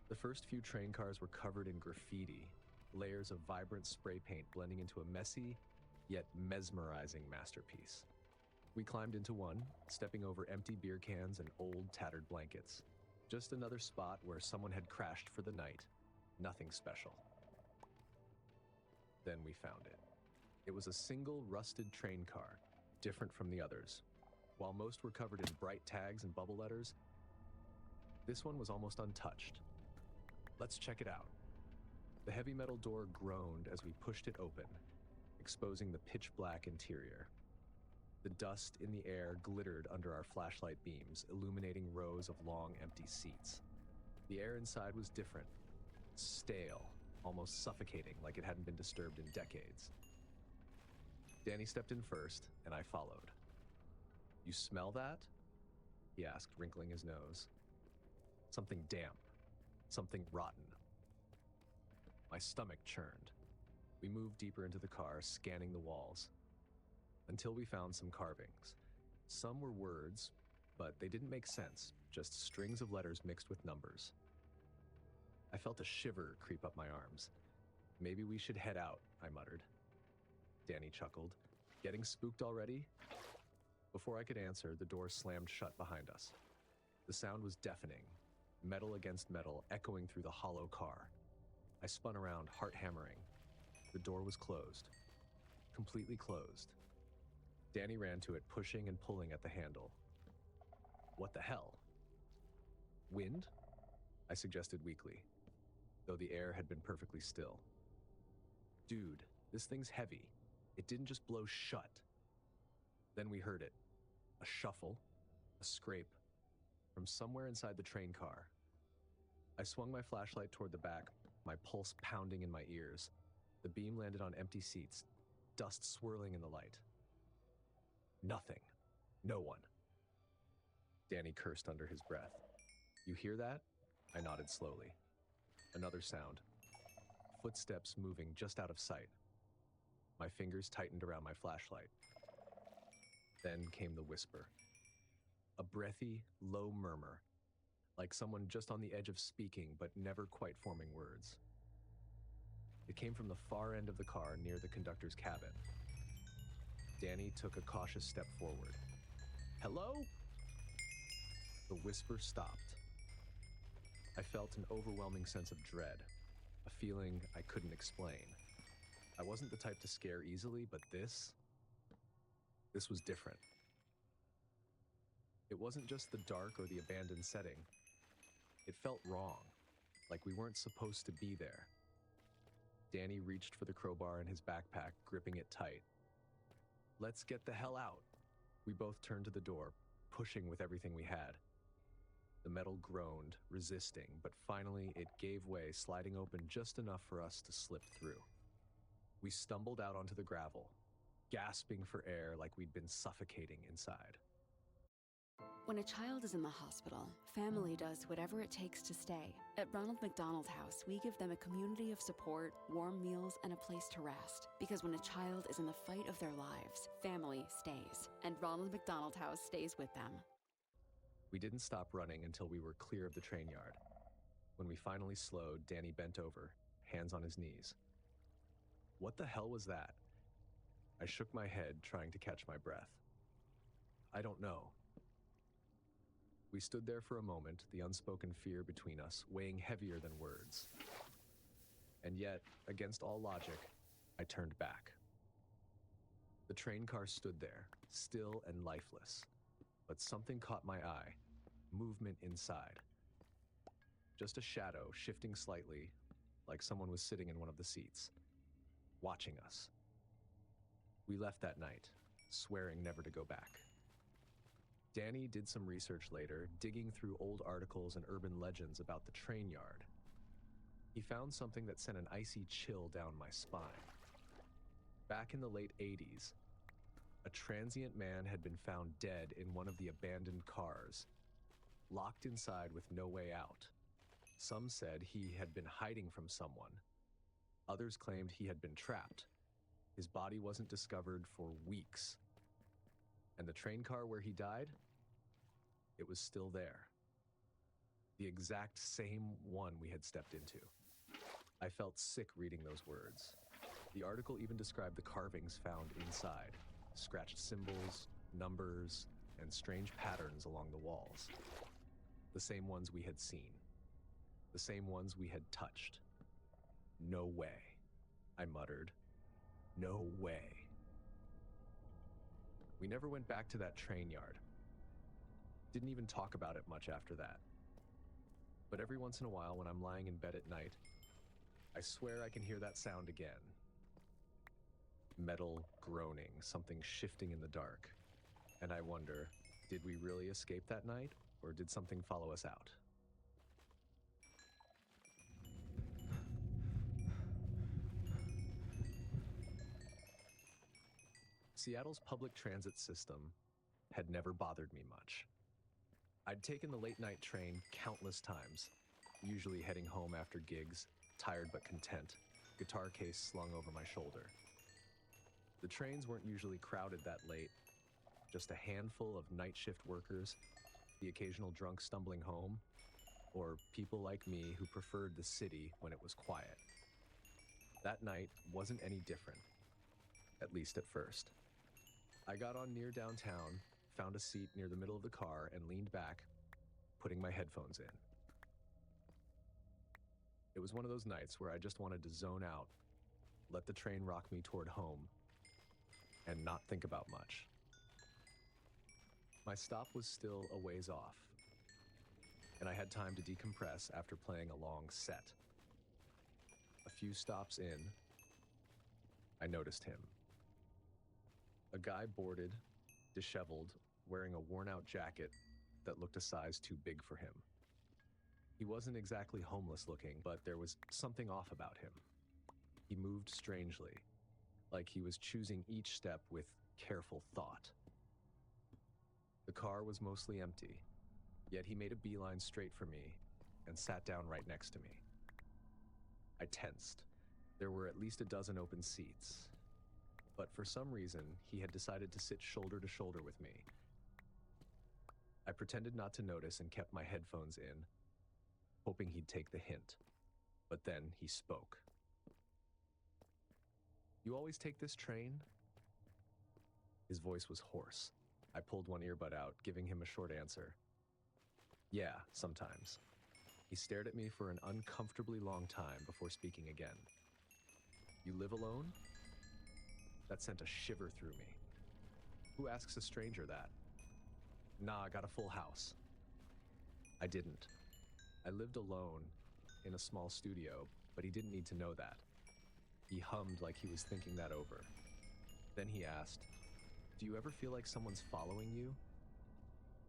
The first few train cars were covered in graffiti, layers of vibrant spray paint blending into a messy, yet mesmerizing masterpiece. We climbed into one, stepping over empty beer cans and old tattered blankets. Just another spot where someone had crashed for the night. Nothing special. Then we found it. It was a single rusted train car, different from the others. While most were covered in bright tags and bubble letters, this one was almost untouched. Let's check it out. The heavy metal door groaned as we pushed it open, exposing the pitch-black interior. The dust in the air glittered under our flashlight beams, illuminating rows of long, empty seats. The air inside was different, stale, almost suffocating, like it hadn't been disturbed in decades. Danny stepped in first, and I followed. "You smell that?" he asked, wrinkling his nose. "Something damp, something rotten." My stomach churned. We moved deeper into the car, scanning the walls, until we found some carvings. Some were words, but they didn't make sense, just strings of letters mixed with numbers. I felt a shiver creep up my arms. "Maybe we should head out," I muttered. Danny chuckled. "Getting spooked already?" Before I could answer, the door slammed shut behind us. The sound was deafening, metal against metal, echoing through the hollow car. I spun around, heart hammering. The door was closed. Completely closed. Danny ran to it, pushing and pulling at the handle. "What the hell?" "Wind?" I suggested weakly, though the air had been perfectly still. "Dude, this thing's heavy. It didn't just blow shut." Then we heard it. A shuffle, a scrape, from somewhere inside the train car. I swung my flashlight toward the back, my pulse pounding in my ears. The beam landed on empty seats, dust swirling in the light. Nothing. No one. Danny cursed under his breath. "You hear that?" I nodded slowly. Another sound. Footsteps moving just out of sight. My fingers tightened around my flashlight. Then came the whisper. A breathy, low murmur, like someone just on the edge of speaking but never quite forming words. It came from the far end of the car near the conductor's cabin. Danny took a cautious step forward. "Hello?" The whisper stopped. I felt an overwhelming sense of dread, a feeling I couldn't explain. I wasn't the type to scare easily, but this was different. It wasn't just the dark or the abandoned setting. It felt wrong, like we weren't supposed to be there. Danny reached for the crowbar in his backpack, gripping it tight. "Let's get the hell out." We both turned to the door, pushing with everything we had. The metal groaned, resisting, but finally it gave way, sliding open just enough for us to slip through. We stumbled out onto the gravel, gasping for air like we'd been suffocating inside. When a child is in the hospital, family does whatever it takes to stay. At Ronald McDonald House, we give them a community of support, warm meals, and a place to rest. Because when a child is in the fight of their lives, family stays. And Ronald McDonald House stays with them. We didn't stop running until we were clear of the train yard. When we finally slowed, Danny bent over, hands on his knees. "What the hell was that?" I shook my head, trying to catch my breath. "I don't know." We stood there for a moment, the unspoken fear between us weighing heavier than words. And yet, against all logic, I turned back. The train car stood there, still and lifeless. But something caught my eye. Movement inside. Just a shadow shifting slightly, like someone was sitting in one of the seats, watching us. We left that night, swearing never to go back. Danny did some research later, digging through old articles and urban legends about the train yard. He found something that sent an icy chill down my spine. Back in the late 80s, a transient man had been found dead in one of the abandoned cars, locked inside with no way out. Some said he had been hiding from someone. Others claimed he had been trapped. His body wasn't discovered for weeks. And the train car where he died? It was still there. The exact same one we had stepped into. I felt sick reading those words. The article even described the carvings found inside, scratched symbols, numbers, and strange patterns along the walls. The same ones we had seen. The same ones we had touched. No way, I muttered. No way. We never went back to that train yard. Didn't even talk about it much after that. But every once in a while, when I'm lying in bed at night, I swear I can hear that sound again. Metal groaning, something shifting in the dark. And I wonder, did we really escape that night, or did something follow us out? Seattle's public transit system had never bothered me much. I'd taken the late-night train countless times, usually heading home after gigs, tired but content, guitar case slung over my shoulder. The trains weren't usually crowded that late, just a handful of night shift workers, the occasional drunk stumbling home, or people like me who preferred the city when it was quiet. That night wasn't any different, at least at first. I got on near downtown, found a seat near the middle of the car, and leaned back, putting my headphones in. It was one of those nights where I just wanted to zone out, let the train rock me toward home, and not think about much. My stop was still a ways off, and I had time to decompress after playing a long set. A few stops in, I noticed him. A guy boarded, disheveled, wearing a worn-out jacket that looked a size too big for him. He wasn't exactly homeless looking, but there was something off about him. He moved strangely, like he was choosing each step with careful thought. The car was mostly empty, yet he made a beeline straight for me and sat down right next to me. I tensed. There were at least a dozen open seats, but for some reason, he had decided to sit shoulder to shoulder with me. I pretended not to notice and kept my headphones in, hoping he'd take the hint. But then he spoke. "You always take this train?" His voice was hoarse. I pulled one earbud out, giving him a short answer. "Yeah, sometimes." He stared at me for an uncomfortably long time before speaking again. "You live alone?" That sent a shiver through me. Who asks a stranger that? "Nah, I got a full house." I didn't. I lived alone in a small studio, but he didn't need to know that. He hummed like he was thinking that over. Then he asked, "Do you ever feel like someone's following you?"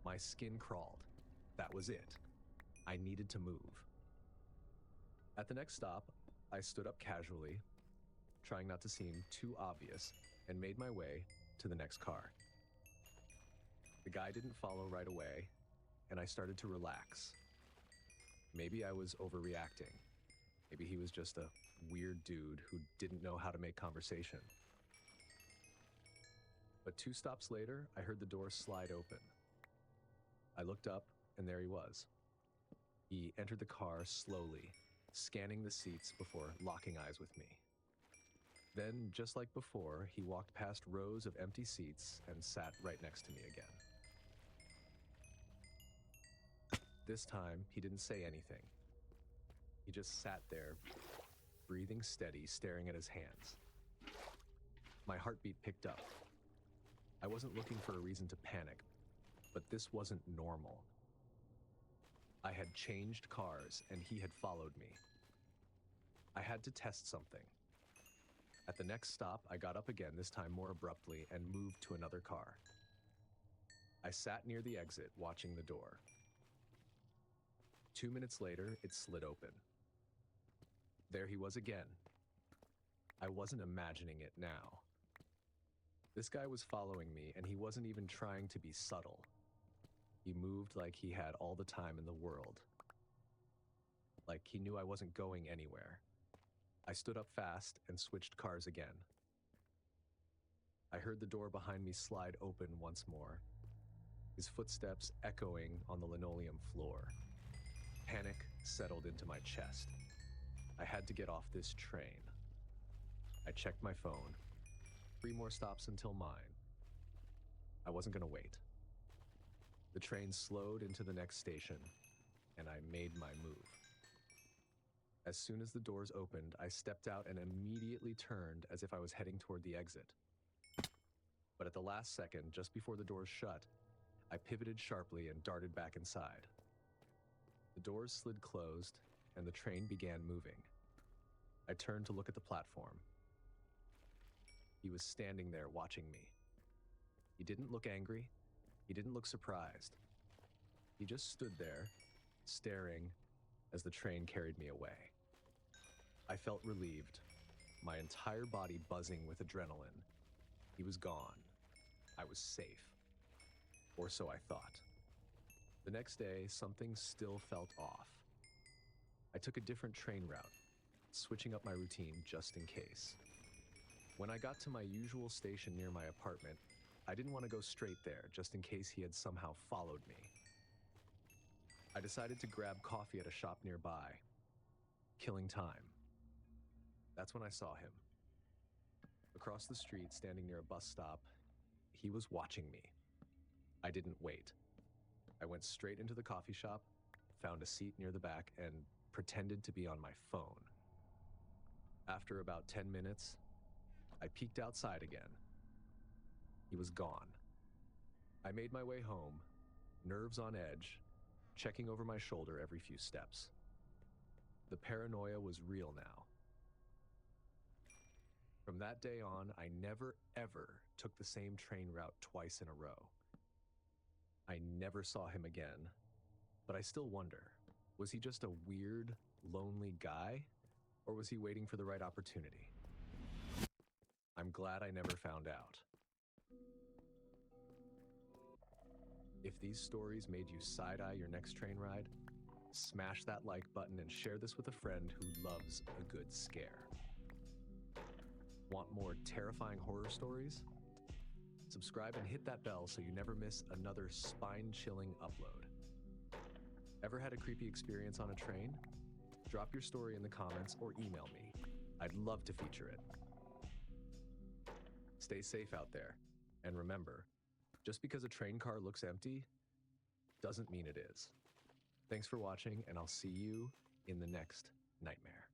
My skin crawled. That was it. I needed to move. At the next stop, I stood up casually, trying not to seem too obvious, and made my way to the next car. The guy didn't follow right away, and I started to relax. Maybe I was overreacting. Maybe he was just a weird dude who didn't know how to make conversation. But 2 stops later, I heard the door slide open. I looked up, and there he was. He entered the car slowly, scanning the seats before locking eyes with me. Then, just like before, he walked past rows of empty seats and sat right next to me again. This time, he didn't say anything. He just sat there, breathing steady, staring at his hands. My heartbeat picked up. I wasn't looking for a reason to panic, but this wasn't normal. I had changed cars, and he had followed me. I had to test something. At the next stop, I got up again, this time more abruptly, and moved to another car. I sat near the exit, watching the door. 2 minutes later, it slid open. There he was again. I wasn't imagining it now. This guy was following me, and he wasn't even trying to be subtle. He moved like he had all the time in the world. like he knew I wasn't going anywhere. I stood up fast and switched cars again. I heard the door behind me slide open once more, his footsteps echoing on the linoleum floor. Panic settled into my chest. I had to get off this train. I checked my phone. 3 more stops until mine. I wasn't going to wait. The train slowed into the next station, and I made my move. As soon as the doors opened, I stepped out and immediately turned as if I was heading toward the exit. But at the last second, just before the doors shut, I pivoted sharply and darted back inside. The doors slid closed, and the train began moving. I turned to look at the platform. He was standing there watching me. He didn't look angry. He didn't look surprised. He just stood there, staring as the train carried me away. I felt relieved, my entire body buzzing with adrenaline. He was gone. I was safe. Or so I thought. The next day, something still felt off. I took a different train route, switching up my routine just in case. When I got to my usual station near my apartment, I didn't want to go straight there just in case he had somehow followed me. I decided to grab coffee at a shop nearby, killing time. That's when I saw him. Across the street, standing near a bus stop, he was watching me. I didn't wait. I went straight into the coffee shop, found a seat near the back, and pretended to be on my phone. After about 10 minutes, I peeked outside again. He was gone. I made my way home, nerves on edge, checking over my shoulder every few steps. The paranoia was real now. From that day on, I never, ever took the same train route twice in a row. I never saw him again, but I still wonder, was he just a weird, lonely guy, or was he waiting for the right opportunity? I'm glad I never found out. If these stories made you side-eye your next train ride, smash that like button and share this with a friend who loves a good scare. Want more terrifying horror stories? Subscribe and hit that bell so you never miss another spine-chilling upload. Ever had a creepy experience on a train? Drop your story in the comments or email me. I'd love to feature it. Stay safe out there. And remember, just because a train car looks empty doesn't mean it is. Thanks for watching, and I'll see you in the next nightmare.